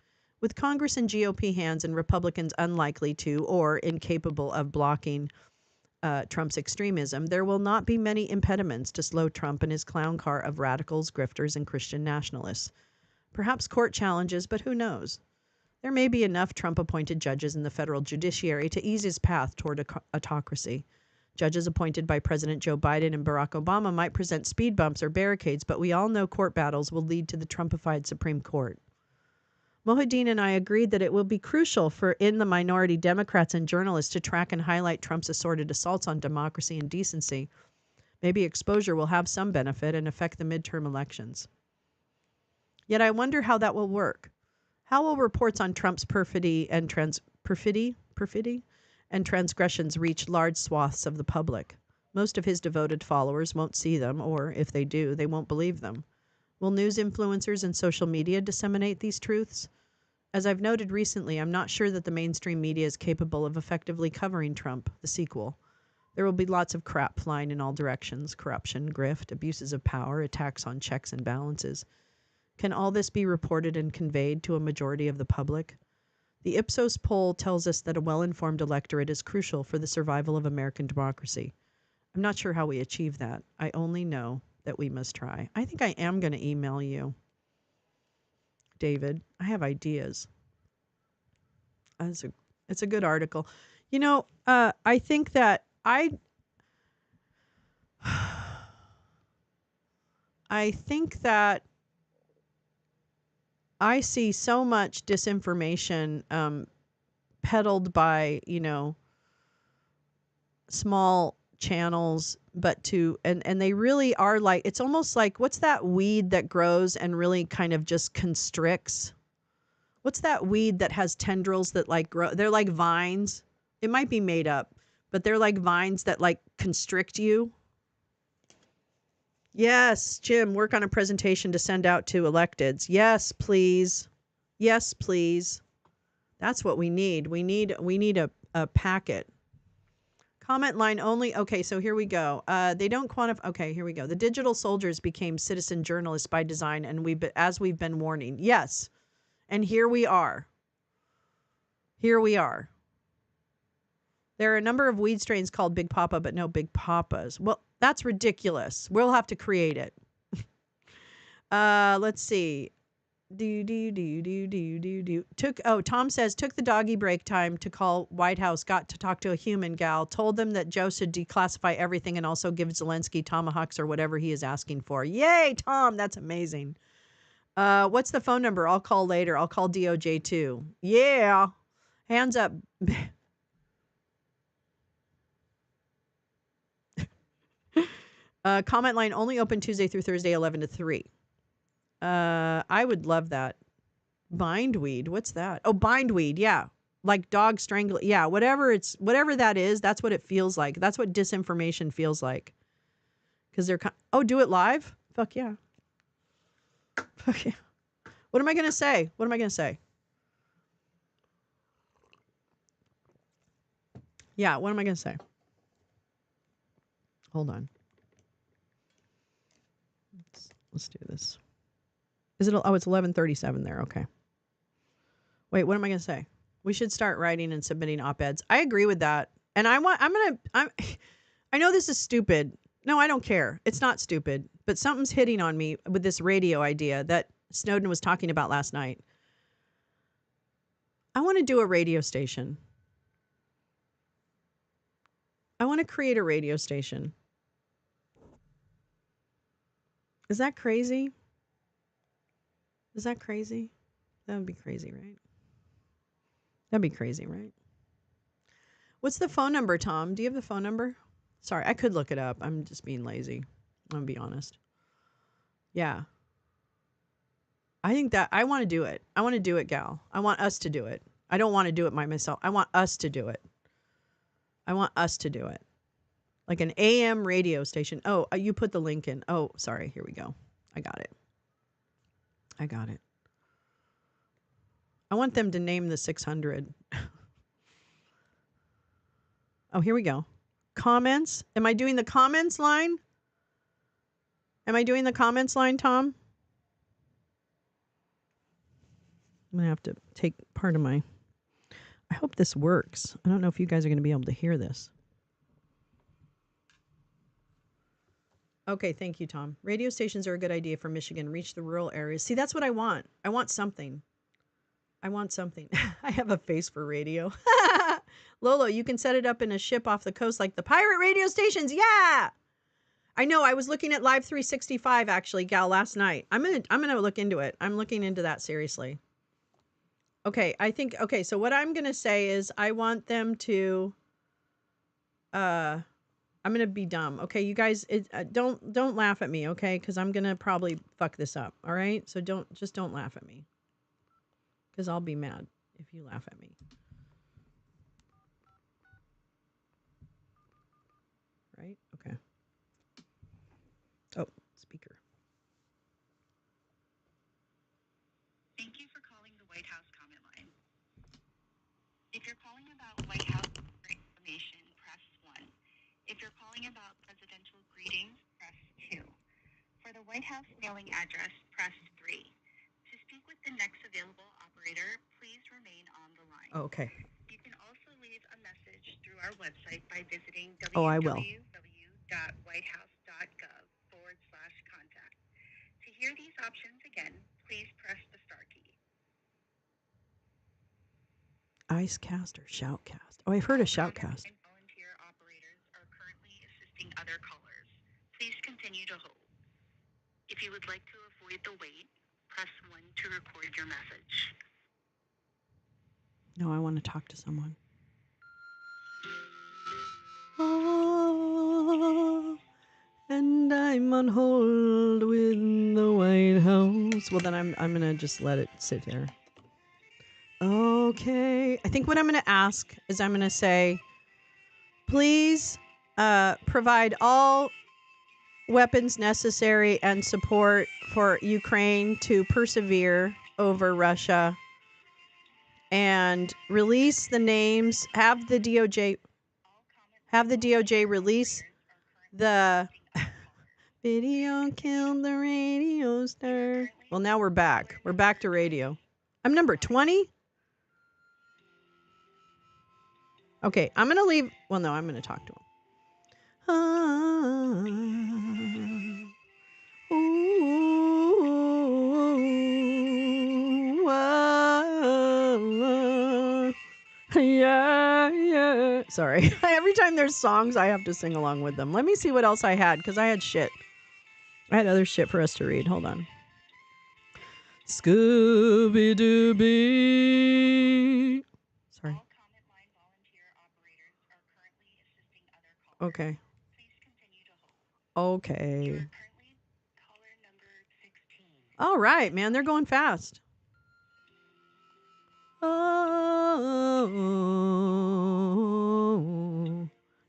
With Congress in GOP hands and Republicans unlikely to or incapable of blocking Trump's extremism, there will not be many impediments to slow Trump and his clown car of radicals, grifters, and Christian nationalists. Perhaps court challenges, but who knows? There may be enough Trump-appointed judges in the federal judiciary to ease his path toward autocracy. Judges appointed by President Joe Biden and Barack Obama might present speed bumps or barricades, but we all know court battles will lead to the Trumpified Supreme Court. Mohyeddin and I agreed that it will be crucial for in-the-minority Democrats and journalists to track and highlight Trump's assorted assaults on democracy and decency. Maybe exposure will have some benefit and affect the midterm elections. Yet I wonder how that will work. How will reports on Trump's perfidy and transgressions reach large swaths of the public? Most of his devoted followers won't see them, or if they do, they won't believe them. Will news influencers and social media disseminate these truths? As I've noted recently, I'm not sure that the mainstream media is capable of effectively covering Trump, the sequel. There will be lots of crap flying in all directions: corruption, grift, abuses of power, attacks on checks and balances. Can all this be reported and conveyed to a majority of the public? The Ipsos poll tells us that a well-informed electorate is crucial for the survival of American democracy. I'm not sure how we achieve that. I only know that we must try. I think I am going to email you, David. I have ideas. It's a good article. You know, I think that I think that I see so much disinformation peddled by, small channels, but and they really are like, it's almost like, what's that weed that grows and really kind of just constricts? What's that weed that has tendrils that like grow? They're like vines. It might be made up, but they're like vines that like constrict you. Yes, Jim, work on a presentation to send out to electeds. Yes, please. Yes, please. That's what we need. We need a packet. Comment line only. Okay, so here we go. They don't quantify. Okay, here we go. The digital soldiers became citizen journalists by design, and as we've been warning. Yes, and here we are. Here we are. There are a number of weed strains called Big Papa, but no Big Papas. Well, that's ridiculous. We'll have to create it. Let's see. Tom says, took the doggy break time to call White House, got to talk to a human gal, told them that Joe should declassify everything and also give Zelensky tomahawks or whatever he is asking for. Yay, Tom. That's amazing. What's the phone number? I'll call later. I'll call DOJ too. Yeah. Hands up. Comment line only open Tuesday through Thursday, 11 to 3. I would love that. Bindweed. What's that? Oh, bindweed. Yeah. Like dog strangle. Yeah. Whatever that is, that's what it feels like. That's what disinformation feels like. Because they're, do it live? Fuck yeah. Fuck yeah. What am I going to say? Yeah, what am I going to say? Hold on. Let's do this. Is it? Oh, it's 11:37 there. Okay. Wait, what am I going to say? We should start writing and submitting op-eds. I agree with that. And I know this is stupid. No, I don't care. It's not stupid. But something's hitting on me with this radio idea that Snowden was talking about last night. I want to do a radio station. I want to create a radio station. Is that crazy? Is that crazy? That would be crazy, right? That'd be crazy, right? What's the phone number, Tom? Do you have the phone number? Sorry, I could look it up. I'm just being lazy. I'm going to be honest. Yeah. I think that I want to do it. I want to do it, gal. I want us to do it. I don't want to do it by myself. I want us to do it. I want us to do it. Like an AM radio station. Oh, you put the link in. Oh, sorry. Here we go. I got it. I want them to name the 600. Oh, here we go. Comments. Am I doing the comments line? Am I doing the comments line, Tom? I'm going to have to take part of my... I hope this works. I don't know if you guys are going to be able to hear this. Okay, thank you, Tom. Radio stations are a good idea for Michigan. Reach the rural areas. See, that's what I want. I want something. I have a face for radio. Lolo, you can set it up in a ship off the coast like the pirate radio stations. Yeah. I know. I was looking at Live 365 actually, gal, last night. I'm gonna look into it. I'm looking into that seriously. Okay, so what I'm gonna say is I want them to I'm gonna be dumb. Okay, you guys, don't laugh at me, okay? Because I'm gonna probably fuck this up. All right, so don't laugh at me, because I'll be mad if you laugh at me. Right? Okay. Oh, speaker. Thank you for calling the White House comment line. If you're calling about White House information, press 1. If you're calling about presidential greetings, press 2. For the White House mailing address, press 3. To speak with the next available operator, please remain on the line. Oh, okay. You can also leave a message through our website by visiting I will. www.whitehouse.gov/contact. To hear these options again, please press the star key. Icecast or Shoutcast? Oh, I've heard of Shoutcast. And volunteer operators are currently assisting other callers. Please continue to hold. If you would like to avoid the wait, press 1 to record your message. No, I want to talk to someone. Oh, and I'm on hold with the White House. Well, then I'm gonna just let it sit here. Okay. I think what I'm gonna ask is I'm gonna say, please provide all weapons necessary and support for Ukraine to persevere over Russia, and release the names. Have the DOJ release the video killed the radio star. Well, now we're back. We're back to radio. I'm number 20. Okay, I'm going to leave. Well, no, I'm going to talk to him. Yeah. Sorry. Every time there's songs, I have to sing along with them. Let me see what else I had, because I had shit. I had other shit for us to read. Hold on. Scooby-Dooby. Sorry. Okay. Okay. All right, man. They're going fast. Oh.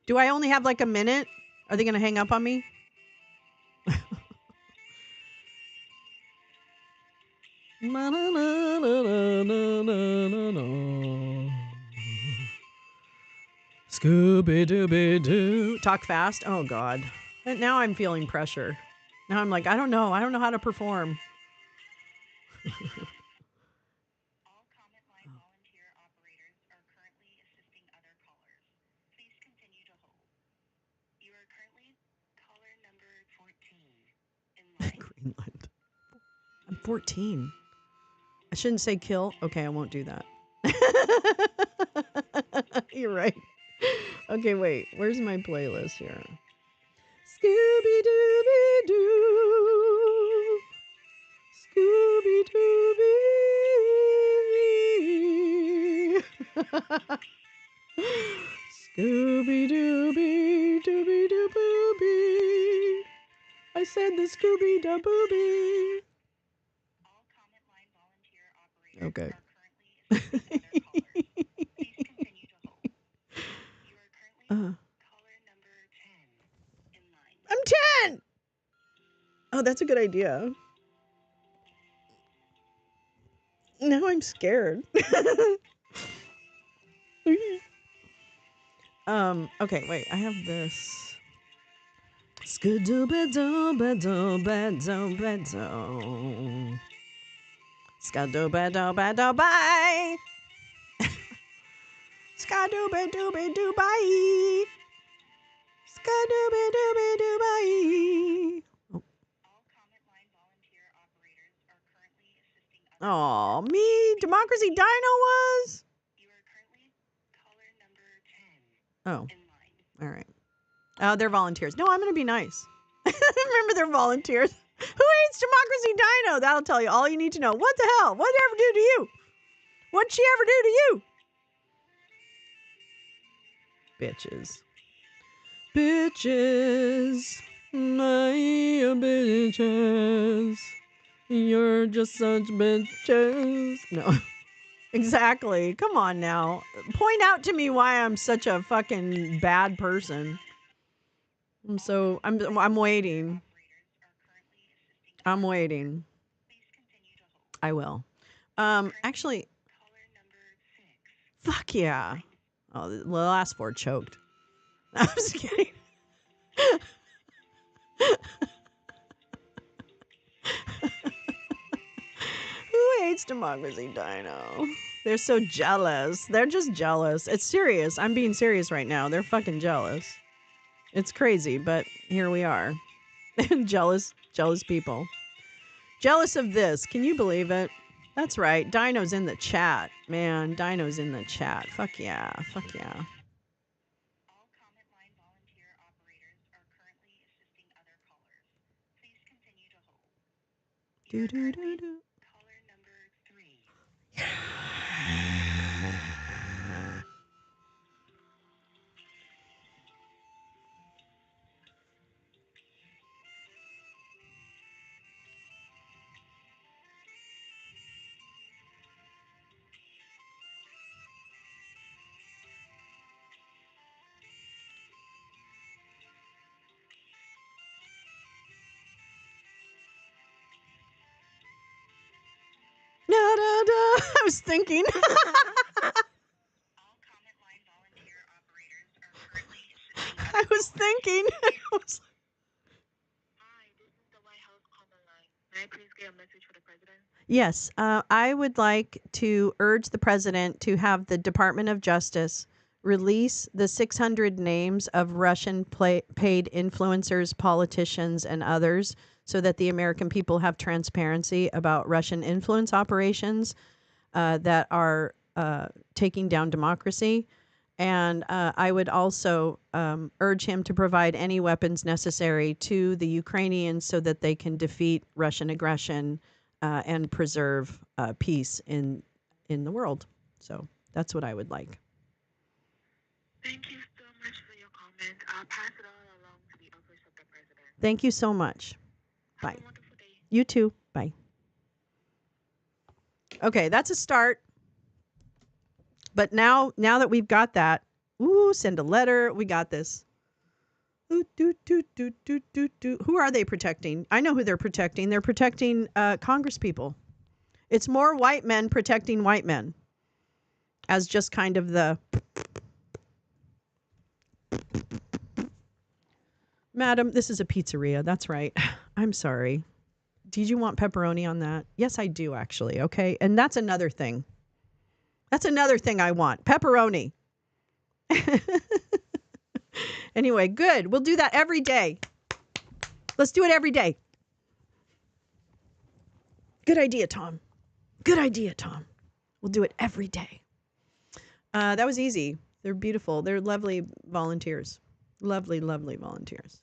Do I only have like a minute? Are they going to hang up on me? Scooby-Dooby-Doo. Talk fast? Oh, God. And now I'm feeling pressure. Now I'm like, I don't know. I don't know how to perform. All comment line volunteer operators are currently assisting other callers. Please continue to hold. You are currently caller number 14 in line. Greenland. I'm 14. I shouldn't say kill. Okay, I won't do that. You're right. Okay, wait. Where's my playlist here? Scooby-Dooby-Doo. Scooby-Dooby. Scooby-Dooby-Dooby-Doo-Booby. I said the Scooby-Doo-Booby. All comment line volunteer operators Okay. are currently assisting other callers. Please continue to hold. You are currently caller number 10 in line. I'm 10. Oh, that's a good idea. Now I'm scared. Okay, wait. I have this. Skadooba-dooba-dooba-dooba-doo. Skadooba-dooba-doo-bye. Skadooba-dooba-doo-bye. Skadooba-dooba-doo-bye. All comment line volunteer operators are currently assisting other Oh, me. Democracy Dino was? You are currently caller number 10 Oh, in line. all right. Oh, they're volunteers. No, I'm going to be nice. Remember, they're volunteers. Who hates Democracy Dino? That'll tell you all you need to know. What the hell? What'd she ever do to you? What'd she ever do to you? Bitches. Bitches. My bitches. You're just such bitches. No. Exactly. Come on now. Point out to me why I'm such a fucking bad person. I'm waiting. I'm waiting. I will. Actually, Caller number 6. fuck yeah. Oh, the last four choked. I'm just kidding. Who hates Democracy Dino? They're so jealous. They're just jealous. It's serious. I'm being serious right now. They're fucking jealous. It's crazy, but here we are. jealous people. Jealous of this. Can you believe it? That's right. Dino's in the chat. Man, Dino's in the chat. Fuck yeah. Fuck yeah. All comment line volunteer operators are currently assisting other callers. Please continue to hold. You are currently caller number 3. I was thinking. All comment line volunteer operators are currently assisting I other was callers. thinking. Hi, this is the White House comment line. May I please get a message for the president? Yes, I would like to urge the president to have the Department of Justice release the 600 names of Russian paid influencers, politicians, and others so that the American people have transparency about Russian influence operations that are taking down democracy. And I would also urge him to provide any weapons necessary to the Ukrainians so that they can defeat Russian aggression and preserve peace in the world. So that's what I would like. Thank you so much for your comment. I'll pass it all along to the office of the president. Thank you so much. Bye. Have a wonderful day. You too. Bye. Okay, that's a start. But now that we've got that, send a letter. We got this. Who are they protecting? I know who they're protecting. They're protecting Congress people. It's more white men protecting white men as just kind of the Madam, this is a pizzeria. That's right. I'm sorry. Did you want pepperoni on that? Yes, I do, actually. Okay. And that's another thing. That's another thing I want. Pepperoni. Anyway, good. We'll do that every day. Let's do it every day. Good idea, Tom. Good idea, Tom. We'll do it every day. That was easy. They're beautiful. They're lovely volunteers. Lovely, lovely volunteers.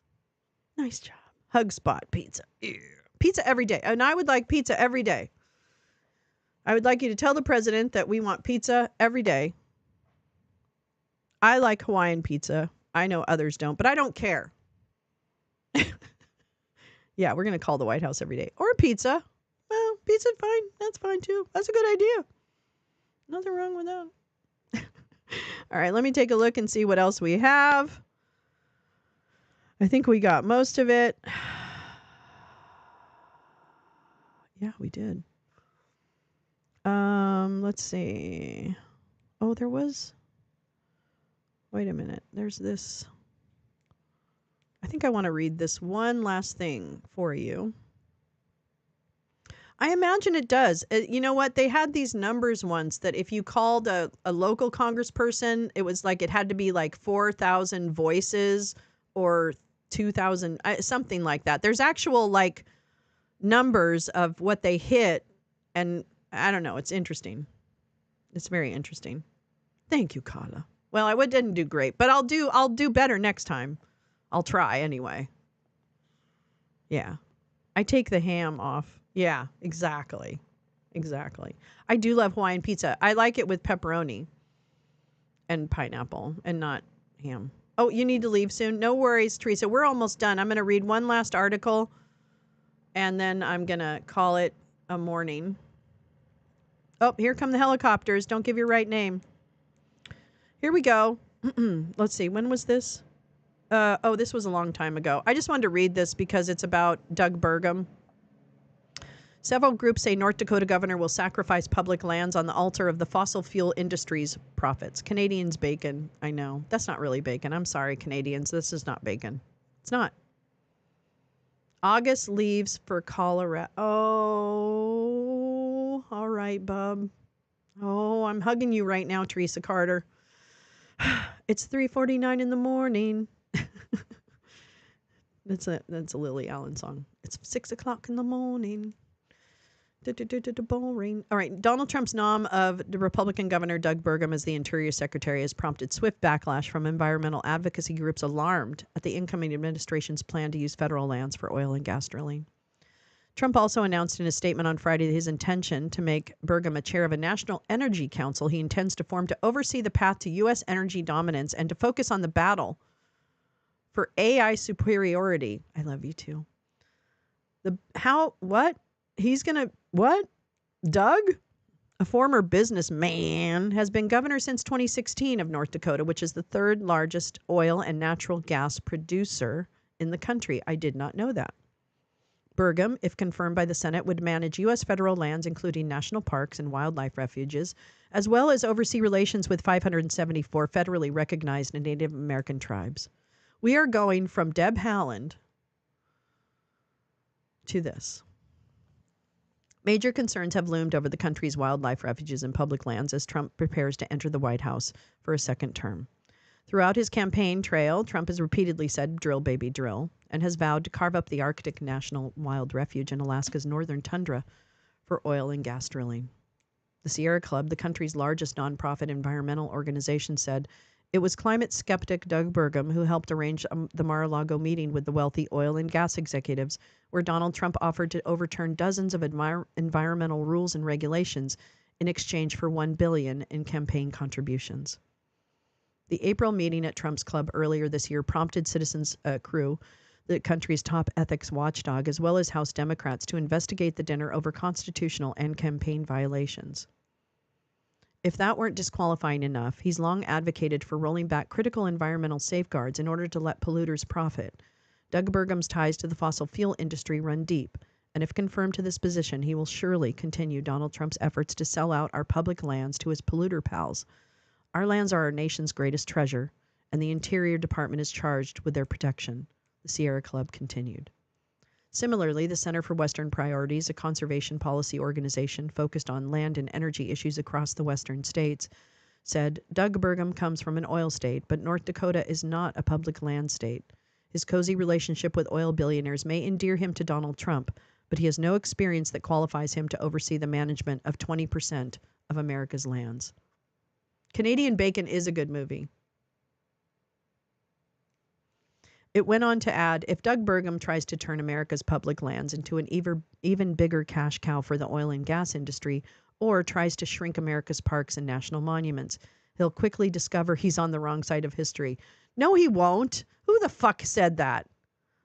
Nice job. Hug Spot Pizza. Yeah. Pizza every day. And I would like pizza every day. I would like you to tell the president that we want pizza every day. I like Hawaiian pizza. I know others don't, but I don't care. Yeah, we're going to call the White House every day. Or pizza. Well, pizza's fine. That's fine too. That's a good idea. Nothing wrong with that. All right, let me take a look and see what else we have. I think we got most of it. Yeah, we did. Let's see. Oh, there was. Wait a minute. There's this. I think I want to read this one last thing for you. I imagine it does. You know what? They had these numbers once that if you called a local congressperson, it was like it had to be like 4,000 voices or 2,000, something like that. There's actual like numbers of what they hit. And I don't know. It's interesting. It's very interesting. Thank you, Carla. Well, I didn't do great, but I'll do better next time. I'll try anyway. Yeah. I take the ham off. Yeah, exactly. Exactly. I do love Hawaiian pizza. I like it with pepperoni and pineapple and not ham. Oh, you need to leave soon? No worries, Teresa. We're almost done. I'm going to read one last article and then I'm going to call it a morning. Oh, here come the helicopters. Don't give your right name. Here we go. Let's see. When was this? This was a long time ago. I just wanted to read this because it's about Doug Burgum. Several groups say North Dakota governor will sacrifice public lands on the altar of the fossil fuel industry's profits. Canadians' bacon. I know. That's not really bacon. I'm sorry, Canadians. This is not bacon. It's not. August leaves for Colorado. Oh, all right, bub. Oh, I'm hugging you right now, Teresa Carter. It's 3:49 in the morning. That's a Lily Allen song. It's 6 o'clock in the morning. Boring. All right. Donald Trump's nom of the Republican Governor Doug Burgum as the Interior Secretary has prompted swift backlash from environmental advocacy groups alarmed at the incoming administration's plan to use federal lands for oil and gas drilling. Trump also announced in a statement on Friday his intention to make Burgum a chair of a National Energy Council he intends to form to oversee the path to U.S. energy dominance and to focus on the battle for AI superiority. I love you too. What? He's going to, what? Doug, a former businessman, has been governor since 2016 of North Dakota, which is the third largest oil and natural gas producer in the country. I did not know that. Burgum, if confirmed by the Senate, would manage U.S. federal lands, including national parks and wildlife refuges, as well as oversee relations with 574 federally recognized Native American tribes. We are going from Deb Haaland to this. Major concerns have loomed over the country's wildlife refuges and public lands as Trump prepares to enter the White House for a second term. Throughout his campaign trail, Trump has repeatedly said, drill, baby, drill, and has vowed to carve up the Arctic National Wild Refuge in Alaska's northern tundra for oil and gas drilling. The Sierra Club, the country's largest nonprofit environmental organization, said it was climate skeptic Doug Burgum who helped arrange the Mar-a-Lago meeting with the wealthy oil and gas executives, where Donald Trump offered to overturn dozens of environmental rules and regulations in exchange for $1 billion in campaign contributions. The April meeting at Trump's club earlier this year prompted Citizens Crew, the country's top ethics watchdog, as well as House Democrats, to investigate the dinner over constitutional and campaign violations. If that weren't disqualifying enough, he's long advocated for rolling back critical environmental safeguards in order to let polluters profit. Doug Burgum's ties to the fossil fuel industry run deep, and if confirmed to this position, he will surely continue Donald Trump's efforts to sell out our public lands to his polluter pals. Our lands are our nation's greatest treasure, and the Interior Department is charged with their protection. The Sierra Club continued. Similarly, the Center for Western Priorities, a conservation policy organization focused on land and energy issues across the western states, said Doug Burgum comes from an oil state, but North Dakota is not a public land state. His cozy relationship with oil billionaires may endear him to Donald Trump, but he has no experience that qualifies him to oversee the management of 20% of America's lands. Canadian Bacon is a good movie. It went on to add, if Doug Burgum tries to turn America's public lands into an even bigger cash cow for the oil and gas industry, or tries to shrink America's parks and national monuments, he'll quickly discover he's on the wrong side of history. No, he won't. Who the fuck said that?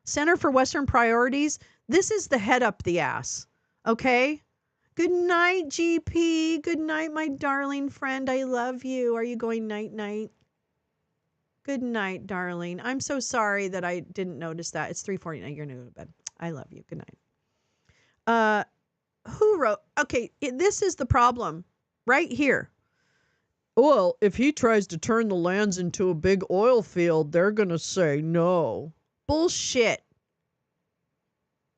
Center for Western Priorities? This is the head up the ass. Okay? Good night, GP. Good night, my darling friend. I love you. Are you going night-night? Good night, darling. I'm so sorry that I didn't notice that. It's 3:49. You're going to go to bed. I love you. Good night. Who wrote? Okay, this is the problem right here. Well, if he tries to turn the lands into a big oil field, they're going to say no. Bullshit.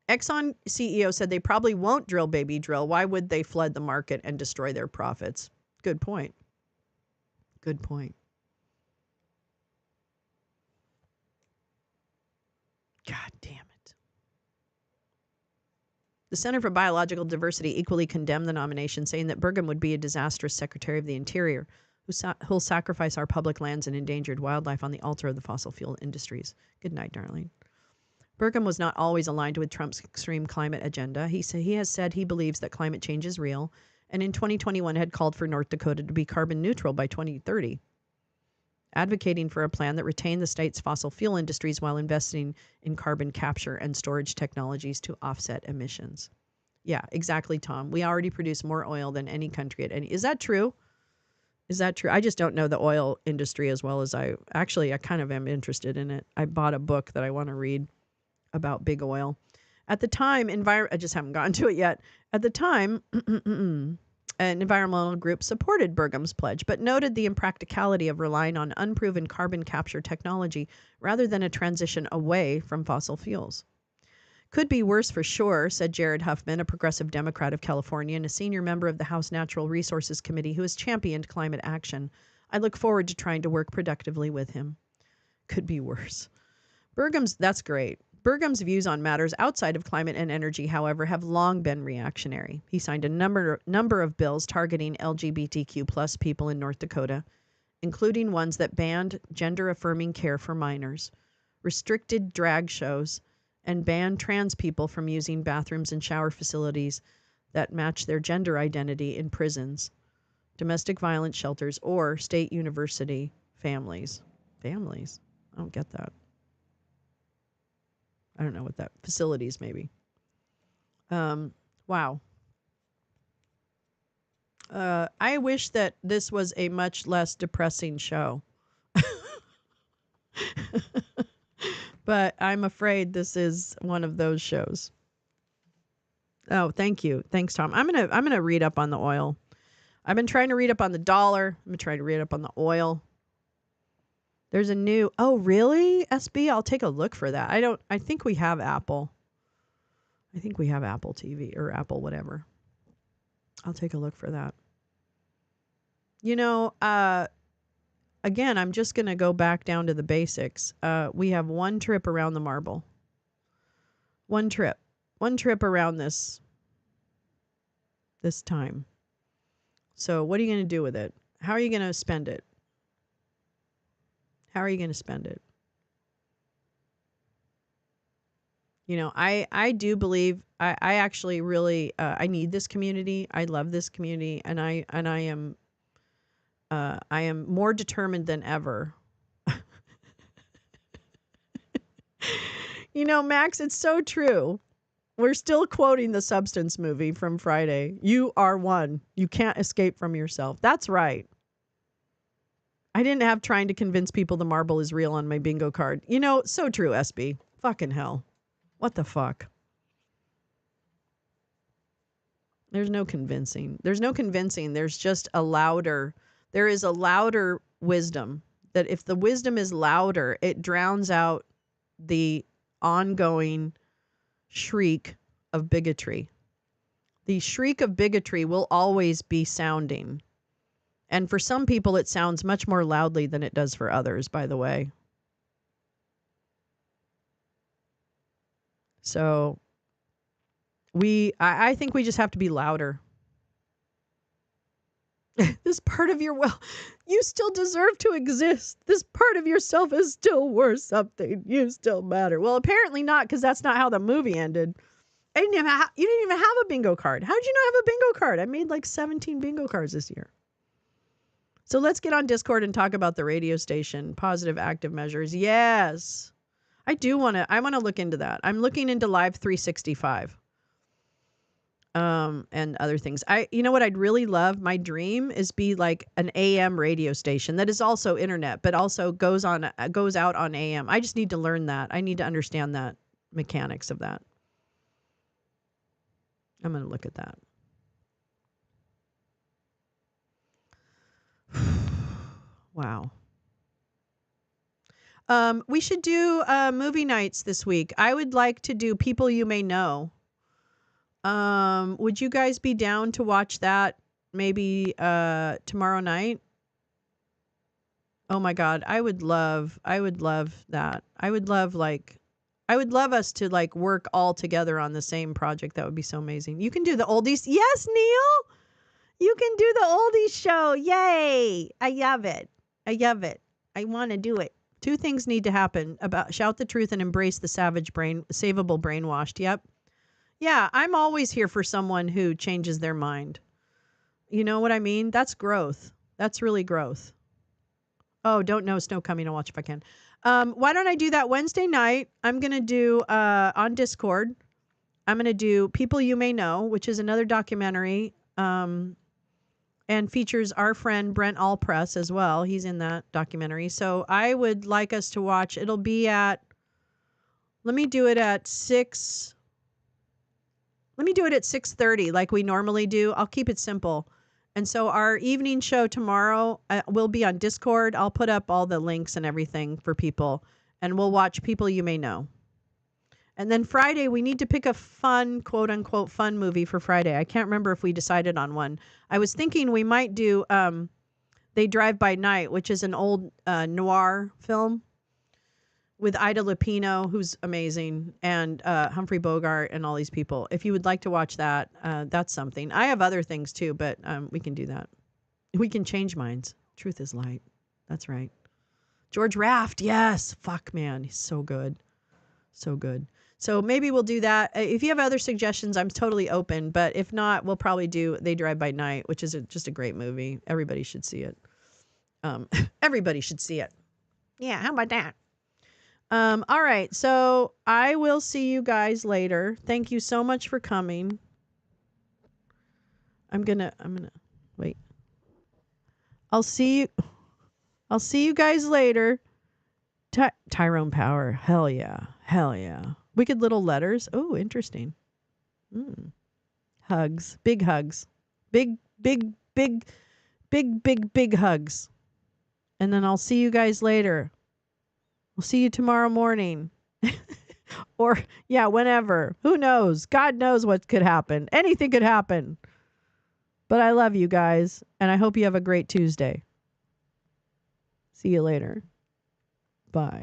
Exxon CEO said they probably won't drill baby drill. Why would they flood the market and destroy their profits? Good point. Good point. God damn it. The Center for Biological Diversity equally condemned the nomination, saying that Burgum would be a disastrous Secretary of the Interior who'll sacrifice our public lands and endangered wildlife on the altar of the fossil fuel industries. Good night, darling. Burgum was not always aligned with Trump's extreme climate agenda. He has said he believes that climate change is real, and in 2021 had called for North Dakota to be carbon neutral by 2030, advocating for a plan that retained the state's fossil fuel industries while investing in carbon capture and storage technologies to offset emissions. Yeah, exactly, Tom. We already produce more oil than any country at any. Is that true? Is that true? I just don't know the oil industry as well as I kind of am interested in it. I bought a book that I want to read about big oil. At the time, I just haven't gotten to it yet. At the time, an environmental group supported Burgum's pledge, but noted the impracticality of relying on unproven carbon capture technology rather than a transition away from fossil fuels. Could be worse for sure, said Jared Huffman, a progressive Democrat of California and a senior member of the House Natural Resources Committee who has championed climate action. I look forward to trying to work productively with him. Could be worse. That's great. Burgum's views on matters outside of climate and energy, however, have long been reactionary. He signed a number of bills targeting LGBTQ plus people in North Dakota, including ones that banned gender-affirming care for minors, restricted drag shows, and banned trans people from using bathrooms and shower facilities that match their gender identity in prisons, domestic violence shelters, or state university families. Families? I don't get that. I don't know what that facilities maybe. Wow. I wish that this was a much less depressing show. But I'm afraid this is one of those shows. Oh, thank you. Thanks, Tom. I'm gonna read up on the oil. I've been trying to read up on the dollar. I'm trying to read up on the oil. There's a new. Oh, really? SB? I'll take a look for that. I think we have Apple. I think we have Apple TV or Apple whatever. I'll take a look for that. You know, again, I'm just going to go back down to the basics. We have one trip around the marble. One trip around this time. So what are you going to do with it? How are you going to spend it? How are you going to spend it? You know, I do believe I actually really I need this community. I love this community, and I am more determined than ever. You know, Max, it's so true. We're still quoting the Substance movie from Friday. You are one. You can't escape from yourself. That's right. I didn't have trying to convince people the marble is real on my bingo card. You know, so true, SB. Fucking hell. What the fuck? There's no convincing. There's just there is a louder wisdom that if the wisdom is louder, it drowns out the ongoing shriek of bigotry. The shriek of bigotry will always be sounding. And for some people, it sounds much more loudly than it does for others, by the way. So I think we just have to be louder. This part of you still deserve to exist. This part of yourself is still worth something. You still matter. Well, apparently not, because that's not how the movie ended. You didn't even have a bingo card. How did you not have a bingo card? I made like 17 bingo cards this year. So let's get on Discord and talk about the radio station, positive active measures. Yes. I want to look into that. I'm looking into Live 365. And other things. You know what I'd really love? My dream is be like an AM radio station that is also internet, but also goes out on AM. I just need to learn that. I need to understand that mechanics of that. I'm going to look at that. Wow. We should do movie nights this week. I would like to do People You May Know. Would you guys be down to watch that maybe tomorrow night? Oh my God, I would love that. I would love us to like work all together on the same project. That would be so amazing. You can do the oldies. Yes, Neil. You can do the oldies show. Yay. I love it. I want to do it. Two things need to happen: shout the truth and embrace the savable brainwashed. Yep. Yeah, I'm always here for someone who changes their mind. You know what I mean? That's growth. That's really growth. Oh, don't know snow coming. I'll watch if I can. Why don't I do that Wednesday night? I'm going to do on Discord. I'm going to do People You May Know, which is another documentary and features our friend Brent Allpress as well. He's in that documentary. So I would like us to watch. It'll be let me do it at 6:30 like we normally do. I'll keep it simple. And so our evening show tomorrow will be on Discord. I'll put up all the links and everything for people. And we'll watch People You May Know. And then Friday, we need to pick a fun, quote unquote, fun movie for Friday. I can't remember if we decided on one. I was thinking we might do They Drive by Night, which is an old noir film with Ida Lupino, who's amazing, and Humphrey Bogart and all these people. If you would like to watch that, that's something. I have other things too, but we can do that. We can change minds. Truth is light. That's right. George Raft, yes. Fuck, man. He's so good. So good. So maybe we'll do that. If you have other suggestions, I'm totally open. But if not, we'll probably do They Drive by Night, which is just a great movie. Everybody should see it. Everybody should see it. Yeah, how about that? All right. So I will see you guys later. Thank you so much for coming. I'm gonna wait. I'll see you guys later. Tyrone Power. Hell yeah. Wicked Little Letters. Oh, interesting. Hugs. Big hugs. Big hugs. And then I'll see you guys later. We'll see you tomorrow morning. Or, yeah, whenever. Who knows? God knows what could happen. Anything could happen. But I love you guys, and I hope you have a great Tuesday. See you later. Bye.